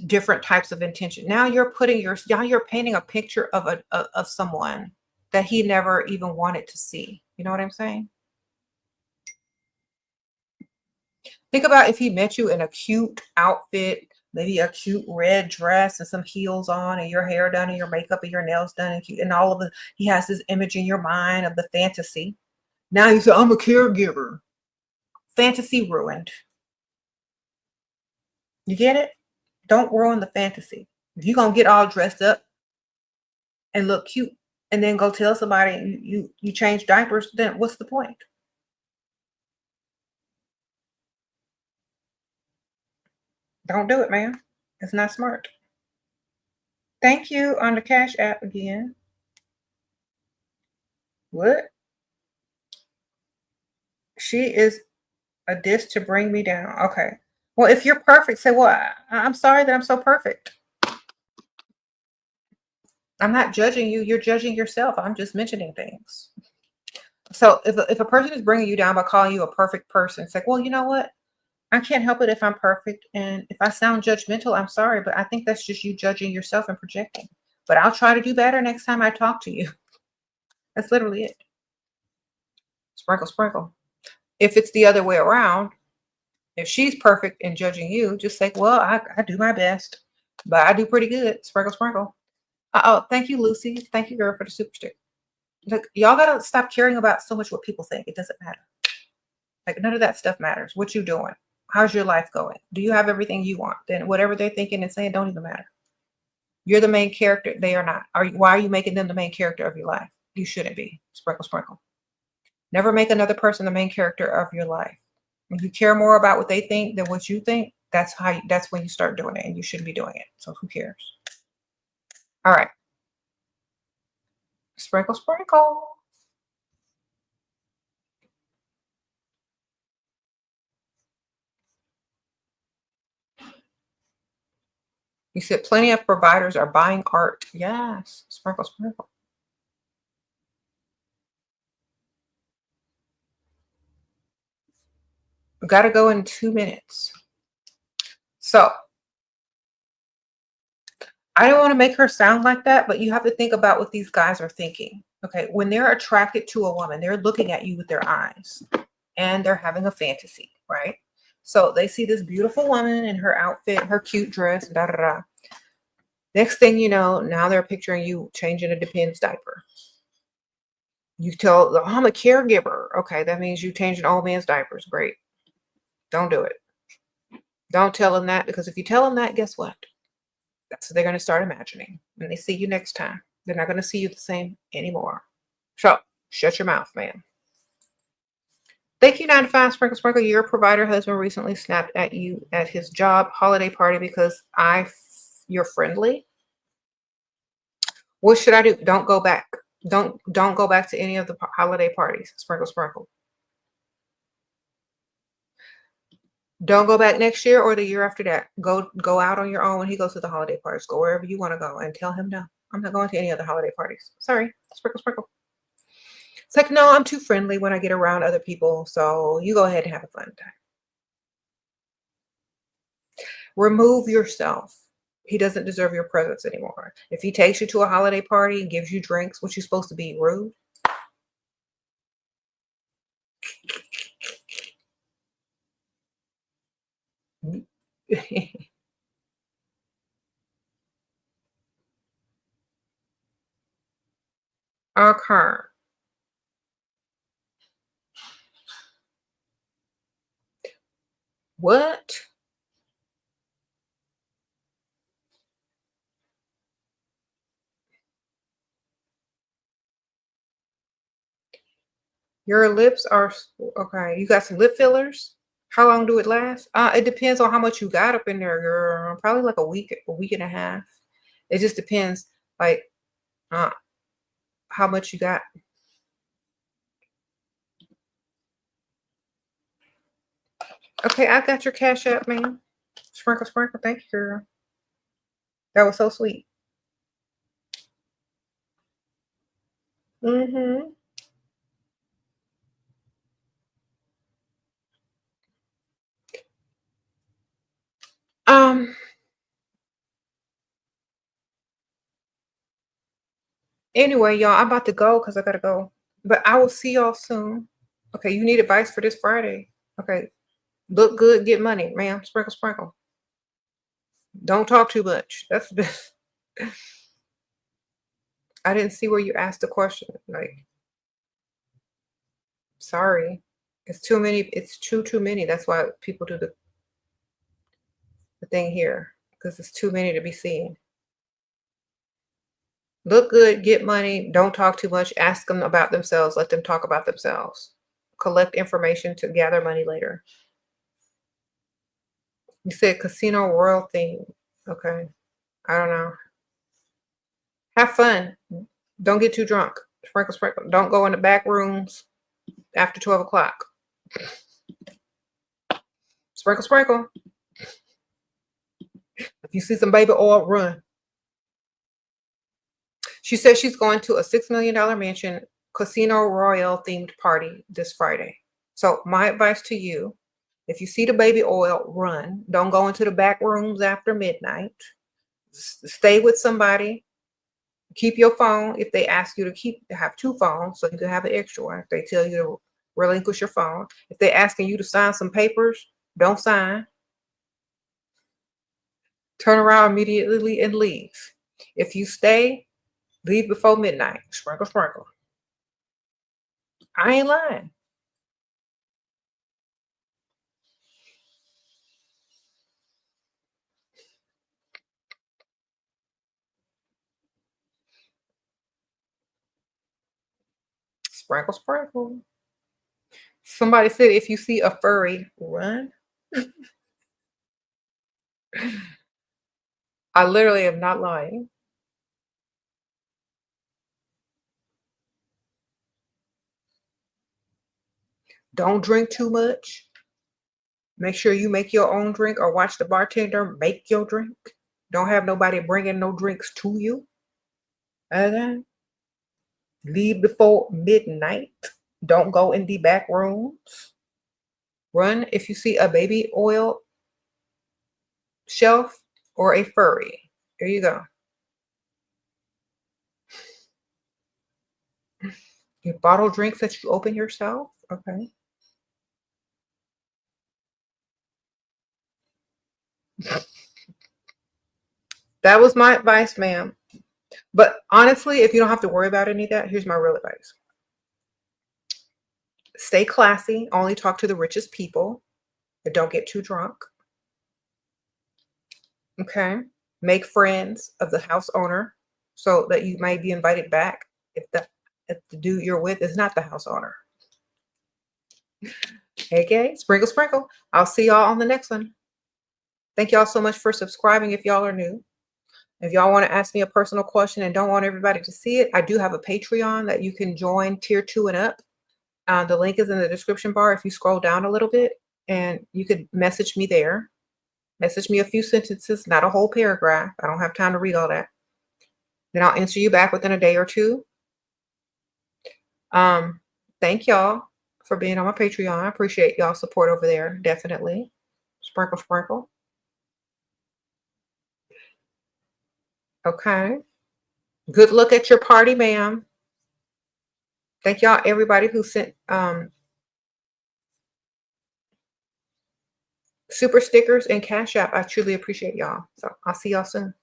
different types of intention? Now you're painting a picture of someone that he never even wanted to see. You know what I'm saying? Think about if he met you in a cute outfit, maybe a cute red dress and some heels on, and your hair done and your makeup and your nails done and cute, and all of the he has this image in your mind of the fantasy. Now you say, I'm a caregiver. Fantasy ruined. You get it? Don't ruin the fantasy. If you're gonna get all dressed up and look cute and then go tell somebody you change diapers, then what's the point? Don't do it, man. It's not smart. Thank you on the Cash App again. What? She is a dish to bring me down. Okay. Well, if you're perfect, say, well, I'm sorry that I'm so perfect. I'm not judging you. You're judging yourself. I'm just mentioning things. So if a person is bringing you down by calling you a perfect person, it's like, well, you know what? I can't help it if I'm perfect. And if I sound judgmental, I'm sorry, but I think that's just you judging yourself and projecting. But I'll try to do better next time I talk to you. That's literally it. Sprinkle, sprinkle. If it's the other way around, if she's perfect and judging you, just say, well, I do my best, but I do pretty good. Sprinkle, sprinkle. Oh, thank you, Lucy. Thank you, girl, for the super stick. Look, y'all got to stop caring about so much what people think. It doesn't matter. Like, none of that stuff matters. What you doing? How's your life going? Do you have everything you want? Then whatever they're thinking and saying don't even matter. You're the main character. They are not. Why are you making them the main character of your life? You shouldn't be. Sprinkle, sprinkle. Never make another person the main character of your life. When you care more about what they think than what you think, that's when you start doing it, and you shouldn't be doing it. So who cares? All right. Sprinkle, sprinkle. You said plenty of providers are buying art. Yes. Sprinkle, sprinkle. We got to go in 2 minutes. So I don't want to make her sound like that, but you have to think about what these guys are thinking. Okay. When they're attracted to a woman, they're looking at you with their eyes and they're having a fantasy, right? So they see this beautiful woman in her outfit, her cute dress, da da da. Next thing you know, now they're picturing you changing a Depends diaper. You tell, oh, I'm a caregiver. Okay, that means you changing old man's diapers. Great. Don't do it. Don't tell them that, because if you tell them that, guess what? That's what they're going to start imagining. When they see you next time, they're not going to see you the same anymore. So shut your mouth, man. Thank you, 9 to 5 Sprinkle Sprinkle. Your provider husband recently snapped at you at his job holiday party because you're friendly. What should I do? Don't go back. Don't go back to any of the holiday parties. Sprinkle Sprinkle. Don't go back next year or the year after that. Go out on your own when he goes to the holiday parties. Go wherever you want to go and tell him no. I'm not going to any other holiday parties. Sorry. Sprinkle Sprinkle. It's like, no, I'm too friendly when I get around other people. So you go ahead and have a fun time. Remove yourself. He doesn't deserve your presence anymore. If he takes you to a holiday party and gives you drinks, what you supposed to be, rude? Okay. What? Your lips are okay. You got some lip fillers? How long do it last? It depends on how much you got up in there, girl. Probably like a week and a half. It just depends, like, uh, how much you got. Okay, I got your cash app, ma'am. Sprinkle, sprinkle. Thank you, girl. That was so sweet. Mm-hmm. Um. Anyway, y'all, I'm about to go because I gotta go. But I will see y'all soon. Okay, you need advice for this Friday. Okay, look good, get money, ma'am. Sprinkle, sprinkle. Don't talk too much. That's the best. I didn't see where you asked the question. Like, sorry. It's too many. It's too many. That's why people do the thing here. Because it's too many to be seen. Look good, get money, don't talk too much, ask them about themselves, let them talk about themselves. Collect information to gather money later. You said casino royal theme. Okay. I don't know. Have fun. Don't get too drunk. Sprinkle, sprinkle. Don't go in the back rooms after 12 o'clock. Sprinkle, sprinkle. If you see some baby oil, run. She says she's going to a $6 million mansion casino royal themed party this Friday. So my advice to you, if you see the baby oil, run. Don't go into the back rooms after midnight. Stay with somebody. Keep your phone. If they ask you to have 2 phones, so you can have an extra one. If they tell you to relinquish your phone. If they're asking you to sign some papers, don't sign. Turn around immediately and leave. If you stay, leave before midnight. Sprinkle, sprinkle. I ain't lying. Sprinkle, sprinkle. Somebody said if you see a furry, run. I literally am not lying. Don't drink too much. Make sure you make your own drink or watch the bartender make your drink. Don't have nobody bringing no drinks to you. Okay? Leave before midnight. Don't go in the back rooms. Run if you see a baby oil shelf or a furry. There you go. Your bottle drinks that you open yourself. Okay. That was my advice, ma'am. But honestly, if you don't have to worry about any of that, here's my real advice. Stay classy. Only talk to the richest people. But don't get too drunk. Okay. Make friends of the house owner so that you might be invited back if the dude you're with is not the house owner. Okay, sprinkle, sprinkle. I'll see y'all on the next one. Thank y'all so much for subscribing if y'all are new. If y'all want to ask me a personal question and don't want everybody to see it, I do have a Patreon that you can join tier 2 and up. The link is in the description bar if you scroll down a little bit, and you could message me there. Message me a few sentences, not a whole paragraph. I don't have time to read all that. Then I'll answer you back within a day or two. Thank y'all for being on my Patreon. I appreciate y'all support over there. Definitely. Sprinkle, sprinkle. Okay. Good luck at your party, ma'am. Thank y'all, everybody who sent super stickers and Cash App. I truly appreciate y'all. So I'll see y'all soon.